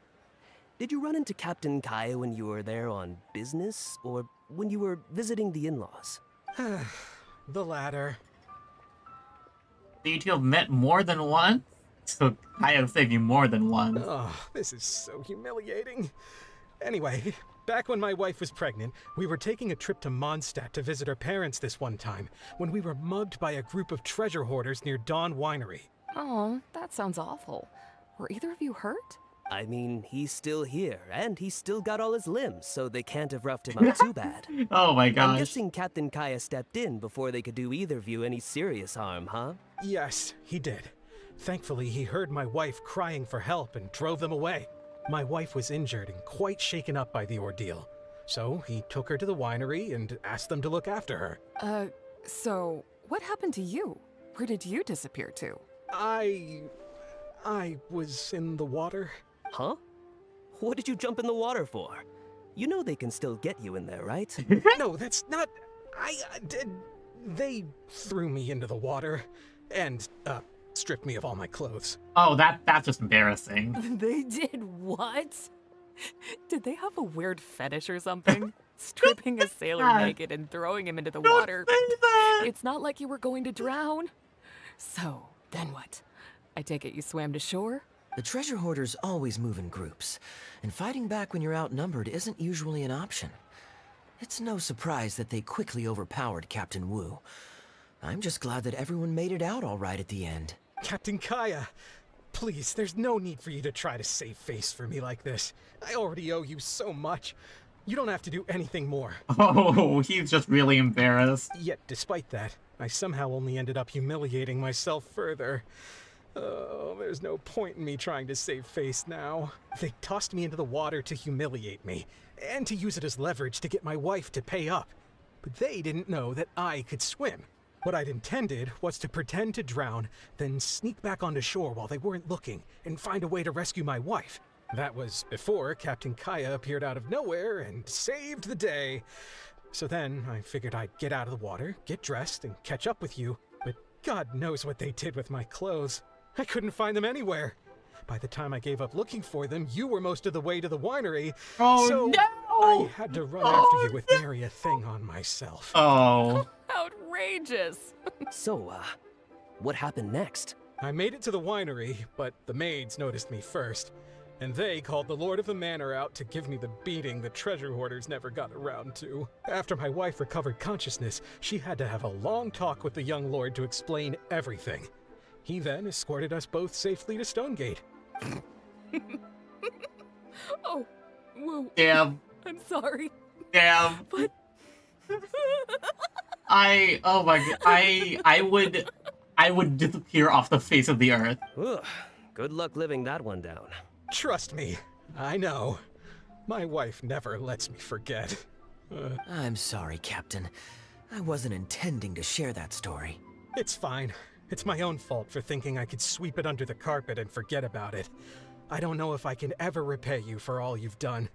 Speaker 3: Did you run into Captain Kaeya when you were there on business, or when you were visiting the in-laws?
Speaker 18: The latter.
Speaker 1: So you two have met more than once? So I have saved you more than once.
Speaker 18: Oh, this is so humiliating. Anyway, back when my wife was pregnant, we were taking a trip to Mondstadt to visit her parents this one time, when we were mugged by a group of treasure hoarders near Dawn Winery.
Speaker 19: Oh, that sounds awful. Were either of you hurt?
Speaker 3: I mean, he's still here, and he's still got all his limbs, so they can't have roughed him up too bad.
Speaker 1: Oh my gosh.
Speaker 3: I'm guessing Captain Kaeya stepped in before they could do either of you any serious harm, huh?
Speaker 18: Yes, he did. Thankfully, he heard my wife crying for help and drove them away. My wife was injured and quite shaken up by the ordeal. So he took her to the winery and asked them to look after her.
Speaker 19: So what happened to you? Where did you disappear to?
Speaker 18: I was in the water.
Speaker 3: Huh? What did you jump in the water for? You know they can still get you in there, right?
Speaker 18: No, that's not... They threw me into the water and, stripped me of all my clothes.
Speaker 1: Oh, that's just embarrassing.
Speaker 19: They did what? Did they have a weird fetish or something? Stripping a sailor naked and throwing him into the water. It's not like you were going to drown. So, then what? I take it you swam to shore?
Speaker 3: The treasure hoarders always move in groups, and fighting back when you're outnumbered isn't usually an option. It's no surprise that they quickly overpowered Captain Wu. I'm just glad that everyone made it out all right at the end.
Speaker 18: Captain Kaeya, please, there's no need for you to try to save face for me like this. I already owe you so much. You don't have to do anything more.
Speaker 1: Oh, he's just really embarrassed.
Speaker 18: Yet, despite that, I somehow only ended up humiliating myself further. Oh, there's no point in me trying to save face now. They tossed me into the water to humiliate me, and to use it as leverage to get my wife to pay up. But they didn't know that I could swim. What I'd intended was to pretend to drown, then sneak back onto shore while they weren't looking, and find a way to rescue my wife. That was before Captain Kaeya appeared out of nowhere and saved the day. So then I figured I'd get out of the water, get dressed, and catch up with you. But God knows what they did with my clothes. I couldn't find them anywhere. By the time I gave up looking for them, you were most of the way to the winery.
Speaker 1: Oh,
Speaker 18: so
Speaker 1: no!
Speaker 18: I had to run after you with nary a thing on myself.
Speaker 1: Oh.
Speaker 19: Outrageous.
Speaker 3: So, what happened next?
Speaker 18: I made it to the winery, but the maids noticed me first. And they called the Lord of the Manor out to give me the beating the treasure hoarders never got around to. After my wife recovered consciousness, she had to have a long talk with the young lord to explain everything. He then escorted us both safely to Stonegate.
Speaker 19: Oh, whoa.
Speaker 1: Damn.
Speaker 19: I'm sorry.
Speaker 1: Damn.
Speaker 19: But...
Speaker 1: oh my god, I would disappear off the face of the earth.
Speaker 3: Ugh, good luck living that one down.
Speaker 18: Trust me, I know. My wife never lets me forget.
Speaker 3: I'm sorry, Captain. I wasn't intending to share that story.
Speaker 18: It's fine. It's my own fault for thinking I could sweep it under the carpet and forget about it. I don't know if I can ever repay you for all you've done.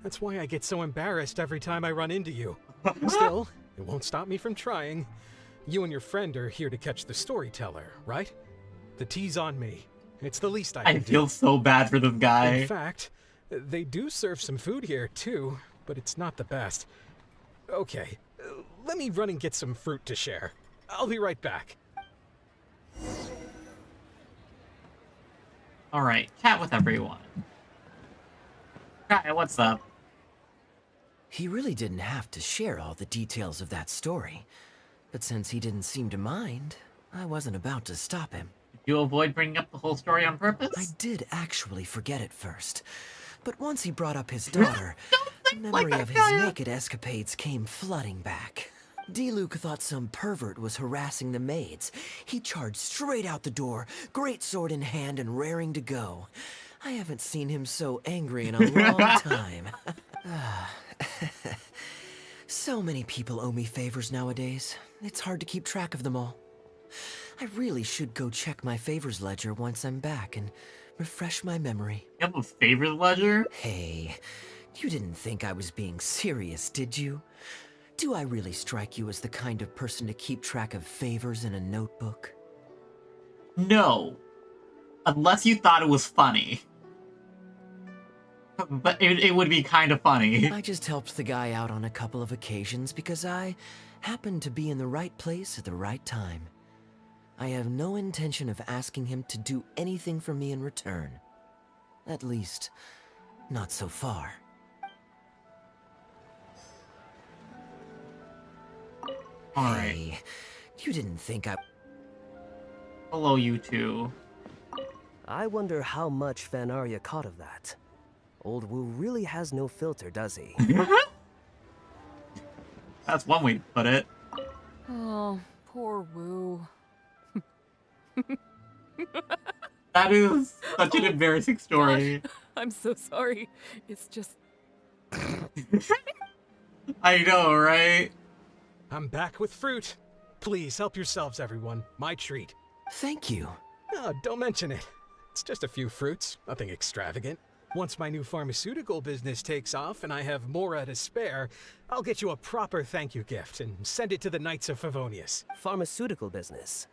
Speaker 18: That's why I get so embarrassed every time I run into you. Still, it won't stop me from trying. You and your friend are here to catch the storyteller, right? The tea's on me. It's the least I can do.
Speaker 1: I feel so bad for this guy.
Speaker 18: In fact, they do serve some food here, too, but it's not the best. Okay, let me run and get some fruit to share. I'll be right back.
Speaker 1: Alright, chat with everyone. Kaeya, what's up?
Speaker 3: He really didn't have to share all the details of that story. But since he didn't seem to mind, I wasn't about to stop him.
Speaker 1: Did you avoid bringing up the whole story on purpose?
Speaker 3: I did actually forget it first. But once he brought up his daughter, the memory of his naked escapades came flooding back. D-Luke thought some pervert was harassing the maids. He charged straight out the door, great sword in hand and raring to go. I haven't seen him so angry in a long time. So many people owe me favors nowadays. It's hard to keep track of them all. I really should go check my favors ledger once I'm back and refresh my memory.
Speaker 1: You have a favors ledger?
Speaker 3: Hey, you didn't think I was being serious, did you? Do I really strike you as the kind of person to keep track of favors in a notebook?
Speaker 1: No. Unless you thought it was funny. But it would be kind of funny.
Speaker 3: I just helped the guy out on a couple of occasions because I happened to be in the right place at the right time. I have no intention of asking him to do anything for me in return. At least, not so far.
Speaker 1: Alright.
Speaker 3: Hey, you didn't think I...
Speaker 1: Hello, you two.
Speaker 14: I wonder how much Fanaria caught of that. Old Wu really has no filter, does he?
Speaker 1: That's one way to put it.
Speaker 19: Oh, poor Wu.
Speaker 1: That is such an embarrassing story.
Speaker 19: Gosh, I'm so sorry. It's just...
Speaker 1: I know, right?
Speaker 18: I'm back with fruit. Please help yourselves, everyone. My treat.
Speaker 3: Thank you.
Speaker 18: Oh, don't mention it. It's just a few fruits, nothing extravagant. Once my new pharmaceutical business takes off and I have Mora to spare, I'll get you a proper thank you gift and send it to the Knights of Favonius.
Speaker 14: Pharmaceutical business.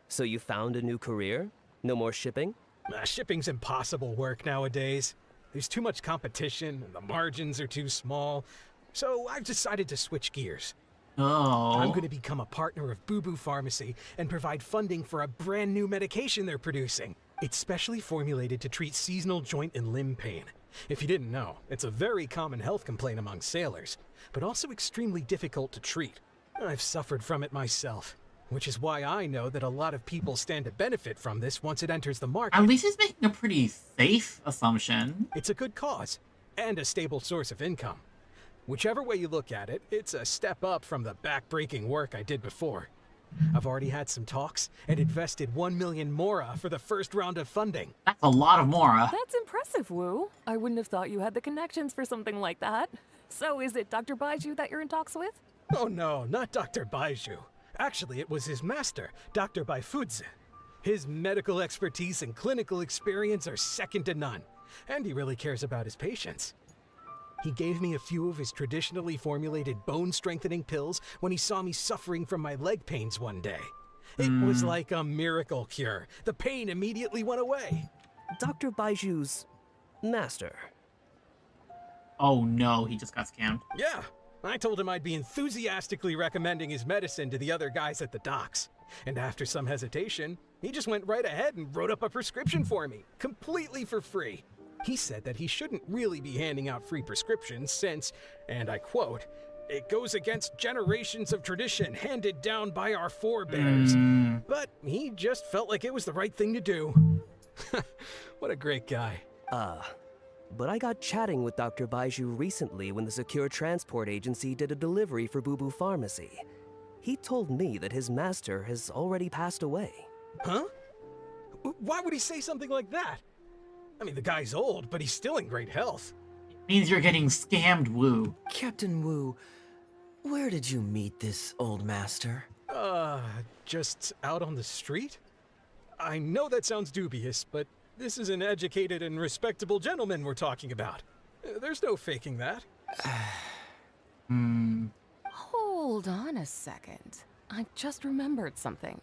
Speaker 14: So you found a new career? No more shipping?
Speaker 18: Shipping's impossible work nowadays. There's too much competition, and the margins are too small. So I've decided to switch gears.
Speaker 1: Oh.
Speaker 18: I'm going to become a partner of Boo Boo Pharmacy and provide funding for a brand new medication they're producing. It's specially formulated to treat seasonal joint and limb pain. If you didn't know, it's a very common health complaint among sailors, but also extremely difficult to treat. I've suffered from it myself, which is why I know that a lot of people stand to benefit from this once it enters the market.
Speaker 1: At least he's making a pretty safe assumption.
Speaker 18: It's a good cause, and a stable source of income. Whichever way you look at it, it's a step up from the back-breaking work I did before. I've already had some talks and invested 1 million Mora for the first round of funding.
Speaker 1: That's a lot of Mora.
Speaker 19: That's impressive, Wu. I wouldn't have thought you had the connections for something like that. So is it Dr. Baiju that you're in talks with?
Speaker 18: Oh no, not Dr. Baiju. Actually, it was his master, Dr. Baifudze. His medical expertise and clinical experience are second to none, and he really cares about his patients. He gave me a few of his traditionally formulated bone-strengthening pills when he saw me suffering from my leg pains one day. It was like a miracle cure. The pain immediately went away.
Speaker 14: Dr. Baiju's master.
Speaker 1: Oh no, he just got scammed.
Speaker 18: Yeah, I told him I'd be enthusiastically recommending his medicine to the other guys at the docks. And after some hesitation, he just went right ahead and wrote up a prescription for me, completely for free. He said that he shouldn't really be handing out free prescriptions since, and I quote, "It goes against generations of tradition handed down by our forebears." But he just felt like it was the right thing to do. What a great guy.
Speaker 14: But I got chatting with Dr. Baiju recently when the Secure Transport Agency did a delivery for Boo Boo Pharmacy. He told me that his master has already passed away.
Speaker 18: Huh? Why would he say something like that? I mean, the guy's old, but he's still in great health.
Speaker 1: It means you're getting scammed, Wu.
Speaker 3: Captain Wu, where did you meet this old master?
Speaker 18: Just out on the street? I know that sounds dubious, but this is an educated and respectable gentleman we're talking about. There's no faking that.
Speaker 19: Hold on a second. I just remembered something.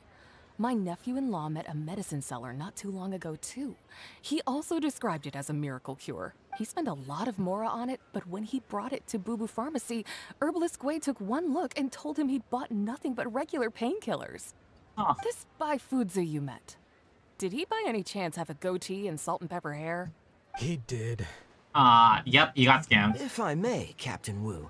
Speaker 19: My nephew-in-law met a medicine seller not too long ago, too. He also described it as a miracle cure. He spent a lot of mora on it, but when he brought it to Boo Boo Pharmacy, Herbalist Gui took one look and told him he'd bought nothing but regular painkillers.
Speaker 1: Huh.
Speaker 19: This Bai Fuzi you met, did he by any chance have a goatee and salt and pepper hair?
Speaker 18: He did.
Speaker 1: Yep, you got scammed.
Speaker 3: If I may, Captain Wu,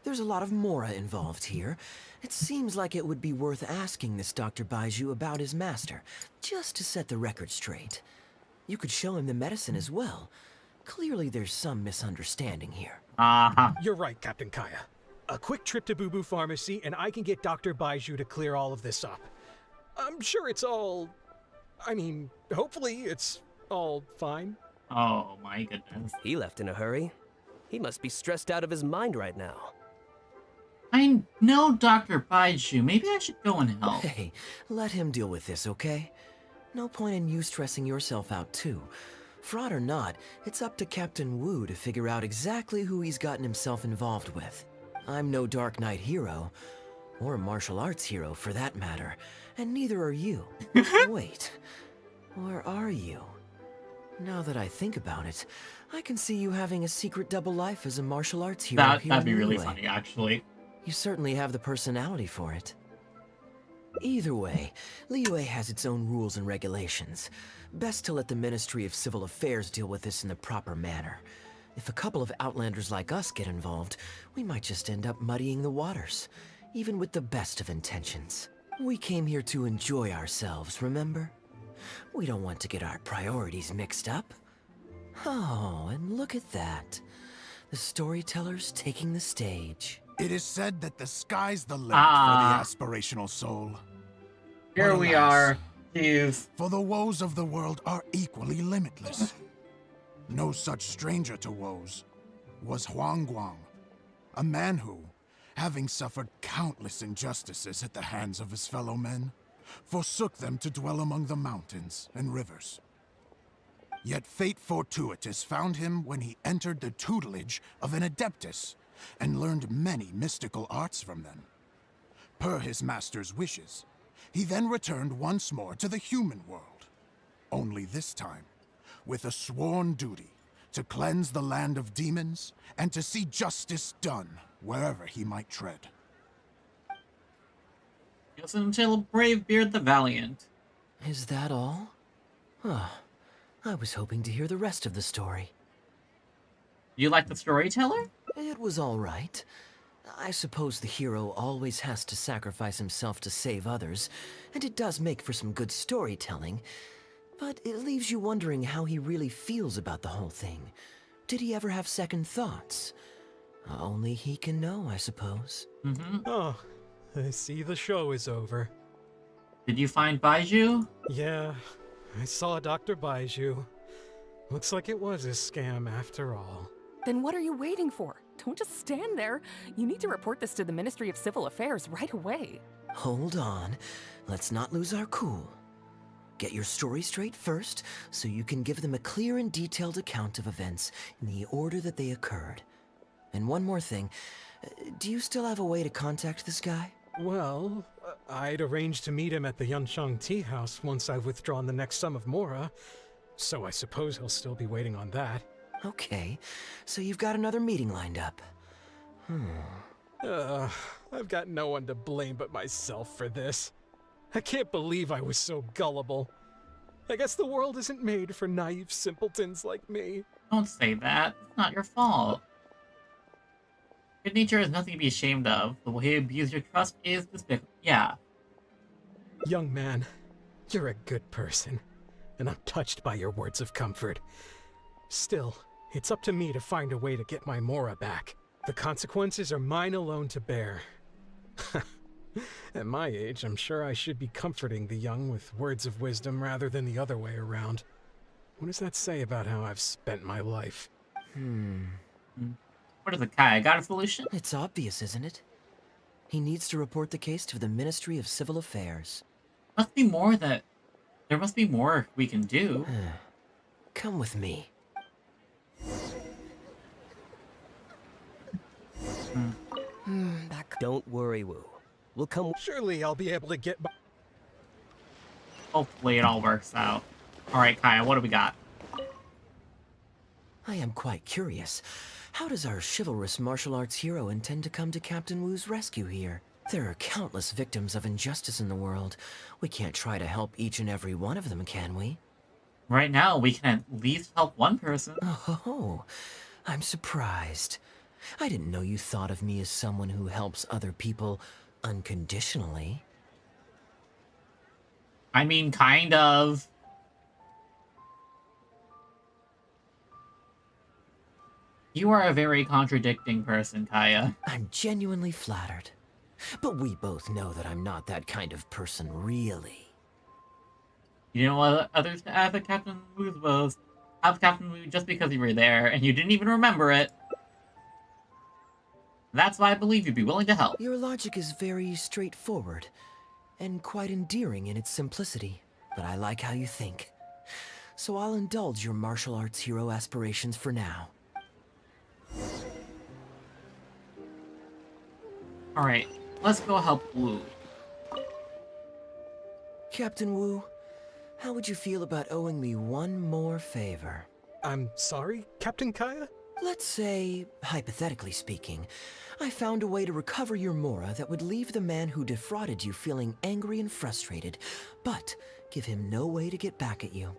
Speaker 3: there's a lot of mora involved here. It seems like it would be worth asking this Dr. Baiju about his master, just to set the record straight. You could show him the medicine as well. Clearly there's some misunderstanding here.
Speaker 18: You're right, Captain Kaeya. A quick trip to Boo Boo Pharmacy and I can get Dr. Baiju to clear all of this up. I'm sure it's all... I mean, hopefully it's all fine.
Speaker 1: Oh my goodness.
Speaker 14: He left in a hurry. He must be stressed out of his mind right now.
Speaker 1: I know Dr. Baiju. Maybe I should go and help.
Speaker 3: Hey, let him deal with this, okay? No point in you stressing yourself out, too. Fraud or not, it's up to Captain Wu to figure out exactly who he's gotten himself involved with. I'm no Dark Knight hero, or a martial arts hero for that matter, and neither are you. Wait, or are you? Now that I think about it, I can see you having a secret double life as a martial arts hero.
Speaker 1: That'd be really funny, actually.
Speaker 3: You certainly have the personality for it. Either way, Liyue has its own rules and regulations. Best to let the Ministry of Civil Affairs deal with this in the proper manner. If a couple of outlanders like us get involved, we might just end up muddying the waters, even with the best of intentions. We came here to enjoy ourselves, remember? We don't want to get our priorities mixed up. Oh, and look at that. The storyteller's taking the stage.
Speaker 20: It is said that the sky's the limit for the aspirational soul.
Speaker 1: Here
Speaker 20: But
Speaker 1: we
Speaker 20: alas,
Speaker 1: are. Jeez.
Speaker 20: For the woes of the world are equally limitless. No such stranger to woes was Huang Guang, a man who, having suffered countless injustices at the hands of his fellow men, forsook them to dwell among the mountains and rivers. Yet fate fortuitous found him when he entered the tutelage of an adeptus and learned many mystical arts from them. Per his master's wishes, he then returned once more to the human world, only this time with a sworn duty to cleanse the land of demons and to see justice done wherever he might tread.
Speaker 1: Yes, until Bravebeard the Valiant.
Speaker 3: Is that all? Huh. I was hoping to hear the rest of the story.
Speaker 1: You like the storyteller?
Speaker 3: It was all right. I suppose the hero always has to sacrifice himself to save others, and it does make for some good storytelling, but it leaves you wondering how he really feels about the whole thing. Did he ever have second thoughts? Only he can know, I suppose.
Speaker 18: Oh, I see the show is over.
Speaker 1: Did you find Baiju?
Speaker 18: Yeah, I saw Dr. Baiju. Looks like it was a scam after all.
Speaker 19: Then what are you waiting for? Don't just stand there. You need to report this to the Ministry of Civil Affairs right away.
Speaker 3: Hold on. Let's not lose our cool. Get your story straight first, so you can give them a clear and detailed account of events in the order that they occurred. And one more thing. Do you still have a way to contact this guy?
Speaker 18: Well, I'd arranged to meet him at the Yunsheng Tea House once I've withdrawn the next sum of mora, so I suppose he'll still be waiting on that.
Speaker 3: Okay, so you've got another meeting lined up.
Speaker 18: I've got no one to blame but myself for this. I can't believe I was so gullible. I guess the world isn't made for naive simpletons like me.
Speaker 1: Don't say that. It's not your fault. Good nature is nothing to be ashamed of. The way you abuse your trust is despicable. Yeah.
Speaker 18: Young man, you're a good person, and I'm touched by your words of comfort. Still, it's up to me to find a way to get my mora back. The consequences are mine alone to bear. At my age, I'm sure I should be comforting the young with words of wisdom rather than the other way around. What does that say about how I've spent my life?
Speaker 1: What is it, Kai? Got a solution?
Speaker 3: It's obvious, isn't it? He needs to report the case to the Ministry of Civil Affairs.
Speaker 1: Must be more that... There must be more we can do.
Speaker 3: Come with me.
Speaker 14: Don't worry, Wu. We'll come.
Speaker 18: Surely I'll be able to get by.
Speaker 1: Hopefully it all works out. Alright, Kaeya, what do we got?
Speaker 3: I am quite curious. How does our chivalrous martial arts hero intend to come to Captain Wu's rescue here? There are countless victims of injustice in the world. We can't try to help each and every one of them, can we?
Speaker 1: Right now, we can at least help one person.
Speaker 3: Oh, I'm surprised. I didn't know you thought of me as someone who helps other people unconditionally.
Speaker 1: I mean, kind of. You are a very contradicting person, Kaeya.
Speaker 3: I'm genuinely flattered. But we both know that I'm not that kind of person, really.
Speaker 1: You know what others have a Captain Wu's was? Have Captain Wu just because you were there, and you didn't even remember it. That's why I believe you'd be willing to help.
Speaker 3: Your logic is very straightforward, and quite endearing in its simplicity. But I like how you think. So I'll indulge your martial arts hero aspirations for now.
Speaker 1: Alright, let's go help Wu.
Speaker 3: Captain Wu, how would you feel about owing me one more favor?
Speaker 18: I'm sorry, Captain Kaeya?
Speaker 3: Let's say, hypothetically speaking, I found a way to recover your Mora that would leave the man who defrauded you feeling angry and frustrated, but give him no way to get back at you.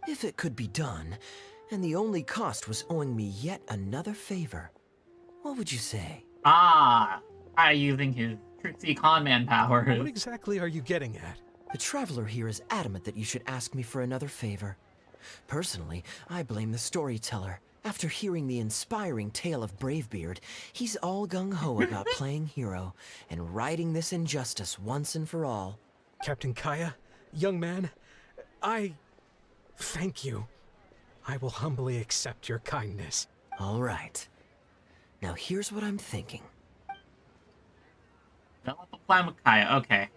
Speaker 3: If it could be done, and the only cost was owing me yet another favor, what would you say?
Speaker 1: Ah, using his tricksy conman powers.
Speaker 18: What exactly are you getting at?
Speaker 3: The traveler here is adamant that you should ask me for another favor. Personally, I blame the storyteller. After hearing the inspiring tale of Bravebeard, he's all gung-ho about playing hero and righting this injustice once and for all.
Speaker 18: Captain Kaeya, young man, thank you. I will humbly accept your kindness.
Speaker 3: All right. Now here's what I'm thinking.
Speaker 1: Develop a plan with Kaeya, okay.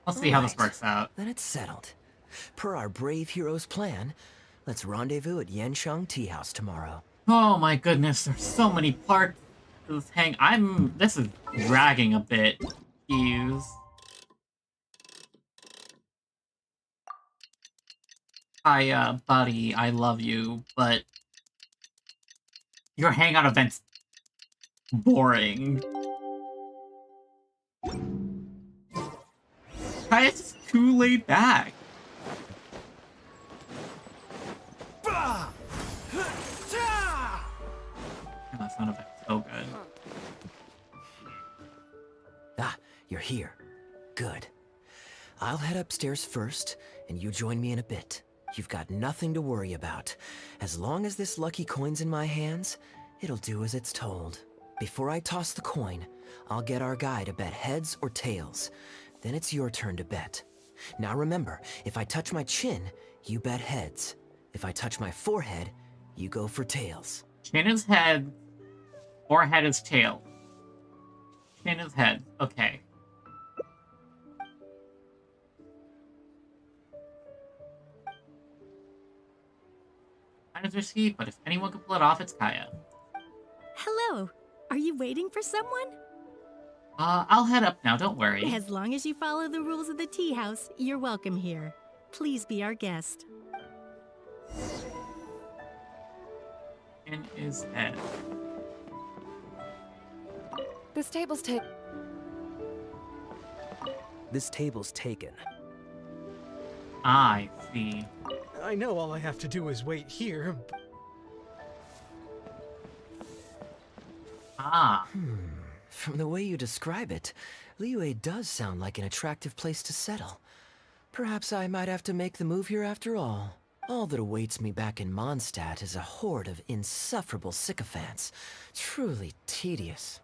Speaker 1: Let's see how this works out.
Speaker 3: Then it's settled. Per our brave hero's plan, let's rendezvous at Yanshang Tea House tomorrow.
Speaker 1: Oh my goodness, there's so many parts to this this is dragging a bit. Use. Kaeya, buddy, I love you, but your hangout event's boring. Kaeya's just too laid back. That sound effect's so good.
Speaker 3: Ah, you're here. Good. I'll head upstairs first, and you join me in a bit. You've got nothing to worry about. As long as this lucky coin's in my hands, it'll do as it's told. Before I toss the coin, I'll get our guy to bet heads or tails. Then it's your turn to bet. Now remember, if I touch my chin, you bet heads. If I touch my forehead, you go for tails.
Speaker 1: Chin is head, forehead is tail. Chin is head, okay. Kind of risky, but if anyone can pull it off, it's Kaeya.
Speaker 16: Hello. Are you waiting for someone?
Speaker 1: I'll head up now, don't worry.
Speaker 16: As long as you follow the rules of the tea house, you're welcome here. Please be our guest.
Speaker 1: Chin is head.
Speaker 19: This table's taken.
Speaker 1: I see.
Speaker 18: I know all I have to do is wait here.
Speaker 1: Ah.
Speaker 3: From the way you describe it, Liyue does sound like an attractive place to settle. Perhaps I might have to make the move here after all. All that awaits me back in Mondstadt is a horde of insufferable sycophants. Truly tedious.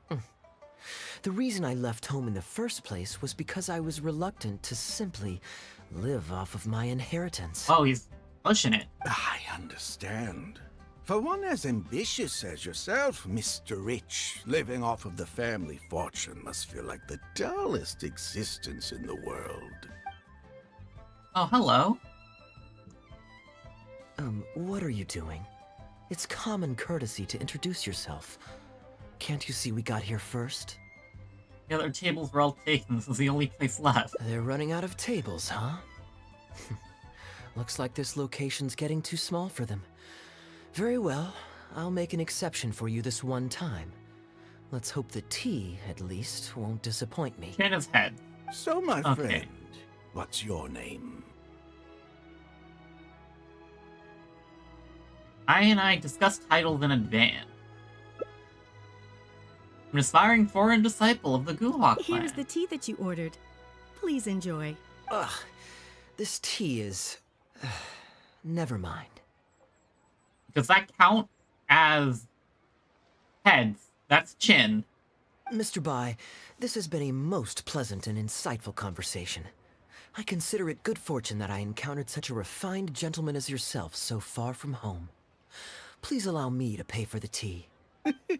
Speaker 3: The reason I left home in the first place was because I was reluctant to simply live off of my inheritance.
Speaker 1: Oh, he's pushing it.
Speaker 21: I understand. For one as ambitious as yourself, Mr. Rich, living off of the family fortune must feel like the dullest existence in the world.
Speaker 1: Oh, hello.
Speaker 3: What are you doing? It's common courtesy to introduce yourself. Can't you see we got here first?
Speaker 1: The other tables were all taken. This is the only place left.
Speaker 3: They're running out of tables, huh? Looks like this location's getting too small for them. Very well, I'll make an exception for you this one time. Let's hope the tea, at least, won't disappoint me.
Speaker 1: Turn his head.
Speaker 21: So, my
Speaker 1: Okay.
Speaker 21: friend, what's your name?
Speaker 1: I discussed titles in advance. An aspiring foreign disciple of the Guhua clan.
Speaker 16: Here's the tea that you ordered. Please enjoy.
Speaker 3: Ugh, this tea is... never mind.
Speaker 1: Does that count as heads? That's chin.
Speaker 3: Mr. Bai, this has been a most pleasant and insightful conversation. I consider it good fortune that I encountered such a refined gentleman as yourself so far from home. Please allow me to pay for the tea.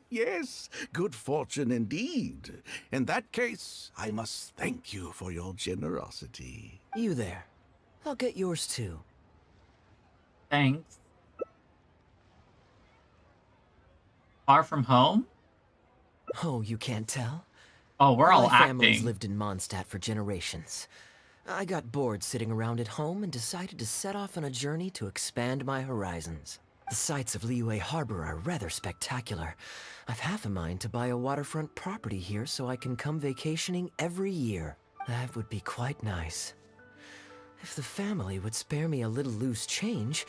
Speaker 21: Yes, good fortune indeed. In that case, I must thank you for your generosity.
Speaker 3: You there. I'll get yours too.
Speaker 1: Thanks. Far from home?
Speaker 3: Oh, you can't tell?
Speaker 1: Oh, we're all
Speaker 3: My family's
Speaker 1: acting.
Speaker 3: lived in Mondstadt for generations. I got bored sitting around at home and decided to set off on a journey to expand my horizons. The sights of Liyue Harbor are rather spectacular. I've half a mind to buy a waterfront property here so I can come vacationing every year. That would be quite nice. If the family would spare me a little loose change,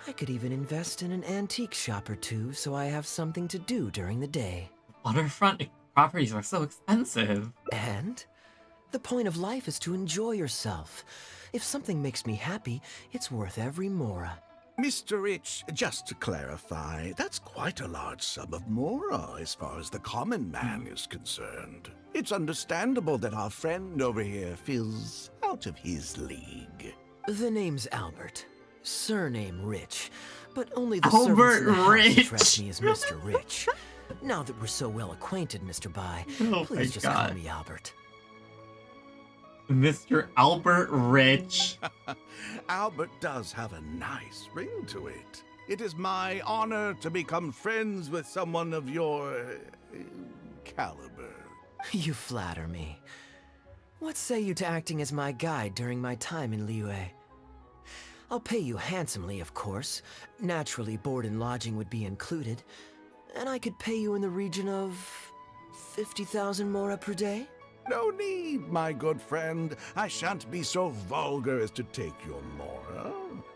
Speaker 3: I could even invest in an antique shop or two so I have something to do during the day.
Speaker 1: Waterfront properties are so expensive.
Speaker 3: And? The point of life is to enjoy yourself. If something makes me happy, it's worth every mora.
Speaker 21: Mr. Rich, just to clarify, that's quite a large sum of mora as far as the common man is concerned. It's understandable that our friend over here feels out of his league.
Speaker 3: The name's Albert. Surname Rich. But only the
Speaker 1: Albert
Speaker 3: servants in the house
Speaker 1: Rich.
Speaker 3: address me as Mr. Rich. Now that we're so well acquainted, Mr. Bai,
Speaker 1: Oh
Speaker 3: please
Speaker 1: my
Speaker 3: just
Speaker 1: God.
Speaker 3: call me Albert.
Speaker 1: Mr. Albert Rich.
Speaker 21: Albert does have a nice ring to it. It is my honor to become friends with someone of your caliber.
Speaker 3: You flatter me. What say you to acting as my guide during my time in Liyue? I'll pay you handsomely, of course. Naturally, board and lodging would be included. And I could pay you in the region of 50,000 mora per day?
Speaker 21: No need, my good friend. I shan't be so vulgar as to take your mora.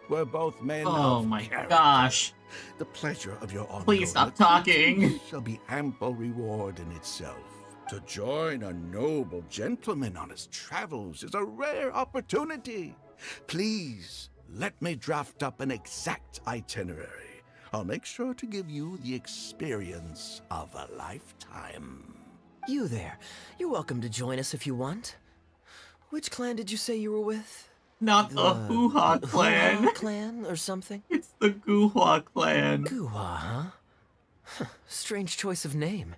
Speaker 21: We're both men
Speaker 1: Oh
Speaker 21: of
Speaker 1: my
Speaker 21: character.
Speaker 1: gosh.
Speaker 21: The pleasure of your ongoing
Speaker 1: Please stop talking.
Speaker 21: acquaintance shall be ample reward in itself. To join a noble gentleman on his travels is a rare opportunity. Please, let me draft up an exact itinerary. I'll make sure to give you the experience of a lifetime.
Speaker 3: You there. You're welcome to join us if you want. Which clan did you say you were with?
Speaker 1: Not the Hoo-Ha clan.
Speaker 3: Hoo-Ha clan or something?
Speaker 1: It's the Guhua clan.
Speaker 3: Guhua, huh? Strange choice of name.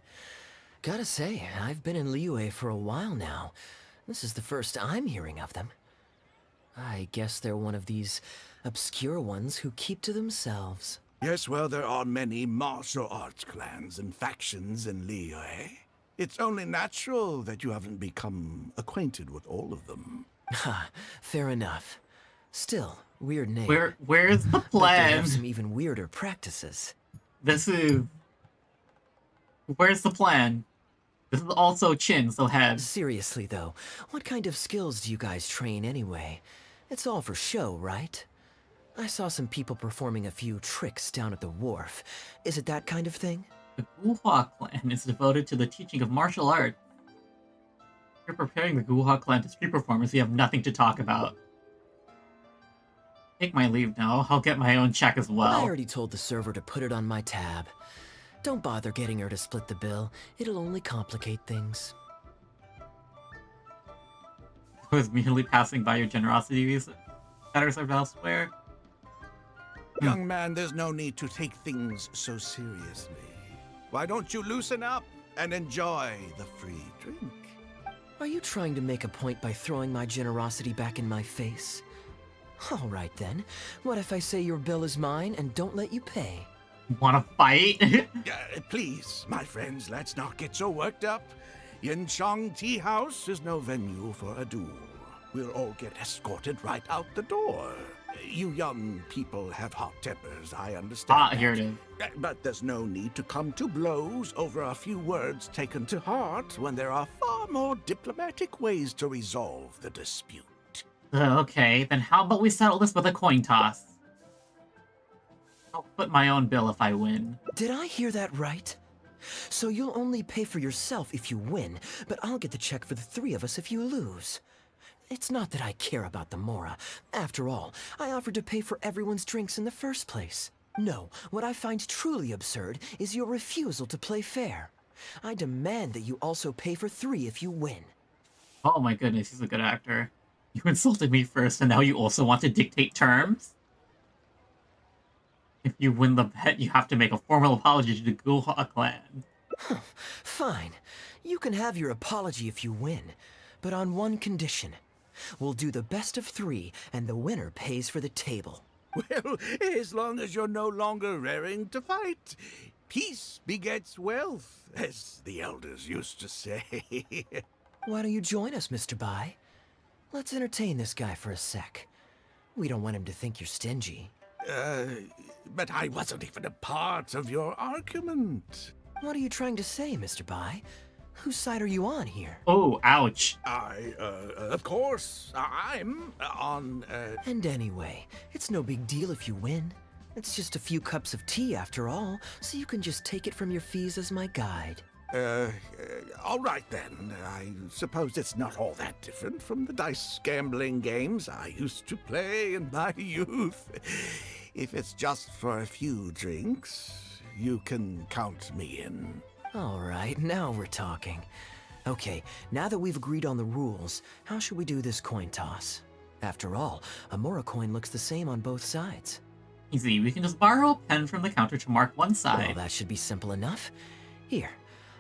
Speaker 3: Gotta say, I've been in Liyue for a while now. This is the first I'm hearing of them. I guess they're one of these obscure ones who keep to themselves.
Speaker 21: Yes, well, there are many martial arts clans and factions in Liyue. It's only natural that you haven't become acquainted with all of them.
Speaker 3: Ha, fair enough. Still, weird name.
Speaker 1: Where's the
Speaker 3: Bet they
Speaker 1: plan?
Speaker 3: have some even weirder practices.
Speaker 1: This is... Where's the plan? This is also chin, so head.
Speaker 3: Seriously though, what kind of skills do you guys train anyway? It's all for show, right? I saw some people performing a few tricks down at the wharf. Is it that kind of thing?
Speaker 1: The Guhua clan is devoted to the teaching of martial arts. If you're preparing the Guhua clan to street performers, you have nothing to talk about. Take my leave now. I'll get my own check as
Speaker 3: I
Speaker 1: well.
Speaker 3: already told the server to put it on my tab. Don't bother getting her to split the bill. It'll only complicate things.
Speaker 1: I was merely passing by your generosity visa. Better served elsewhere.
Speaker 21: Young man, there's no need to take things so seriously. Why don't you loosen up and enjoy the free drink?
Speaker 3: Are you trying to make a point by throwing my generosity back in my face? All right then. What if I say your bill is mine and don't let you pay?
Speaker 1: Wanna fight?
Speaker 21: Please, my friends, let's not get so worked up. Yinchang Tea House is no venue for a duel. we'll all get escorted right out the door. You young people have hot tempers, I understand.
Speaker 1: Ah, here it is.
Speaker 21: But there's no need to come to blows over a few words taken to heart when there are far more diplomatic ways to resolve the dispute.
Speaker 1: Okay, then how about we settle this with a coin toss? I'll foot my own bill if I win.
Speaker 3: Did I hear that right? So you'll only pay for yourself if you win, but I'll get the check for the three of us if you lose. It's not that I care about the Mora. After all, I offered to pay for everyone's drinks in the first place. No, what I find truly absurd is your refusal to play fair. I demand that you also pay for 3 if you win.
Speaker 1: Oh my goodness, he's a good actor. You insulted me first, and now you also want to dictate terms? If you win the bet, you have to make a formal apology to the Guha clan.
Speaker 3: Fine. You can have your apology if you win, but on one condition. We'll do the best of 3, and the winner pays for the table.
Speaker 21: Well, as long as you're no longer raring to fight. Peace begets wealth, as the elders used to say.
Speaker 3: Why don't you join us, Mr. Bai? Let's entertain this guy for a sec. We don't want him to think you're stingy.
Speaker 21: But I wasn't even a part of your argument.
Speaker 3: What are you trying to say, Mr. Bai? Whose side are you on here?
Speaker 1: Oh, ouch.
Speaker 21: Of course, I'm on,
Speaker 3: And anyway, it's no big deal if you win. It's just a few cups of tea after all, so you can just take it from your fees as my guide.
Speaker 21: All right then. I suppose it's not all that different from the dice gambling games I used to play in my youth. If it's just for a few drinks, you can count me in.
Speaker 3: All right, now we're talking. Okay, now that we've agreed on the rules, how should we do this coin toss? After all, a Mora coin looks the same on both sides.
Speaker 1: Easy, we can just borrow a pen from the counter to mark one side.
Speaker 3: Well, that should be simple enough. Here,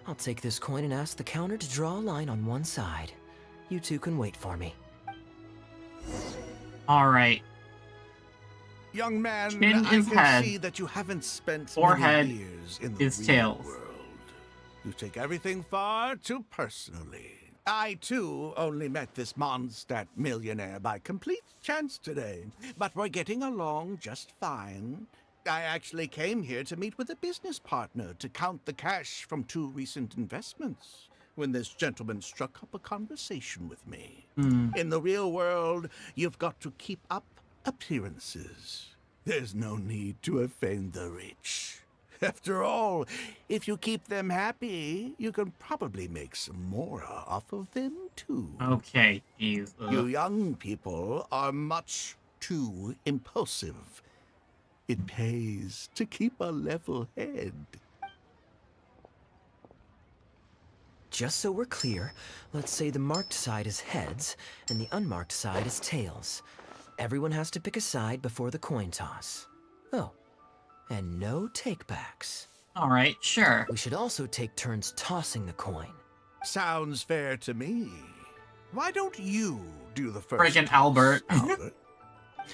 Speaker 3: I'll take this coin and ask the counter to draw a line on one side. You two can wait for me.
Speaker 1: Alright.
Speaker 21: Young man,
Speaker 1: Chin
Speaker 21: I
Speaker 1: is
Speaker 21: can
Speaker 1: head.
Speaker 21: see that you haven't spent
Speaker 1: Forehead
Speaker 21: many years in the
Speaker 1: is
Speaker 21: real
Speaker 1: tails.
Speaker 21: world. You take everything far too personally. I, too, only met this Mondstadt millionaire by complete chance today, but we're getting along just fine. I actually came here to meet with a business partner to count the cash from 2 recent investments when this gentleman struck up a conversation with me. In the real world, you've got to keep up appearances. There's no need to offend the rich. After all, if you keep them happy, you can probably make some more off of them, too.
Speaker 1: Okay, jeez.
Speaker 21: You young people are much too impulsive. It pays to keep a level head.
Speaker 3: Just so we're clear, let's say the marked side is heads, and the unmarked side is tails. Everyone has to pick a side before the coin toss. Oh, and no takebacks.
Speaker 1: Alright, sure.
Speaker 3: We should also take turns tossing the coin.
Speaker 21: Sounds fair to me. Why don't you do the first
Speaker 1: Friggin'
Speaker 21: toss,
Speaker 1: Albert.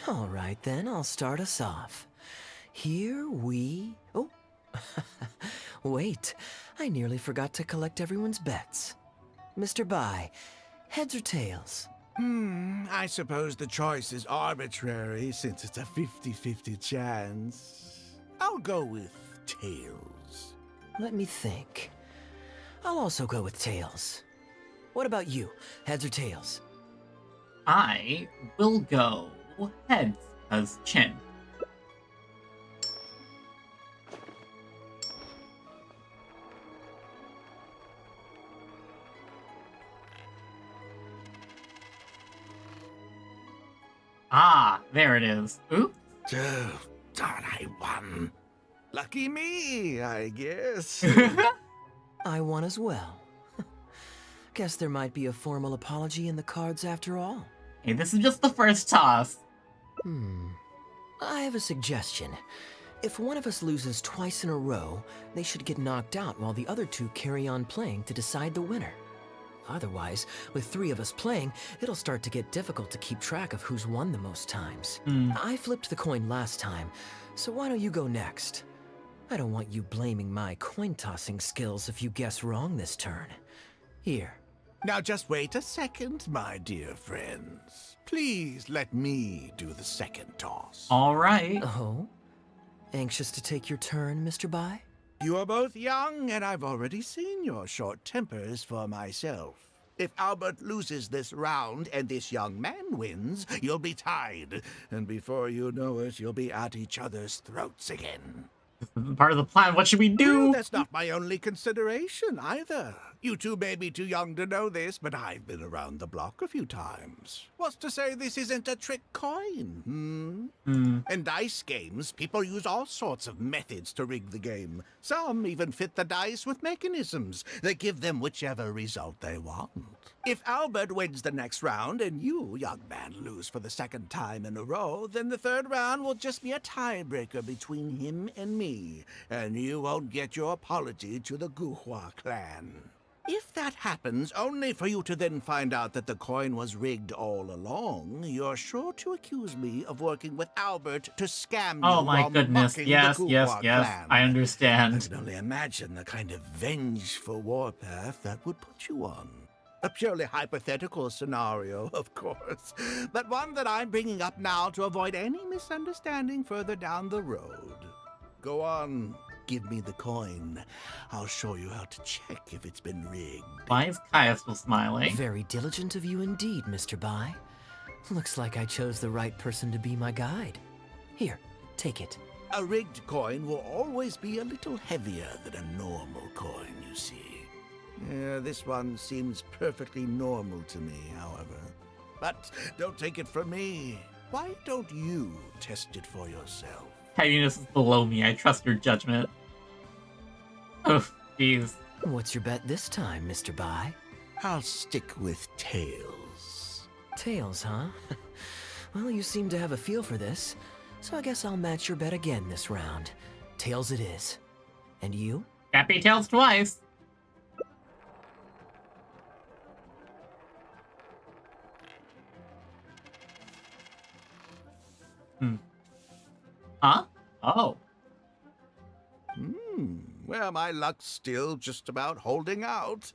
Speaker 3: All right, then, I'll start us off. Here we... Oh, wait. I nearly forgot to collect everyone's bets. Mr. Bai, heads or tails?
Speaker 21: I suppose the choice is arbitrary since it's a 50-50 chance. I'll go with tails.
Speaker 3: Let me think. I'll also go with tails. What about you, heads or tails?
Speaker 1: I will go heads as Chin. Ah, there it is. Oops.
Speaker 21: Oh, darn, I won. Lucky me, I guess.
Speaker 3: I won as well. Guess there might be a formal apology in the cards after all.
Speaker 1: Hey, this is just the first toss.
Speaker 3: I have a suggestion. If one of us loses twice in a row, they should get knocked out while the other 2 carry on playing to decide the winner. Otherwise, with 3 of us playing, it'll start to get difficult to keep track of who's won the most times. I flipped the coin last time, so why don't you go next? I don't want you blaming my coin-tossing skills if you guess wrong this turn. Here,
Speaker 21: Now just wait a second, my dear friends. Please let me do the second toss.
Speaker 1: All right.
Speaker 3: Oh? Anxious to take your turn, Mr. Bai?
Speaker 21: You are both young, and I've already seen your short tempers for myself. If Albert loses this round and this young man wins, you'll be tied. And before you know it, you'll be at each other's throats again.
Speaker 1: Part of the plan. What should we do?
Speaker 21: Well, that's not my only consideration, either. You two may be too young to know this, but I've been around the block a few times. What's to say this isn't a trick coin, In dice games, people use all sorts of methods to rig the game. Some even fit the dice with mechanisms that give them whichever result they want. If Albert wins the next round and you, young man, lose for the second time in a row, then the third round will just be a tiebreaker between him and me, and you won't get your apology to the Guhua clan. If that happens, only for you to then find out that the coin was rigged all along, you're sure to accuse me of working with Albert to scam you.
Speaker 1: Oh my
Speaker 21: while
Speaker 1: goodness.
Speaker 21: mocking
Speaker 1: Yes,
Speaker 21: the
Speaker 1: yes,
Speaker 21: Guhua
Speaker 1: yes.
Speaker 21: clan.
Speaker 1: I understand.
Speaker 21: I can only imagine the kind of vengeful warpath that would put you on. A purely hypothetical scenario, of course, but one that I'm bringing up now to avoid any misunderstanding further down the road. Go on, give me the coin. I'll show you how to check if it's been rigged.
Speaker 1: Why is Kaeya still smiling?
Speaker 3: Very diligent of you indeed, Mr. Bai. Looks like I chose the right person to be my guide. Here, take it.
Speaker 21: A rigged coin will always be a little heavier than a normal coin, you see. Yeah, this one seems perfectly normal to me, however. But don't take it from me. Why don't you test it for yourself?
Speaker 1: Heaviness is below me. I trust your judgment. Oh, jeez.
Speaker 3: What's your bet this time, Mr. Bai?
Speaker 21: I'll stick with tails.
Speaker 3: Tails, huh? Well, you seem to have a feel for this, so I guess I'll match your bet again this round. Tails it is. And you?
Speaker 1: Can't be tails twice. Huh? Oh.
Speaker 21: Well, my luck's still just about holding out.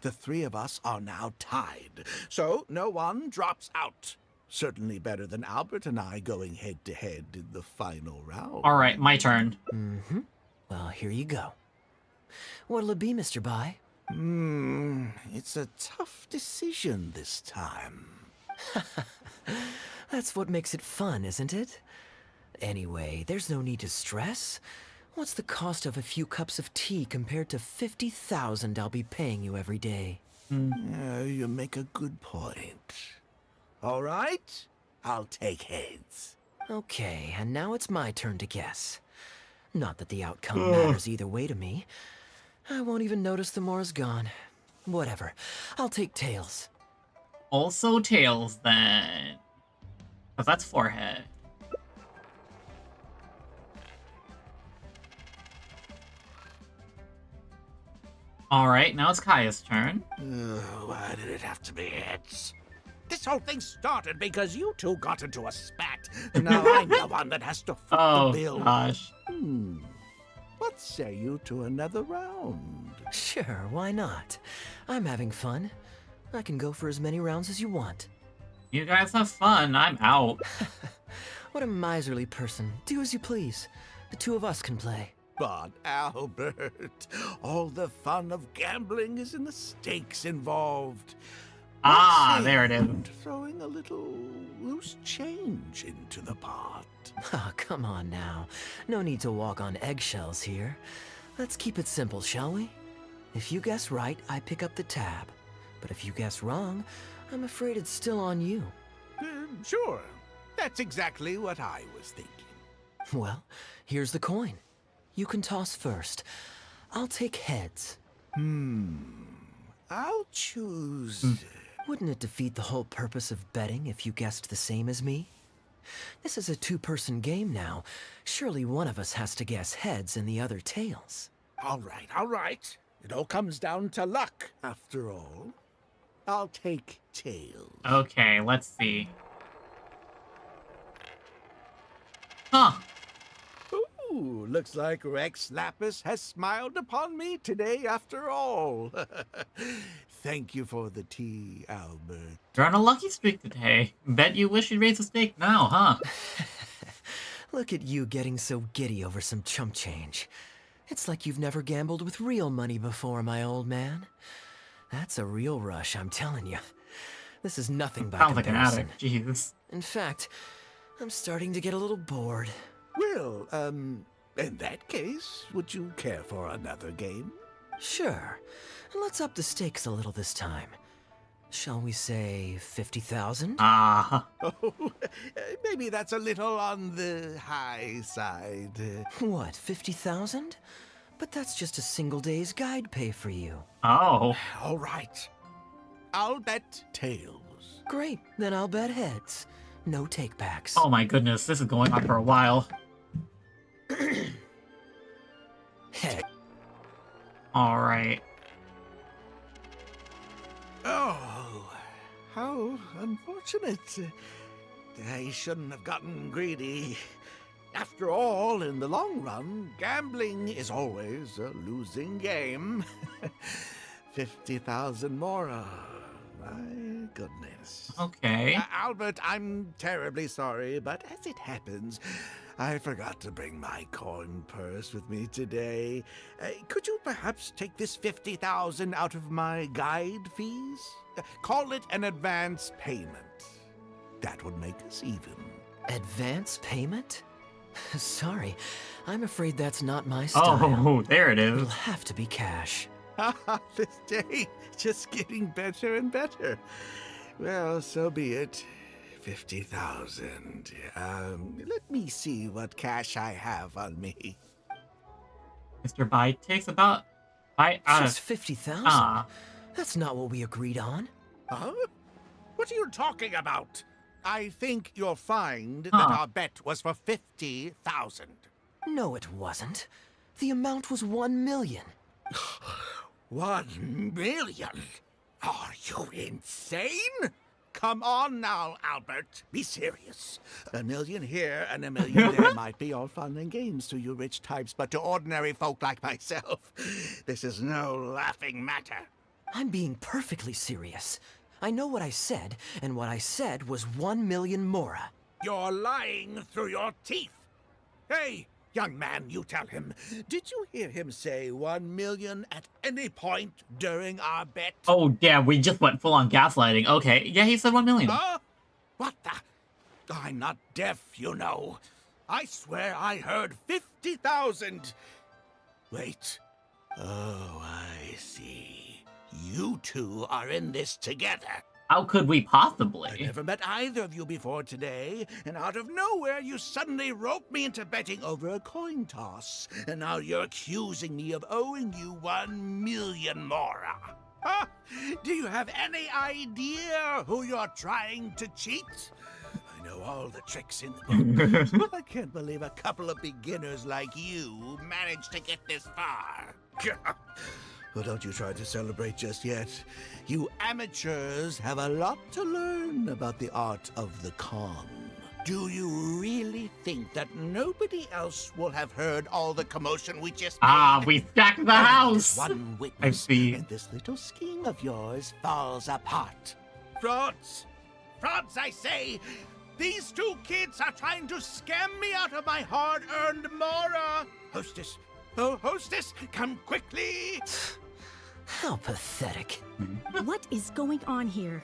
Speaker 21: The three of us are now tied, so no one drops out. Certainly better than Albert and I going head-to-head in the final round.
Speaker 1: All right, my turn.
Speaker 3: Well, here you go. What'll it be, Mr. Bai?
Speaker 21: It's a tough decision this time.
Speaker 3: That's what makes it fun, isn't it? Anyway, there's no need to stress. What's the cost of a few cups of tea compared to 50,000 I'll be paying you every day?
Speaker 21: You make a good point. All right, I'll take heads.
Speaker 3: Okay, and now it's my turn to guess. Not that the outcome matters either way to me. I won't even notice the more is gone. Whatever, I'll take tails.
Speaker 1: Also tails, then. Because that's forehead. Alright, now it's Kaeya's turn.
Speaker 21: Why did it have to be heads? This whole thing started because you two got into a spat. And now I'm the one that has to foot the bill.
Speaker 1: Oh, gosh.
Speaker 21: What say you to another round?
Speaker 3: Sure, why not? I'm having fun. I can go for as many rounds as you want.
Speaker 1: You guys have fun. I'm out.
Speaker 3: What a miserly person. Do as you please. The two of us can play.
Speaker 21: But Albert, all the fun of gambling is in the stakes involved.
Speaker 1: There it is.
Speaker 21: Throwing a little loose change into the pot.
Speaker 3: Oh, come on now. No need to walk on eggshells here. Let's keep it simple, shall we? If you guess right, I pick up the tab. But if you guess wrong, I'm afraid it's still on you.
Speaker 21: Sure. That's exactly what I was thinking.
Speaker 3: Well, here's the coin. You can toss first. I'll take heads.
Speaker 21: I'll choose...
Speaker 3: Wouldn't it defeat the whole purpose of betting if you guessed the same as me? This is a two-person game now. Surely one of us has to guess heads and the other tails.
Speaker 21: All right. It all comes down to luck, after all. I'll take tails.
Speaker 1: Okay, let's see. Huh.
Speaker 21: Ooh, looks like Rex Lapis has smiled upon me today after all. Thank you for the tea, Albert.
Speaker 1: You're on a lucky streak today. Bet you wish you'd raise a stake now, huh?
Speaker 3: Look at you getting so giddy over some chump change. It's like you've never gambled with real money before, my old man. That's a real rush, I'm telling you. This is nothing by
Speaker 1: Sounds like an
Speaker 3: comparison.
Speaker 1: addict, Jesus.
Speaker 3: In fact, I'm starting to get a little bored.
Speaker 21: Well, in that case, would you care for another game?
Speaker 3: Sure. Let's up the stakes a little this time. Shall we say 50,000?
Speaker 1: Ah.
Speaker 21: Oh, maybe that's a little on the high side.
Speaker 3: What, 50,000? But that's just a single day's guide pay for you.
Speaker 1: Oh.
Speaker 21: All right. I'll bet tails.
Speaker 3: Great, then I'll bet heads. No takebacks.
Speaker 1: Oh my goodness, this is going on for a while.
Speaker 3: Head.
Speaker 1: Alright.
Speaker 21: Oh, how unfortunate. I shouldn't have gotten greedy. After all, in the long run, gambling is always a losing game. 50,000 more. My goodness.
Speaker 1: Okay.
Speaker 21: Albert, I'm terribly sorry, but as it happens, I forgot to bring my coin purse with me today. Could you perhaps take this 50,000 out of my guide fees? Call it an advance payment. That would make us even.
Speaker 3: Advance payment? Sorry, I'm afraid that's not my style.
Speaker 1: Oh, there it is.
Speaker 3: It'll have to be cash.
Speaker 21: This day, just getting better and better. Well, so be it. 50,000. Let me see what cash I have on me.
Speaker 1: Mr. Bai takes about...
Speaker 3: Just 50,000? That's not what we agreed on.
Speaker 21: Huh? What are you talking about? I think you'll find that our bet was for 50,000.
Speaker 3: No, it wasn't. The amount was 1 million.
Speaker 21: 1 million? Are you insane? Come on now, Albert. Be serious. $1 million here and $1 million there might be all fun and games to you rich types, but to ordinary folk like myself, this is no laughing matter.
Speaker 3: I'm being perfectly serious. I know what I said, and what I said was 1 million mora.
Speaker 21: You're lying through your teeth. Hey, young man, you tell him. Did you hear him say 1 million at any point during our bet?
Speaker 1: Oh, damn, we just went full on gaslighting. Okay, yeah, he said 1 million.
Speaker 21: What the? I'm not deaf, you know. I swear I heard 50,000. Wait. Oh, I see. You two are in this together.
Speaker 1: How could we possibly?
Speaker 21: I never met either of you before today, and out of nowhere you suddenly roped me into betting over a coin toss, and now you're accusing me of owing you 1 million mora. Huh? Do you have any idea who you're trying to cheat? I know all the tricks in the book, but I can't believe a couple of beginners like you managed to get this far. Well, don't you try to celebrate just yet. You amateurs have a lot to learn about the art of the con. Do you really think that nobody else will have heard all the commotion we just made?
Speaker 1: We stacked the house!
Speaker 21: One witness,
Speaker 1: I see.
Speaker 21: and this little scheme of yours falls apart. Frauds! Frauds, I say! These two kids are trying to scam me out of my hard-earned mora! Hostess! Oh, hostess, come quickly!
Speaker 3: How pathetic.
Speaker 16: What is going on here?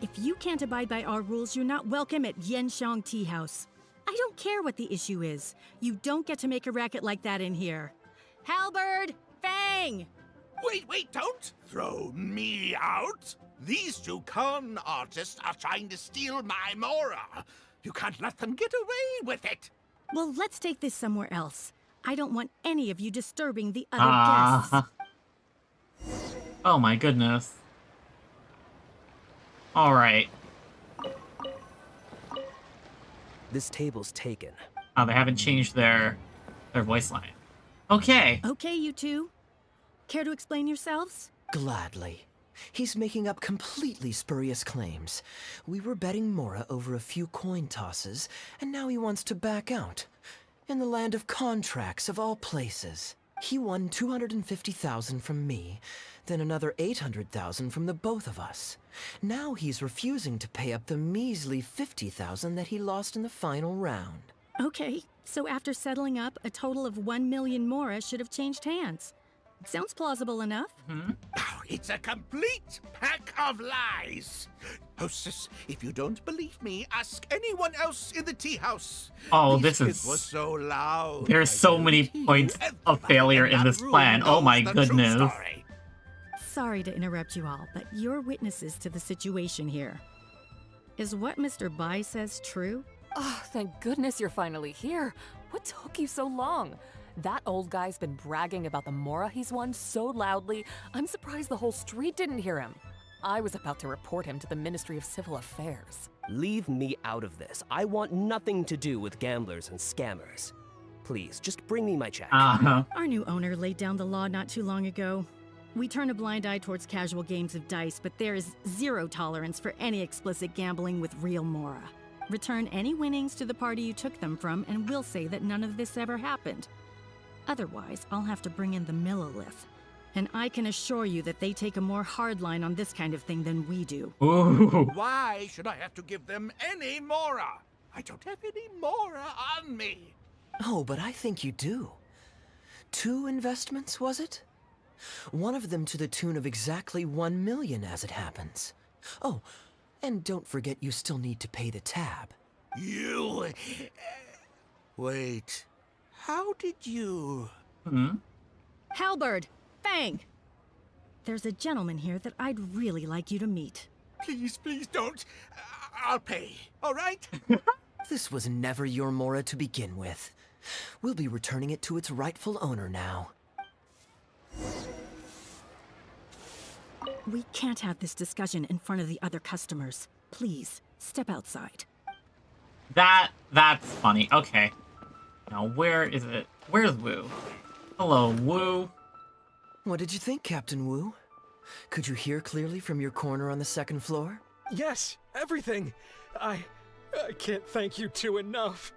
Speaker 16: If you can't abide by our rules, you're not welcome at Yenshang Tea House. I don't care what the issue is. You don't get to make a racket like that in here. Halberd! Fang!
Speaker 21: Wait, don't throw me out! These two con artists are trying to steal my mora. You can't let them get away with it.
Speaker 16: Well, let's take this somewhere else. I don't want any of you disturbing the other guests.
Speaker 1: Oh my goodness. Alright.
Speaker 14: This table's taken.
Speaker 1: They haven't changed their voice line. Okay.
Speaker 16: Okay, you two. Care to explain yourselves?
Speaker 3: Gladly. He's making up completely spurious claims. We were betting mora over a few coin tosses, and now he wants to back out. In the land of contracts, of all places. He won 250,000 from me, then another 800,000 from the both of us. Now he's refusing to pay up the measly 50,000 that he lost in the final round.
Speaker 16: Okay, so after settling up, a total of 1 million mora should have changed hands. Sounds plausible enough.
Speaker 21: Oh, it's a complete pack of lies. Hostess, if you don't believe me, ask anyone else in the tea house.
Speaker 1: Oh,
Speaker 21: These
Speaker 1: this
Speaker 21: kids
Speaker 1: is...
Speaker 21: were so loud.
Speaker 1: There's so many points of failure in this plan. Oh my goodness.
Speaker 16: Sorry to interrupt you all, but you're witnesses to the situation here. Is what Mr. Bai says true?
Speaker 19: Oh, thank goodness you're finally here. What took you so long? That old guy's been bragging about the mora he's won so loudly, I'm surprised the whole street didn't hear him. I was about to report him to the Ministry of Civil Affairs.
Speaker 14: Leave me out of this. I want nothing to do with gamblers and scammers. Please, just bring me my check.
Speaker 16: Our new owner laid down the law not too long ago. We turn a blind eye towards casual games of dice, but there is zero tolerance for any explicit gambling with real mora. Return any winnings to the party you took them from, and we'll say that none of this ever happened. Otherwise, I'll have to bring in the Millilith. And I can assure you that they take a more hard line on this kind of thing than we do.
Speaker 1: Ooh.
Speaker 21: Why should I have to give them any mora? I don't have any mora on me.
Speaker 3: Oh, but I think you do. 2 investments, was it? One of them to the tune of exactly 1 million as it happens. Oh, and don't forget you still need to pay the tab.
Speaker 21: You... Wait. How did you...
Speaker 16: Halberd! Fang! There's a gentleman here that I'd really like you to meet.
Speaker 21: Please, please don't. I'll pay, all right?
Speaker 3: This was never your mora to begin with. We'll be returning it to its rightful owner now.
Speaker 16: We can't have this discussion in front of the other customers. Please, step outside.
Speaker 1: That's funny. Okay. Now, where is it? Where's Wu? Hello, Wu.
Speaker 3: What did you think, Captain Wu? Could you hear clearly from your corner on the 2nd floor?
Speaker 18: Yes, everything. I can't thank you two enough.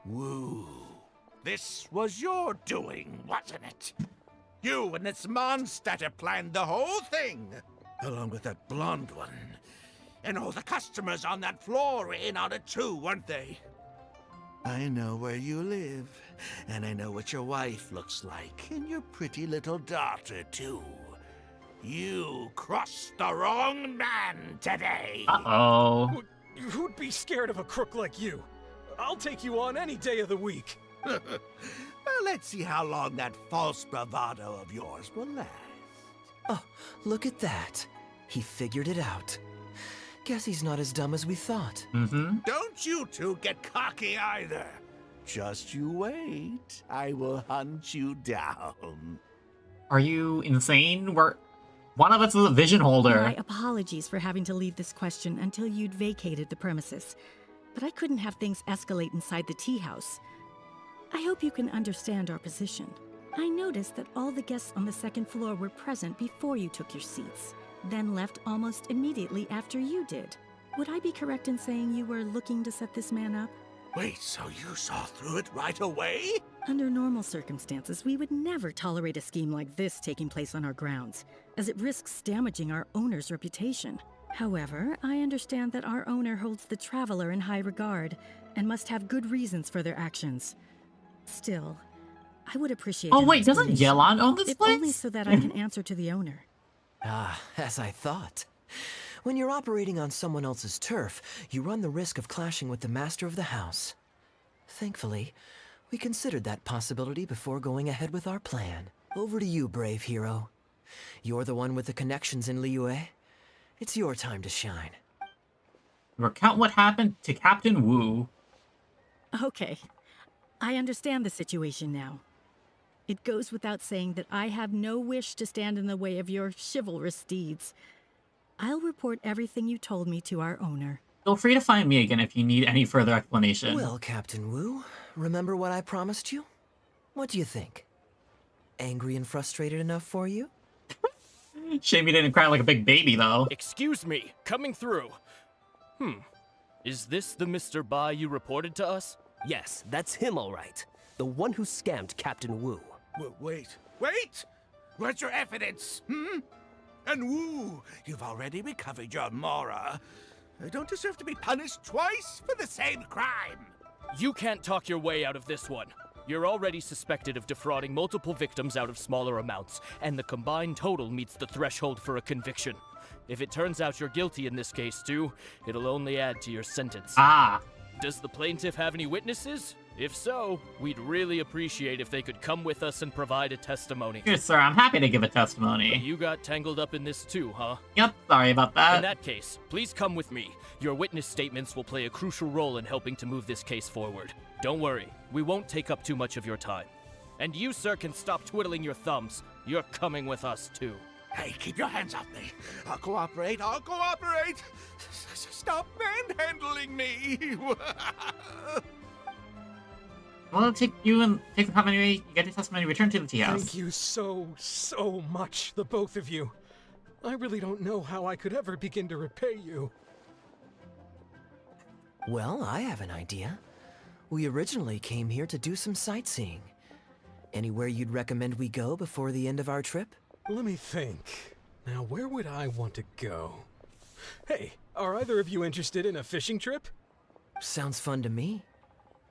Speaker 21: Woo. This was your doing, wasn't it? You and this Mondstatter planned the whole thing, along with that blonde one. And all the customers on that floor were in on it too, weren't they? I know where you live, and I know what your wife looks like, and your pretty little daughter too. You crossed the wrong man today.
Speaker 1: Uh-oh.
Speaker 18: Who'd be scared of a crook like you? I'll take you on any day of the week.
Speaker 21: Well, let's see how long that false bravado of yours will last.
Speaker 3: Oh, look at that. He figured it out. Guess he's not as dumb as we thought.
Speaker 21: Don't you two get cocky either. Just you wait. I will hunt you down.
Speaker 1: Are you insane? One of us is a vision holder.
Speaker 16: My apologies for having to leave this question until you'd vacated the premises. But I couldn't have things escalate inside the tea house. I hope you can understand our position. I noticed that all the guests on the 2nd floor were present before you took your seats, then left almost immediately after you did. Would I be correct in saying you were looking to set this man up?
Speaker 21: Wait, so you saw through it right away?
Speaker 16: Under normal circumstances, we would never tolerate a scheme like this taking place on our grounds, as it risks damaging our owner's reputation. However, I understand that our owner holds the traveler in high regard, and must have good reasons for their actions. Still, I would appreciate
Speaker 1: Oh wait, doesn't Yelan own this place?
Speaker 16: If only so that I can answer to the owner.
Speaker 3: Ah, as I thought. When you're operating on someone else's turf, you run the risk of clashing with the master of the house. Thankfully, we considered that possibility before going ahead with our plan. Over to you, brave hero. You're the one with the connections in Liyue. It's your time to shine.
Speaker 1: Recount what happened to Captain Wu.
Speaker 16: Okay, I understand the situation now. It goes without saying that I have no wish to stand in the way of your chivalrous deeds. I'll report everything you told me to our owner.
Speaker 1: Feel free to find me again if you need any further explanation.
Speaker 3: Well, Captain Wu, remember what I promised you? What do you think? Angry and frustrated enough for you?
Speaker 1: Shame you didn't cry like a big baby, though.
Speaker 9: Excuse me, coming through. Is this the Mr. Bai you reported to us?
Speaker 14: Yes, that's him all right. The one who scammed Captain Wu.
Speaker 21: Wait! Where's your evidence? And Wu, you've already recovered your Mora. I don't deserve to be punished twice for the same crime.
Speaker 9: You can't talk your way out of this one. You're already suspected of defrauding multiple victims out of smaller amounts, and the combined total meets the threshold for a conviction. If it turns out you're guilty in this case too, it'll only add to your sentence.
Speaker 1: Ah.
Speaker 9: Does the plaintiff have any witnesses? If so, we'd really appreciate if they could come with us and provide a testimony.
Speaker 1: Yes, sir, I'm happy to give a testimony.
Speaker 9: You got tangled up in this too, huh?
Speaker 1: Yep, sorry about that.
Speaker 9: In that case, please come with me. Your witness statements will play a crucial role in helping to move this case forward. Don't worry, we won't take up too much of your time. And you, sir, can stop twiddling your thumbs. You're coming with us too.
Speaker 21: Hey, keep your hands off me. I'll cooperate. Stop manhandling me.
Speaker 1: Well, take some time anyway. You get your testimony. Return to the tea house.
Speaker 18: Thank you so much, the both of you. I really don't know how I could ever begin to repay you.
Speaker 3: Well, I have an idea. We originally came here to do some sightseeing. Anywhere you'd recommend we go before the end of our trip?
Speaker 18: Let me think. Now, where would I want to go? Hey, are either of you interested in a fishing trip?
Speaker 3: Sounds fun to me.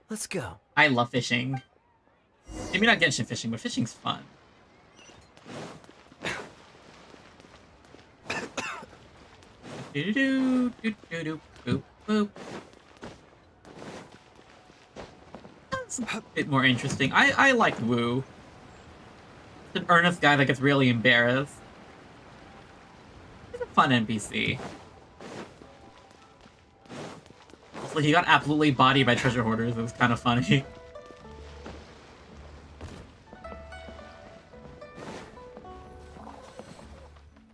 Speaker 3: Let's go.
Speaker 1: I love fishing. Maybe not Genshin fishing, but fishing's fun. Boop. That's a bit more interesting. I like Wu. An earnest guy that gets really embarrassed. He's a fun NPC. Also, he got absolutely bodied by treasure hoarders. It was kind of funny.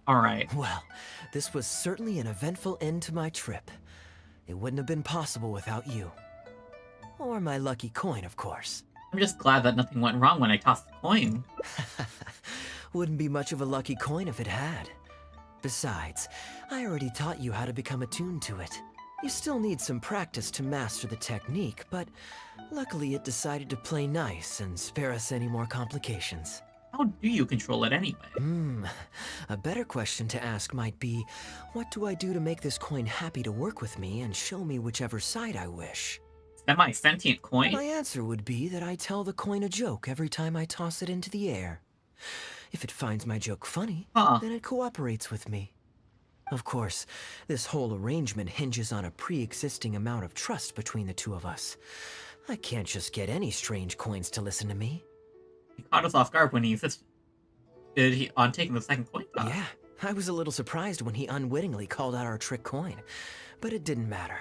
Speaker 1: Alright.
Speaker 3: Well, this was certainly an eventful end to my trip. It wouldn't have been possible without you. Or my lucky coin, of course.
Speaker 1: I'm just glad that nothing went wrong when I tossed the coin.
Speaker 3: Wouldn't be much of a lucky coin if it had. Besides, I already taught you how to become attuned to it. You still need some practice to master the technique, but luckily it decided to play nice and spare us any more complications.
Speaker 1: How do you control it anyway?
Speaker 3: A better question to ask might be, what do I do to make this coin happy to work with me and show me whichever side I wish?
Speaker 1: Semi-sentient coin?
Speaker 3: My answer would be that I tell the coin a joke every time I toss it into the air. If it finds my joke funny, then it cooperates with me. Of course, this whole arrangement hinges on a pre-existing amount of trust between the two of us. I can't just get any strange coins to listen to me.
Speaker 1: He caught us off guard when he insisted on taking the second coin toss.
Speaker 3: Yeah, I was a little surprised when he unwittingly called out our trick coin, but it didn't matter.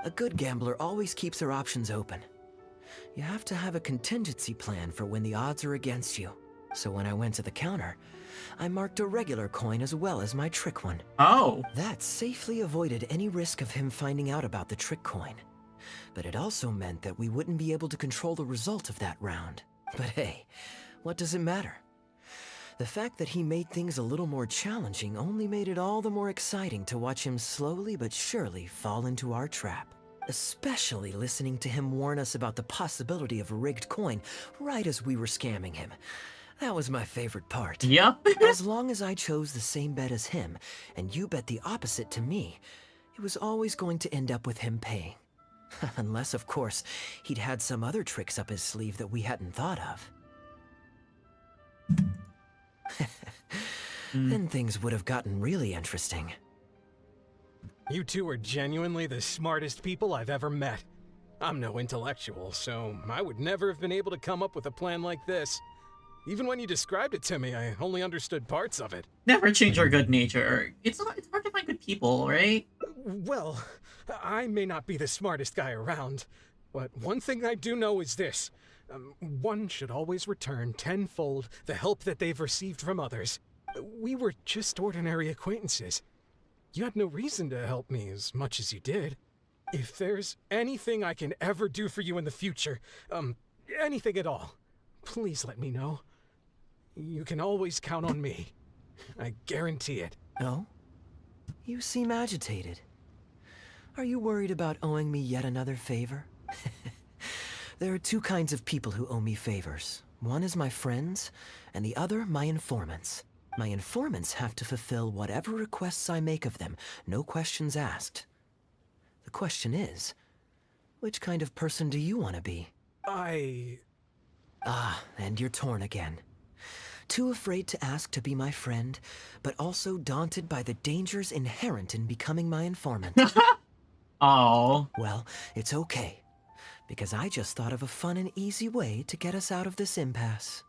Speaker 3: A good gambler always keeps their options open. You have to have a contingency plan for when the odds are against you. So when I went to the counter, I marked a regular coin as well as my trick one.
Speaker 1: Oh!
Speaker 3: That safely avoided any risk of him finding out about the trick coin. But it also meant that we wouldn't be able to control the result of that round. But hey, what does it matter? The fact that he made things a little more challenging only made it all the more exciting to watch him slowly but surely fall into our trap. Especially listening to him warn us about the possibility of a rigged coin right as we were scamming him. That was my favorite part.
Speaker 1: Yep.
Speaker 3: As long as I chose the same bet as him, and you bet the opposite to me, it was always going to end up with him paying. Unless, of course, he'd had some other tricks up his sleeve that we hadn't thought of. Then things would have gotten really interesting.
Speaker 18: You two are genuinely the smartest people I've ever met. I'm no intellectual, so I would never have been able to come up with a plan like this. Even when you described it to me, I only understood parts of it.
Speaker 1: Never change your good nature. It's hard to find good people, right?
Speaker 18: Well, I may not be the smartest guy around, but one thing I do know is this. One should always return tenfold the help that they've received from others. We were just ordinary acquaintances. You had no reason to help me as much as you did. If there's anything I can ever do for you in the future, anything at all, please let me know. You can always count on me. I guarantee it.
Speaker 3: No? You seem agitated. Are you worried about owing me yet another favor? There are two kinds of people who owe me favors. One is my friends, and the other my informants. My informants have to fulfill whatever requests I make of them, no questions asked. The question is, which kind of person do you want to be? Ah, and you're torn again. Too afraid to ask to be my friend, but also daunted by the dangers inherent in becoming my informant.
Speaker 1: Oh.
Speaker 3: Well, it's okay, because I just thought of a fun and easy way to get us out of this impasse.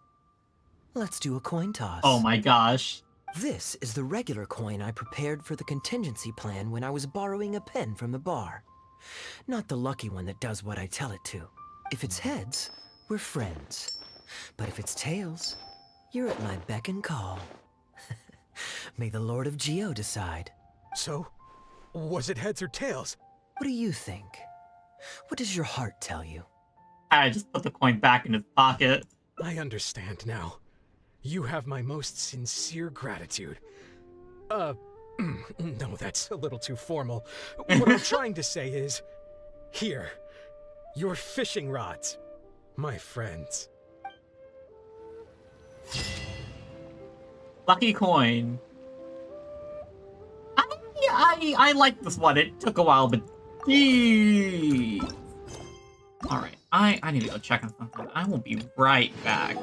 Speaker 3: Let's do a coin toss.
Speaker 1: Oh my gosh.
Speaker 3: This is the regular coin I prepared for the contingency plan when I was borrowing a pen from the bar. Not the lucky one that does what I tell it to. If it's heads, we're friends. But if it's tails, you're at my beck and call. May the Lord of Geo decide.
Speaker 18: So, was it heads or tails?
Speaker 3: What do you think? What does your heart tell you?
Speaker 1: I just put the coin back in his pocket.
Speaker 18: I understand now. You have my most sincere gratitude. No, that's a little too formal. What I'm trying to say is, here, your fishing rods, my friends.
Speaker 1: Lucky coin. I like this one. It took a while, but geez. Alright, I need to go check on something. I will be right back.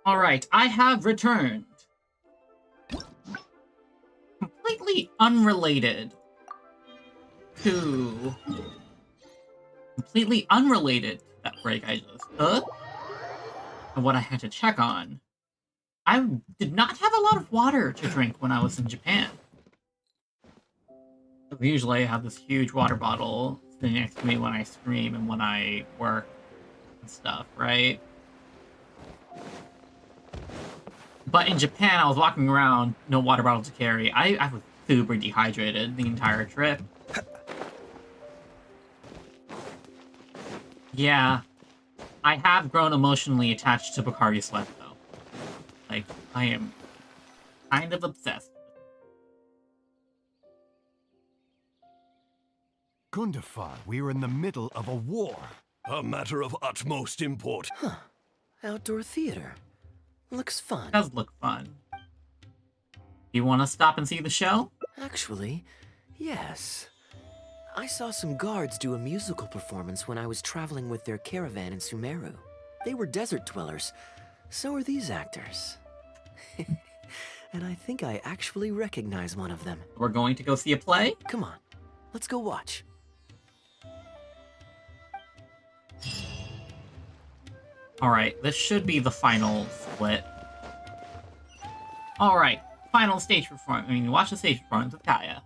Speaker 1: Alright, I have returned. Completely unrelated to... Completely unrelated to that break I just took. And what I had to check on. I did not have a lot of water to drink when I was in Japan. Usually I have this huge water bottle sitting next to me when I stream and when I work and stuff, right? But in Japan, I was walking around, no water bottle to carry. I was super dehydrated the entire trip. Yeah, I have grown emotionally attached to Bacardi Sweat, though. Like, I am kind of obsessed.
Speaker 20: Gundafar, we're in the middle of a war.
Speaker 5: A matter of utmost import.
Speaker 3: Huh. Outdoor theater. Looks fun.
Speaker 1: It does look fun. You want to stop and see the show?
Speaker 3: Actually, yes. I saw some guards do a musical performance when I was traveling with their caravan in Sumeru. They were desert dwellers. So are these actors. And I think I actually recognize one of them.
Speaker 1: We're going to go see a play?
Speaker 3: Come on, let's go watch.
Speaker 1: Alright, this should be the final split. Alright, final stage performance. I mean, watch the stage performance with Keaya.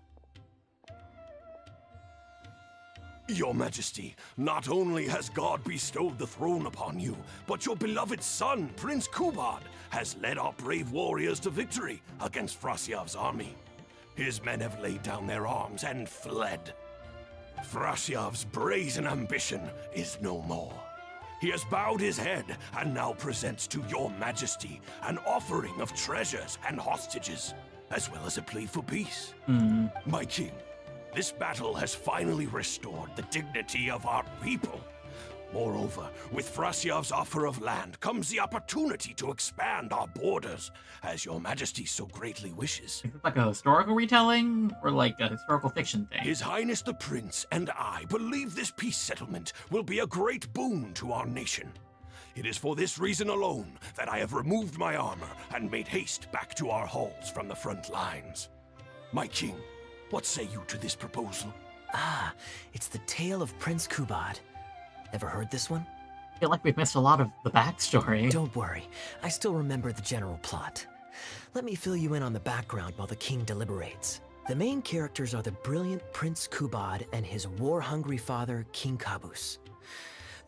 Speaker 5: Your Majesty, not only has God bestowed the throne upon you, but your beloved son, Prince Kubad, has led our brave warriors to victory against Frasyav's army. His men have laid down their arms and fled. Frasyav's brazen ambition is no more. He has bowed his head and now presents to your majesty an offering of treasures and hostages, as well as a plea for peace. My king, this battle has finally restored the dignity of our people. Moreover, with Frasiav's offer of land comes the opportunity to expand our borders, as your majesty so greatly wishes.
Speaker 1: Is it like a historical retelling or like a historical fiction thing?
Speaker 5: His Highness the Prince and I believe this peace settlement will be a great boon to our nation. It is for this reason alone that I have removed my armor and made haste back to our halls from the front lines. My king, what say you to this proposal?
Speaker 3: Ah, it's the tale of Prince Kubad. Ever heard this one?
Speaker 1: I feel like we've missed a lot of the backstory.
Speaker 3: Don't worry, I still remember the general plot. Let me fill you in on the background while the king deliberates. The main characters are the brilliant Prince Kubad and his war-hungry father, King Kabus.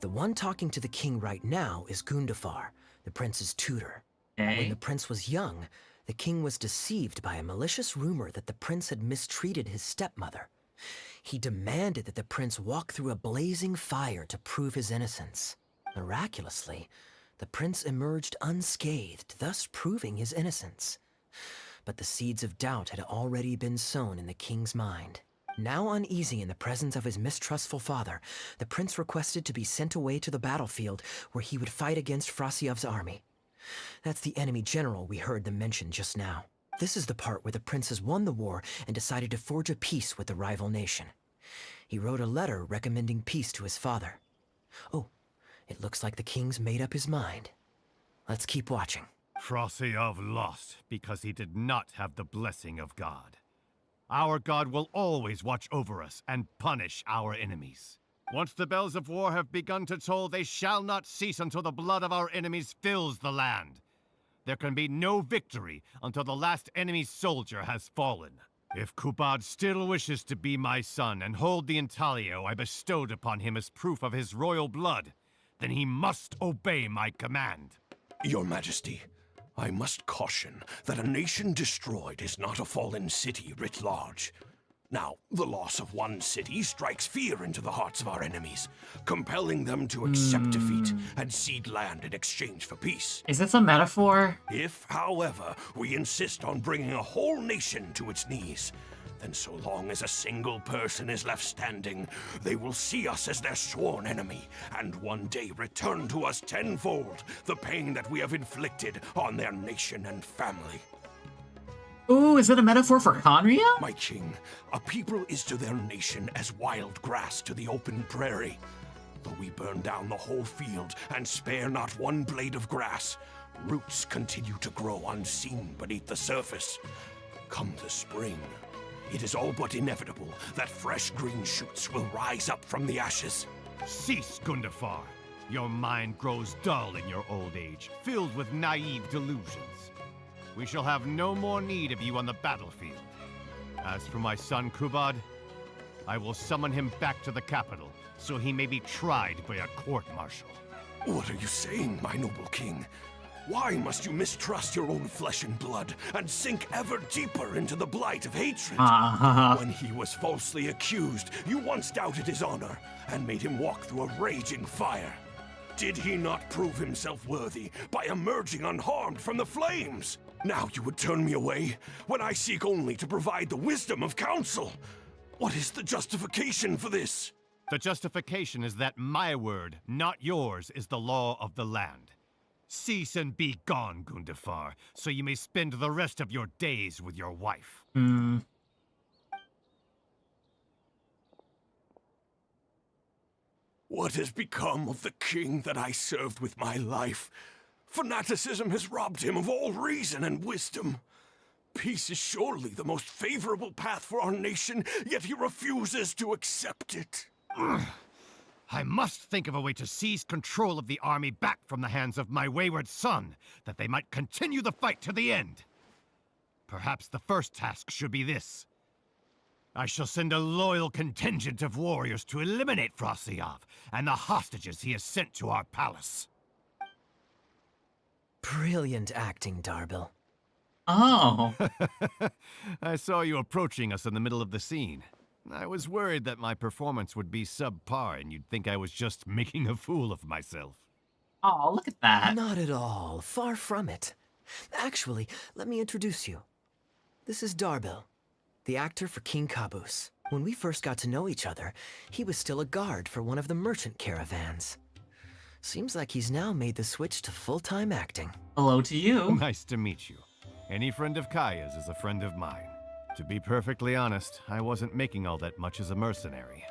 Speaker 3: The one talking to the king right now is Gundafar, the prince's tutor. When the prince was young, the king was deceived by a malicious rumor that the prince had mistreated his stepmother. He demanded that the prince walk through a blazing fire to prove his innocence. Miraculously, the prince emerged unscathed, thus proving his innocence. But the seeds of doubt had already been sown in the king's mind. Now uneasy in the presence of his mistrustful father, the prince requested to be sent away to the battlefield where he would fight against Frasiav's army. That's the enemy general we heard them mention just now. This is the part where the prince has won the war and decided to forge a peace with the rival nation. He wrote a letter recommending peace to his father. Oh, it looks like the king's made up his mind. Let's keep watching.
Speaker 4: Frasiav lost because he did not have the blessing of God. Our God will always watch over us and punish our enemies. Once the bells of war have begun to toll, they shall not cease until the blood of our enemies fills the land. There can be no victory until the last enemy soldier has fallen. If Kubad still wishes to be my son and hold the intaglio I bestowed upon him as proof of his royal blood, then he must obey my command.
Speaker 5: Your Majesty, I must caution that a nation destroyed is not a fallen city writ large. Now, the loss of one city strikes fear into the hearts of our enemies, compelling them to accept defeat and cede land in exchange for peace.
Speaker 1: Is this a metaphor?
Speaker 5: If, however, we insist on bringing a whole nation to its knees, then so long as a single person is left standing, they will see us as their sworn enemy, and one day return to us tenfold the pain that we have inflicted on their nation and family.
Speaker 1: Ooh, is it a metaphor for Conria?
Speaker 5: My king, a people is to their nation as wild grass to the open prairie. Though we burn down the whole field and spare not one blade of grass, roots continue to grow unseen beneath the surface. Come the spring, it is all but inevitable that fresh green shoots will rise up from the ashes.
Speaker 4: Cease, Gundafar. Your mind grows dull in your old age, filled with naive delusions. We shall have no more need of you on the battlefield. As for my son Kubad, I will summon him back to the capital, so he may be tried by a court-martial.
Speaker 5: What are you saying, my noble king? Why must you mistrust your own flesh and blood and sink ever deeper into the blight of hatred? When he was falsely accused, you once doubted his honor and made him walk through a raging fire. Did he not prove himself worthy by emerging unharmed from the flames? Now you would turn me away when I seek only to provide the wisdom of counsel. What is the justification for this?
Speaker 4: The justification is that my word, not yours, is the law of the land. Cease and be gone, Gundafar, so you may spend the rest of your days with your wife.
Speaker 5: What has become of the king that I served with my life? Fanaticism has robbed him of all reason and wisdom. Peace is surely the most favorable path for our nation, yet he refuses to accept it.
Speaker 4: I must think of a way to seize control of the army back from the hands of my wayward son, that they might continue the fight to the end. Perhaps the first task should be this. I shall send a loyal contingent of warriors to eliminate Frasiav and the hostages he has sent to our palace.
Speaker 3: Brilliant acting, Darbil.
Speaker 1: Oh.
Speaker 4: I saw you approaching us in the middle of the scene. I was worried that my performance would be subpar and you'd think I was just making a fool of myself.
Speaker 1: Oh, look at that.
Speaker 3: Not at all. Far from it. Actually, let me introduce you. This is Darbil, the actor for King Caboose. When we first got to know each other, he was still a guard for one of the merchant caravans. Seems like he's now made the switch to full-time acting.
Speaker 1: Hello to you.
Speaker 4: Nice to meet you. Any friend of Kaeya's is a friend of mine. To be perfectly honest, I wasn't making all that much as a mercenary.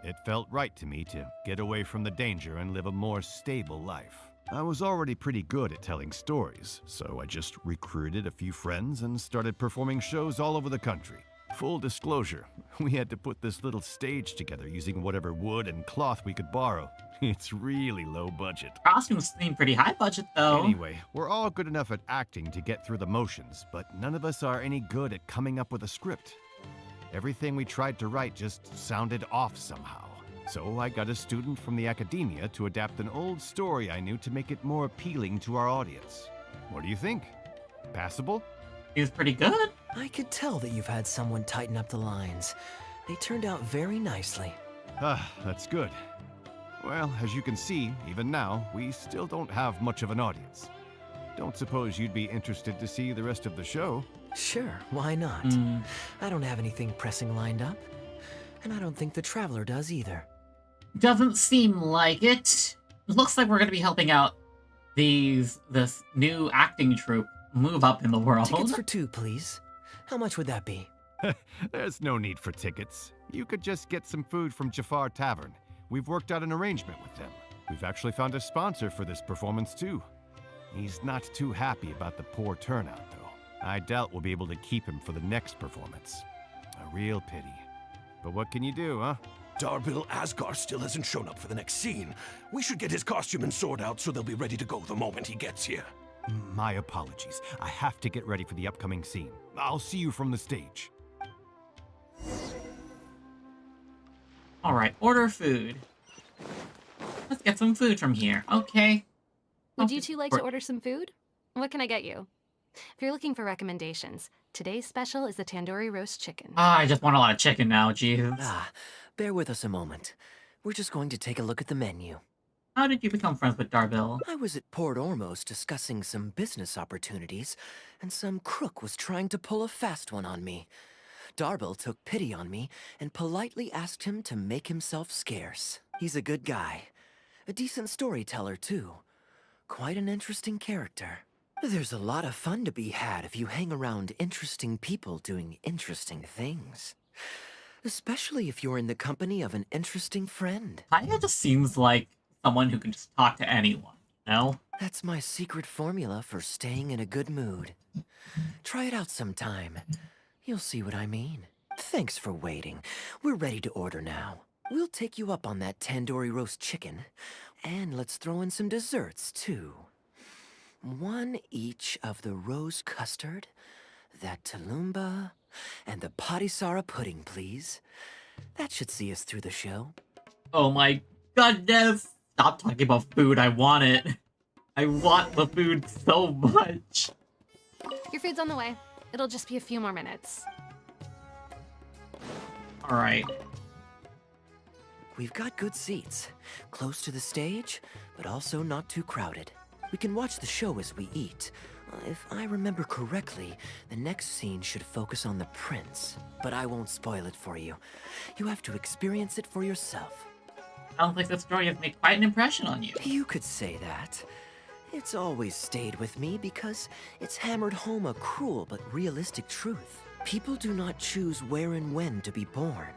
Speaker 4: It felt right to me to get away from the danger and live a more stable life. I was already pretty good at telling stories, so I just recruited a few friends and started performing shows all over the country. Full disclosure, we had to put this little stage together using whatever wood and cloth we could borrow. It's really low budget.
Speaker 1: Costumes seem pretty high budget, though.
Speaker 4: Anyway, we're all good enough at acting to get through the motions, but none of us are any good at coming up with a script. Everything we tried to write just sounded off somehow. So I got a student from the academia to adapt an old story I knew to make it more appealing to our audience. What do you think? Passable?
Speaker 1: He was pretty good.
Speaker 3: I could tell that you've had someone tighten up the lines. They turned out very nicely.
Speaker 4: Ah, that's good. Well, as you can see, even now, we still don't have much of an audience. Don't suppose you'd be interested to see the rest of the show?
Speaker 3: Sure, why not? I don't have anything pressing lined up. And I don't think the Traveler does either.
Speaker 1: Doesn't seem like it. Looks like we're going to be helping out this new acting troupe move up in the world.
Speaker 3: Tickets for 2, please. How much would that be?
Speaker 4: There's no need for tickets. You could just get some food from Jafar Tavern. We've worked out an arrangement with them. We've actually found a sponsor for this performance, too. He's not too happy about the poor turnout, though. I doubt we'll be able to keep him for the next performance. A real pity. But what can you do, huh?
Speaker 5: Darbil Asgar still hasn't shown up for the next scene. We should get his costume and sword out so they'll be ready to go the moment he gets here.
Speaker 4: My apologies. I have to get ready for the upcoming scene. I'll see you from the stage.
Speaker 1: Alright, order food. Let's get some food from here. Okay.
Speaker 6: Would you two like to order some food? What can I get you? If you're looking for recommendations, today's special is the tandoori roast chicken.
Speaker 1: I just want a lot of chicken now, jeez.
Speaker 3: Bear with us a moment. We're just going to take a look at the menu.
Speaker 1: How did you become friends with Darbil?
Speaker 3: I was at Port Ormos discussing some business opportunities, and some crook was trying to pull a fast one on me. Darbil took pity on me and politely asked him to make himself scarce. He's a good guy. A decent storyteller, too. Quite an interesting character. There's a lot of fun to be had if you hang around interesting people doing interesting things. Especially if you're in the company of an interesting friend.
Speaker 1: Kaeya just seems like someone who can just talk to anyone, you know?
Speaker 3: That's my secret formula for staying in a good mood. Try it out sometime. You'll see what I mean. Thanks for waiting. We're ready to order now. We'll take you up on that tandoori roast chicken. And let's throw in some desserts, too. 1 each of the rose custard, that tulumba, and the patisara pudding, please. That should see us through the show.
Speaker 1: Oh my goodness! Stop talking about food, I want it. I want the food so much.
Speaker 6: Your food's on the way. It'll just be a few more minutes.
Speaker 1: Alright.
Speaker 3: We've got good seats. Close to the stage, but also not too crowded. We can watch the show as we eat. If I remember correctly, the next scene should focus on the prince. But I won't spoil it for you. You have to experience it for yourself.
Speaker 1: Sounds like the story has made quite an impression on you.
Speaker 3: You could say that. It's always stayed with me because it's hammered home a cruel but realistic truth. People do not choose where and when to be born.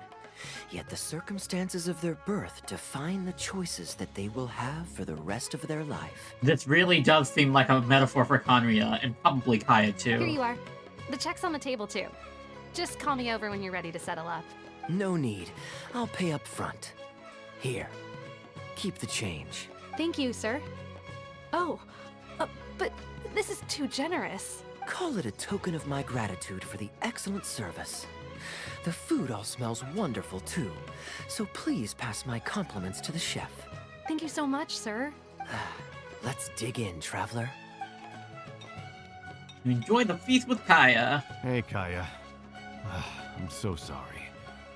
Speaker 3: Yet the circumstances of their birth define the choices that they will have for the rest of their life.
Speaker 1: This really does seem like a metaphor for Conria, and probably Kaeya too.
Speaker 6: Here you are. The check's on the table, too. Just call me over when you're ready to settle up.
Speaker 3: No need. I'll pay up front. Here. Keep the change.
Speaker 6: Thank you, sir. Oh, but this is too generous.
Speaker 3: Call it a token of my gratitude for the excellent service. The food all smells wonderful, too. So please pass my compliments to the chef.
Speaker 6: Thank you so much, sir.
Speaker 3: Let's dig in, traveler.
Speaker 1: Enjoy the feast with Kaeya.
Speaker 4: Hey, Kaeya. I'm so sorry.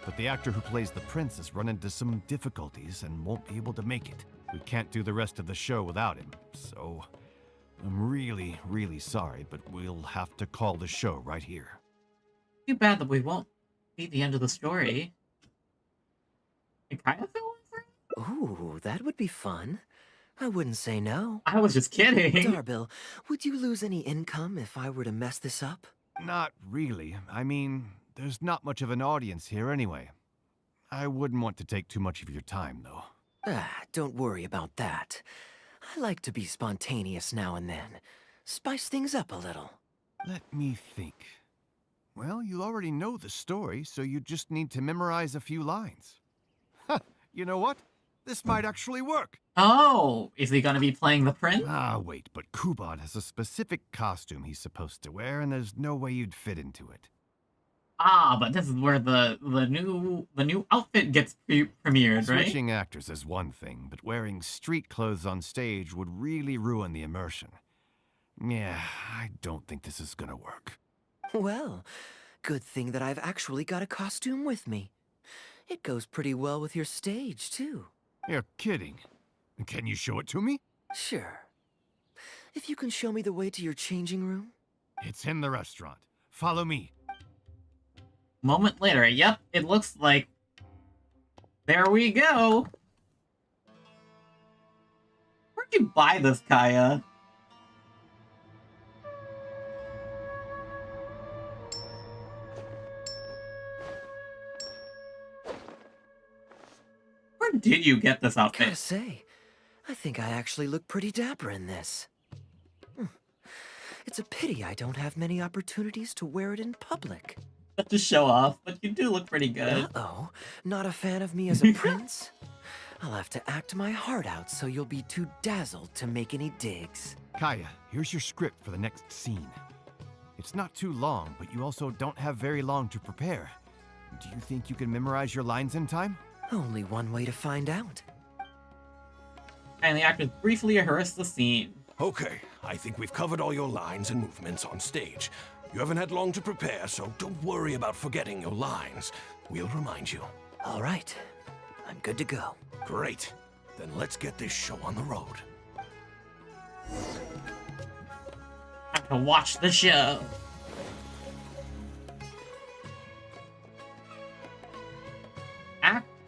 Speaker 4: but the actor who plays the prince has run into some difficulties and won't be able to make it. We can't do the rest of the show without him, so I'm really, really sorry, but we'll have to call the show right here.
Speaker 1: Too bad that we won't see the end of the story. Can Kaeya fill in for it?
Speaker 3: Ooh, that would be fun. I wouldn't say no.
Speaker 1: I was just kidding.
Speaker 3: Darbil, would you lose any income if I were to mess this up?
Speaker 4: Not really. I mean, there's not much of an audience here anyway. I wouldn't want to take too much of your time, though.
Speaker 3: Don't worry about that. I like to be spontaneous now and then. Spice things up a little.
Speaker 4: Let me think. Well, you already know the story, so you just need to memorize a few lines. Huh, you know what? This might actually work.
Speaker 1: Oh, is he gonna be playing the prince?
Speaker 4: Wait, but Kubad has a specific costume he's supposed to wear, and there's no way you'd fit into it.
Speaker 1: But this is where the new outfit gets premiered, right?
Speaker 4: Switching actors is one thing, but wearing street clothes on stage would really ruin the immersion. Yeah, I don't think this is gonna work.
Speaker 3: Well, good thing that I've actually got a costume with me. It goes pretty well with your stage, too.
Speaker 4: You're kidding. Can you show it to me?
Speaker 3: Sure. If you can show me the way to your changing room?
Speaker 4: It's in the restaurant. Follow me.
Speaker 1: Moment later, yep, it looks like... There we go! Where'd you buy this, Kaeya? Where did you get this outfit?
Speaker 3: Gotta say, I think I actually look pretty dapper in this. It's a pity I don't have many opportunities to wear it in public.
Speaker 1: Not to show off, but you do look pretty good.
Speaker 3: Uh-oh, not a fan of me as a prince? I'll have to act my heart out so you'll be too dazzled to make any digs.
Speaker 4: Kaeya, here's your script for the next scene. It's not too long, but you also don't have very long to prepare. Do you think you can memorize your lines in time?
Speaker 3: Only one way to find out.
Speaker 1: And the actors briefly rehearse the scene.
Speaker 5: Okay, I think we've covered all your lines and movements on stage. You haven't had long to prepare, so don't worry about forgetting your lines. We'll remind you.
Speaker 3: All right, I'm good to go.
Speaker 5: Great. Then let's get this show on the road.
Speaker 1: Time to watch the show.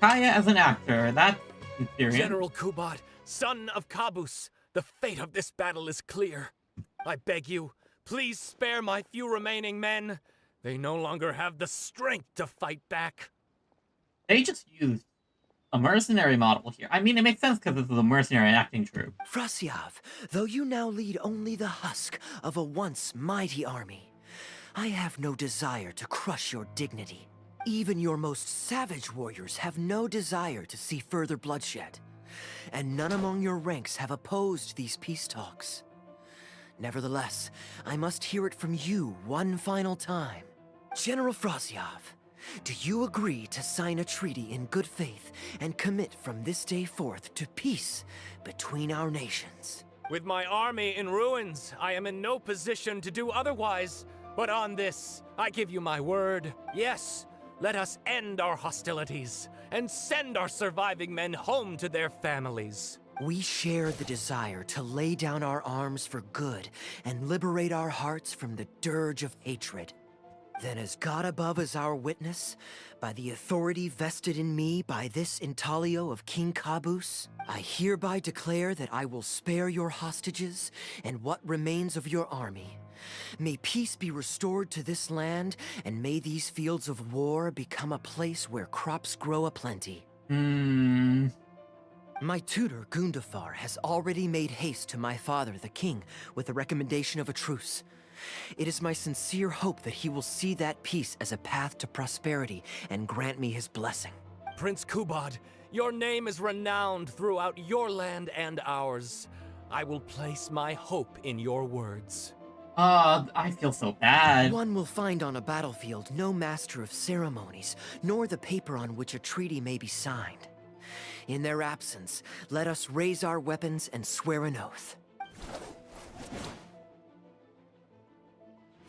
Speaker 1: Kaeya as an actor, that's infuriating.
Speaker 12: General Kubad, son of Kabus, the fate of this battle is clear. I beg you, please spare my few remaining men. They no longer have the strength to fight back.
Speaker 1: They just used a mercenary model here. I mean, it makes sense because this is a mercenary acting troupe.
Speaker 3: Frasyav, though you now lead only the husk of a once mighty army, I have no desire to crush your dignity. Even your most savage warriors have no desire to see further bloodshed, and none among your ranks have opposed these peace talks. Nevertheless, I must hear it from you one final time. General Frasyav, do you agree to sign a treaty in good faith and commit from this day forth to peace between our nations?
Speaker 12: With my army in ruins, I am in no position to do otherwise. But on this, I give you my word. Yes, let us end our hostilities and send our surviving men home to their families.
Speaker 3: We share the desire to lay down our arms for good and liberate our hearts from the dirge of hatred. Then as God above is our witness, by the authority vested in me by this intaglio of King Kabus, I hereby declare that I will spare your hostages and what remains of your army. May peace be restored to this land, and may these fields of war become a place where crops grow aplenty. My tutor, Gundafar, has already made haste to my father, the king, with the recommendation of a truce. It is my sincere hope that he will see that peace as a path to prosperity and grant me his blessing.
Speaker 12: Prince Kubad, your name is renowned throughout your land and ours. I will place my hope in your words.
Speaker 1: I feel so bad.
Speaker 3: One will find on a battlefield no master of ceremonies, nor the paper on which a treaty may be signed. In their absence, let us raise our weapons and swear an oath.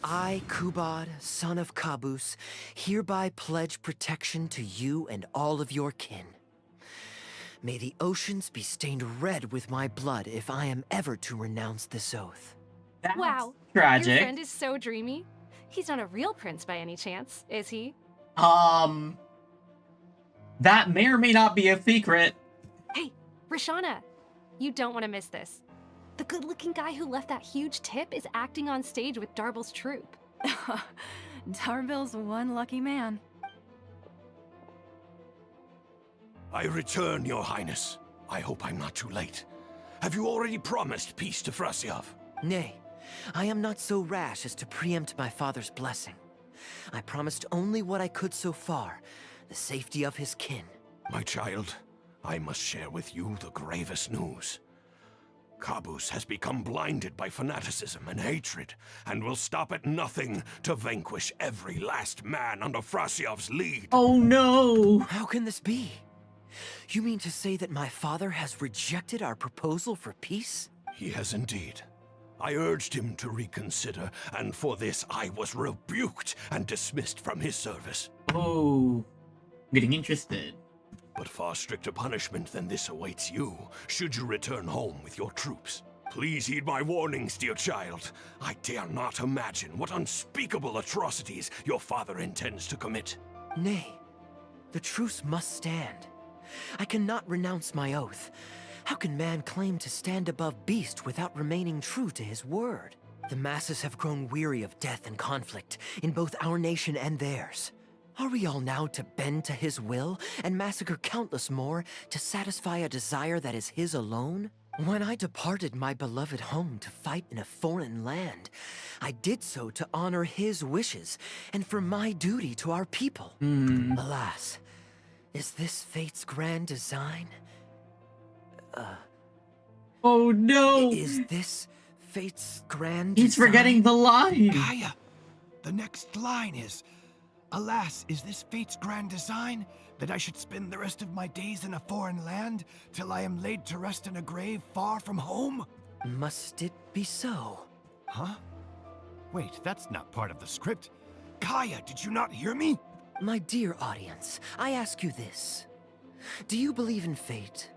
Speaker 3: I, Kubad, son of Kabus, hereby pledge protection to you and all of your kin. May the oceans be stained red with my blood if I am ever to renounce this oath.
Speaker 6: Wow.
Speaker 1: tragic.
Speaker 6: Your friend is so dreamy. He's not a real prince by any chance, is he?
Speaker 1: That may or may not be a secret.
Speaker 6: Hey, Rashana, you don't want to miss this. The good-looking guy who left that huge tip is acting on stage with Darbel's troupe.
Speaker 8: Darbel's one lucky man.
Speaker 5: I return, Your Highness. I hope I'm not too late. Have you already promised peace to Frasiov?
Speaker 3: Nay, I am not so rash as to preempt my father's blessing. I promised only what I could so far, the safety of his kin.
Speaker 5: My child, I must share with you the gravest news. Kabus has become blinded by fanaticism and hatred, and will stop at nothing to vanquish every last man under Frasiov's lead.
Speaker 1: Oh no!
Speaker 3: How can this be? You mean to say that my father has rejected our proposal for peace?
Speaker 5: He has indeed. I urged him to reconsider, and for this I was rebuked and dismissed from his service.
Speaker 1: Oh, getting interested.
Speaker 5: But far stricter punishment than this awaits you, should you return home with your troops. Please heed my warnings, dear child. I dare not imagine what unspeakable atrocities your father intends to commit.
Speaker 3: Nay, the truce must stand. I cannot renounce my oath. How can man claim to stand above beast without remaining true to his word? The masses have grown weary of death and conflict in both our nation and theirs. Are we all now to bend to his will and massacre countless more to satisfy a desire that is his alone? When I departed my beloved home to fight in a foreign land, I did so to honor his wishes and for my duty to our people. Alas, is this fate's grand design?
Speaker 1: Oh no!
Speaker 3: Is this fate's grand
Speaker 1: He's
Speaker 3: design?
Speaker 1: forgetting the line!
Speaker 20: Kaeya, the next line is, alas, is this fate's grand design, that I should spend the rest of my days in a foreign land, till I am laid to rest in a grave far from home?
Speaker 3: Must it be so?
Speaker 20: Huh? Wait, that's not part of the script. Kaeya, did you not hear me?
Speaker 3: My dear audience, I ask you this. Do you believe in fate?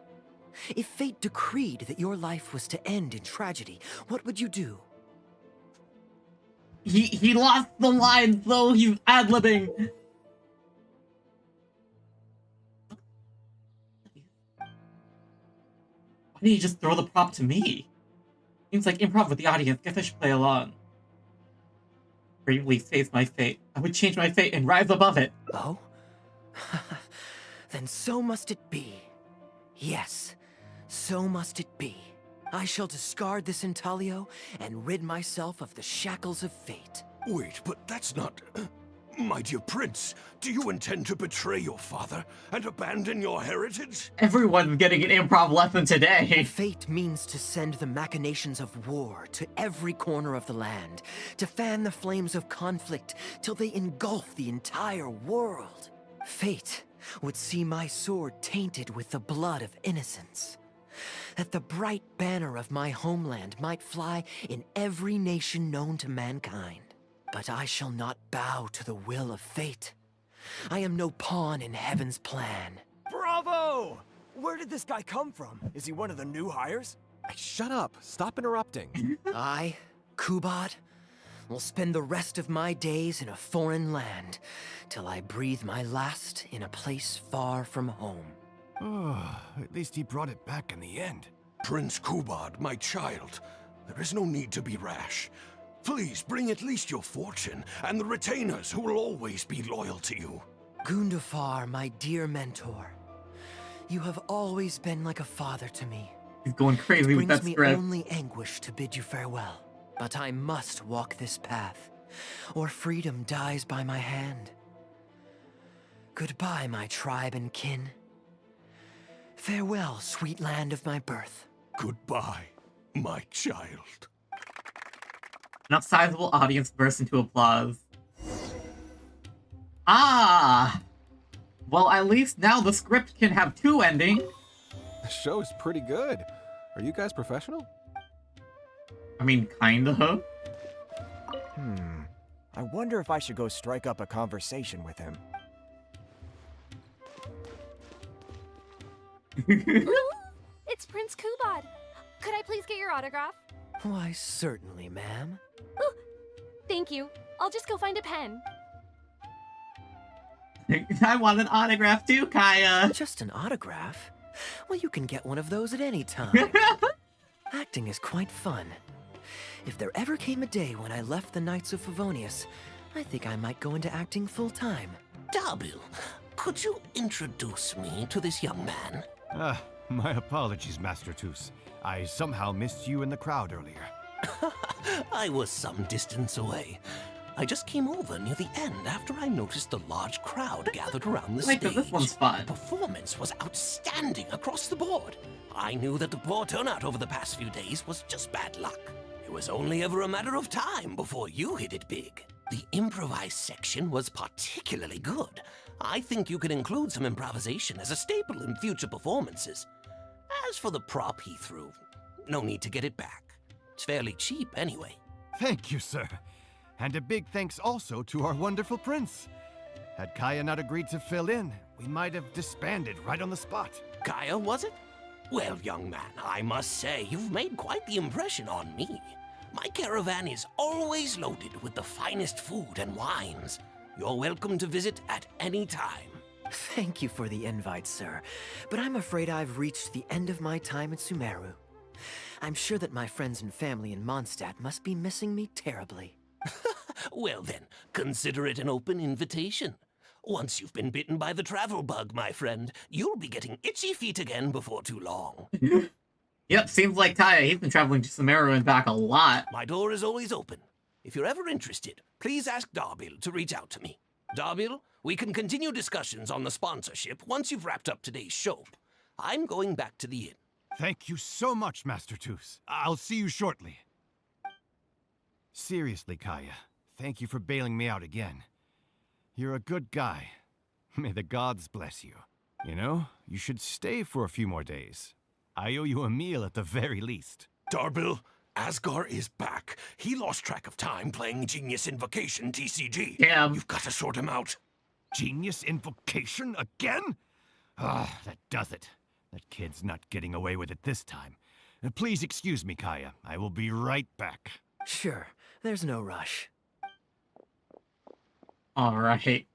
Speaker 3: If fate decreed that your life was to end in tragedy, what would you do?
Speaker 1: He lost the line, though he's ad-libbing. Why didn't you just throw the prop to me? Seems like improv with the audience. Guess I should play along. Bravely face my fate. I would change my fate and rise above it.
Speaker 3: Oh? Then so must it be. Yes, so must it be. I shall discard this intaglio and rid myself of the shackles of fate.
Speaker 5: Wait, but that's not... My dear prince, do you intend to betray your father and abandon your heritage?
Speaker 1: Everyone's getting an improv lesson today.
Speaker 3: Fate means to send the machinations of war to every corner of the land, to fan the flames of conflict till they engulf the entire world. Fate would see my sword tainted with the blood of innocence, that the bright banner of my homeland might fly in every nation known to mankind. But I shall not bow to the will of fate. I am no pawn in heaven's plan.
Speaker 22: Bravo! Where did this guy come from? Is he one of the new hires?
Speaker 23: Hey, shut up. Stop interrupting.
Speaker 3: I, Kubad, will spend the rest of my days in a foreign land, till I breathe my last in a place far from home.
Speaker 20: Oh, at least he brought it back in the end.
Speaker 5: Prince Kubad, my child, there is no need to be rash. Please bring at least your fortune and the retainers who will always be loyal to you.
Speaker 3: Gundafar, my dear mentor, you have always been like a father to me.
Speaker 1: He's going crazy with that
Speaker 3: It brings
Speaker 1: script.
Speaker 3: me only anguish to bid you farewell, but I must walk this path, or freedom dies by my hand. Goodbye, my tribe and kin. Farewell, sweet land of my birth.
Speaker 5: Goodbye, my child.
Speaker 1: An sizable audience burst into applause. Ah! Well, at least now the script can have two endings.
Speaker 23: The show's pretty good. Are you guys professional?
Speaker 1: I mean, kind of.
Speaker 22: I wonder if I should go strike up a conversation with him.
Speaker 6: It's Prince Kubad. Could I please get your autograph?
Speaker 3: Why, certainly, ma'am.
Speaker 6: Ooh, thank you. I'll just go find a pen.
Speaker 1: I want an autograph too, Kaeya.
Speaker 3: Just an autograph? Well, you can get one of those at any time. Acting is quite fun. If there ever came a day when I left the Knights of Favonius, I think I might go into acting full-time.
Speaker 5: Darbil, could you introduce me to this young man?
Speaker 4: My apologies, Master Toos. I somehow missed you in the crowd earlier.
Speaker 5: I was some distance away. I just came over near the end after I noticed a large crowd gathered around the stage.
Speaker 1: This one's fun.
Speaker 5: The performance was outstanding across the board. I knew that the poor turnout over the past few days was just bad luck. It was only ever a matter of time before you hit it big. The improvised section was particularly good. I think you could include some improvisation as a staple in future performances. As for the prop he threw, no need to get it back. It's fairly cheap anyway.
Speaker 4: Thank you, sir. And a big thanks also to our wonderful prince. Had Kaeya not agreed to fill in, we might have disbanded right on the spot.
Speaker 5: Kaeya, was it? Well, young man, I must say you've made quite the impression on me. My caravan is always loaded with the finest food and wines. You're welcome to visit at any time.
Speaker 3: Thank you for the invite, sir, but I'm afraid I've reached the end of my time at Sumeru. I'm sure that my friends and family in Mondstadt must be missing me terribly.
Speaker 5: Well then, consider it an open invitation. Once you've been bitten by the travel bug, my friend, you'll be getting itchy feet again before too long.
Speaker 1: Yep, seems like Kaeya, he's been traveling to Sumeru and back a lot.
Speaker 5: My door is always open. If you're ever interested, please ask Darbil to reach out to me. Darbil, we can continue discussions on the sponsorship once you've wrapped up today's show. I'm going back to the inn.
Speaker 4: Thank you so much, Master Toos. I'll see you shortly. Seriously, Kaeya, thank you for bailing me out again. You're a good guy. May the gods bless you. You know, you should stay for a few more days. I owe you a meal at the very least.
Speaker 5: Darbil, Asgar is back. He lost track of time playing Genius Invocation TCG.
Speaker 1: Damn.
Speaker 5: You've got to sort him out.
Speaker 4: Genius Invocation again? Ah, that does it. That kid's not getting away with it this time. Please excuse me, Kaeya. I will be right back.
Speaker 3: Sure, there's no rush.
Speaker 1: Alright.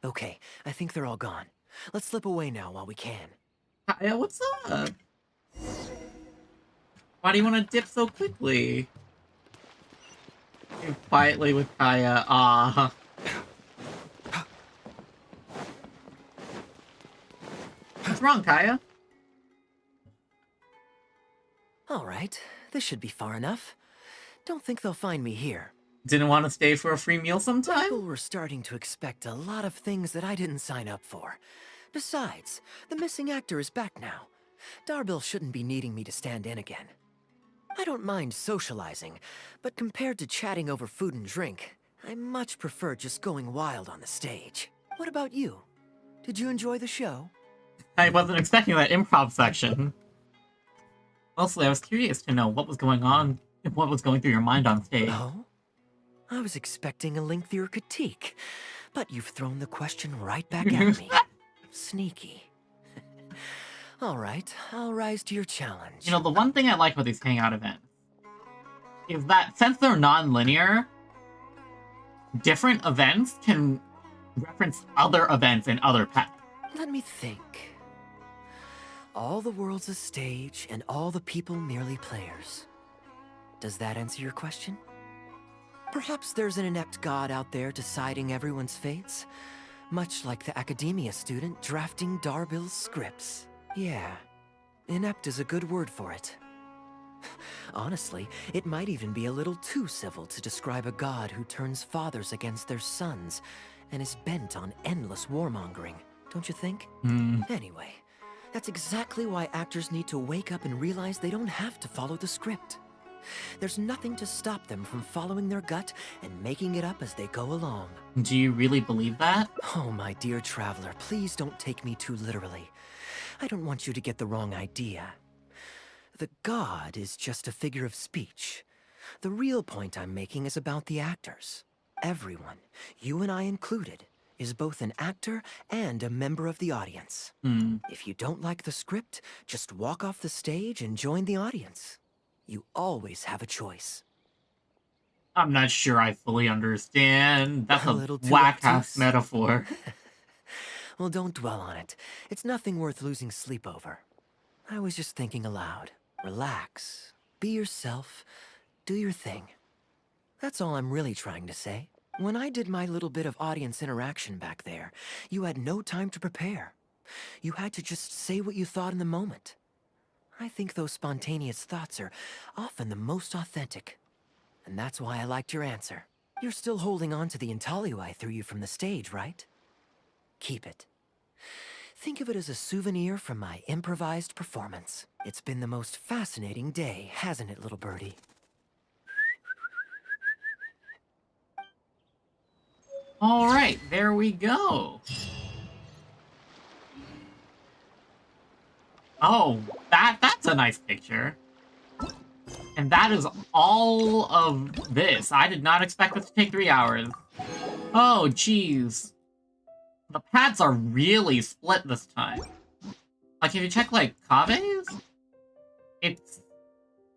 Speaker 3: Okay, I think they're all gone. Let's slip away now while we can.
Speaker 1: Kaeya, what's up? Why do you want to dip so quickly? You're quietly with Kaeya. Ah. What's wrong, Kaeya?
Speaker 3: All right, this should be far enough. Don't think they'll find me here.
Speaker 1: Didn't want to stay for a free meal sometime?
Speaker 3: People were starting to expect a lot of things that I didn't sign up for. Besides, the missing actor is back now. Darbil shouldn't be needing me to stand in again. I don't mind socializing, but compared to chatting over food and drink, I much prefer just going wild on the stage. What about you? Did you enjoy the show?
Speaker 1: I wasn't expecting that improv section. Mostly, I was curious to know what was going on, what was going through your mind on stage.
Speaker 3: Oh? I was expecting a lengthier critique, but you've thrown the question right back at me. Sneaky. All right, I'll rise to your challenge.
Speaker 1: You know, the one thing I like about these Hangout events is that since they're non-linear, different events can reference other events in other packs.
Speaker 3: Let me think. All the world's a stage, and all the people merely players. Does that answer your question? Perhaps there's an inept god out there deciding everyone's fates, much like the academia student drafting Darbil's scripts. Yeah, inept is a good word for it. Honestly, it might even be a little too civil to describe a god who turns fathers against their sons and is bent on endless warmongering, don't you think? Anyway, that's exactly why actors need to wake up and realize they don't have to follow the script. There's nothing to stop them from following their gut and making it up as they go along.
Speaker 1: Do you really believe that?
Speaker 3: Oh, my dear traveler, please don't take me too literally. I don't want you to get the wrong idea. The god is just a figure of speech. The real point I'm making is about the actors. Everyone, you and I included, is both an actor and a member of the audience. If you don't like the script, just walk off the stage and join the audience. You always have a choice.
Speaker 1: I'm not sure I fully understand. That's a
Speaker 3: little too
Speaker 1: whack-ass
Speaker 3: obtuse?
Speaker 1: metaphor.
Speaker 3: Well, don't dwell on it. It's nothing worth losing sleep over. I was just thinking aloud. Relax. Be yourself. Do your thing. That's all I'm really trying to say. When I did my little bit of audience interaction back there, you had no time to prepare. You had to just say what you thought in the moment. I think those spontaneous thoughts are often the most authentic. And that's why I liked your answer. You're still holding on to the intaglio I threw you from the stage, right? Keep it. Think of it as a souvenir from my improvised performance. It's been the most fascinating day, hasn't it, little birdie?
Speaker 1: All right, there we go. Oh, that's a nice picture. And that is all of this. I did not expect this to take 3 hours. Oh, jeez. The pads are really split this time. Like, if you check, like, Kave's, it's...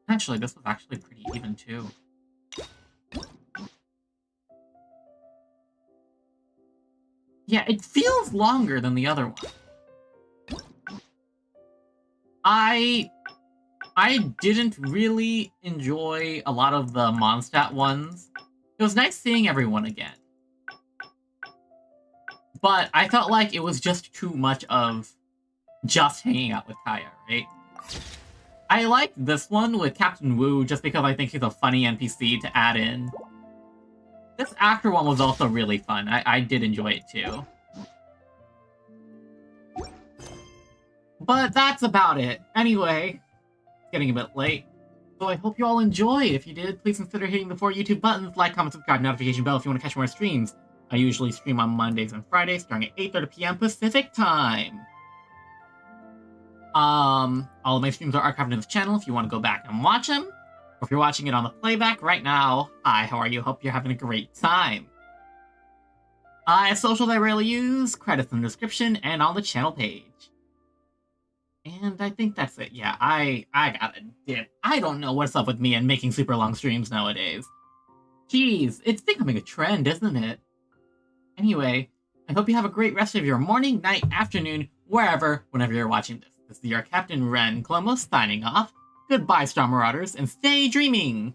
Speaker 1: Actually, this was actually pretty even, too. Yeah, it feels longer than the other one. I didn't really enjoy a lot of the Mondstadt ones. It was nice seeing everyone again. But I felt like it was just too much of just hanging out with Keaya, right? I like this one with Captain Wu just because I think he's a funny NPC to add in. This actor one was also really fun. I did enjoy it too. But that's about it. Anyway, it's getting a bit late. So I hope you all enjoyed. If you did, please consider hitting the 4 YouTube buttons, like, comment, subscribe, notification bell if you want to catch more streams. I usually stream on Mondays and Fridays starting at 8:30 p.m. Pacific time. All of my streams are archived in this channel if you want to go back and watch them. Or if you're watching it on the playback right now, hi, how are you? Hope you're having a great time. I have socials I rarely use, credits in the description, and on the channel page. And I think that's it. Yeah, I gotta dip. I don't know what's up with me and making super long streams nowadays. Jeez, it's becoming a trend, isn't it? Anyway, I hope you have a great rest of your morning, night, afternoon, wherever, whenever you're watching this. This is your Captain Ren Clomos signing off. Goodbye, Star Marauders, and stay dreaming!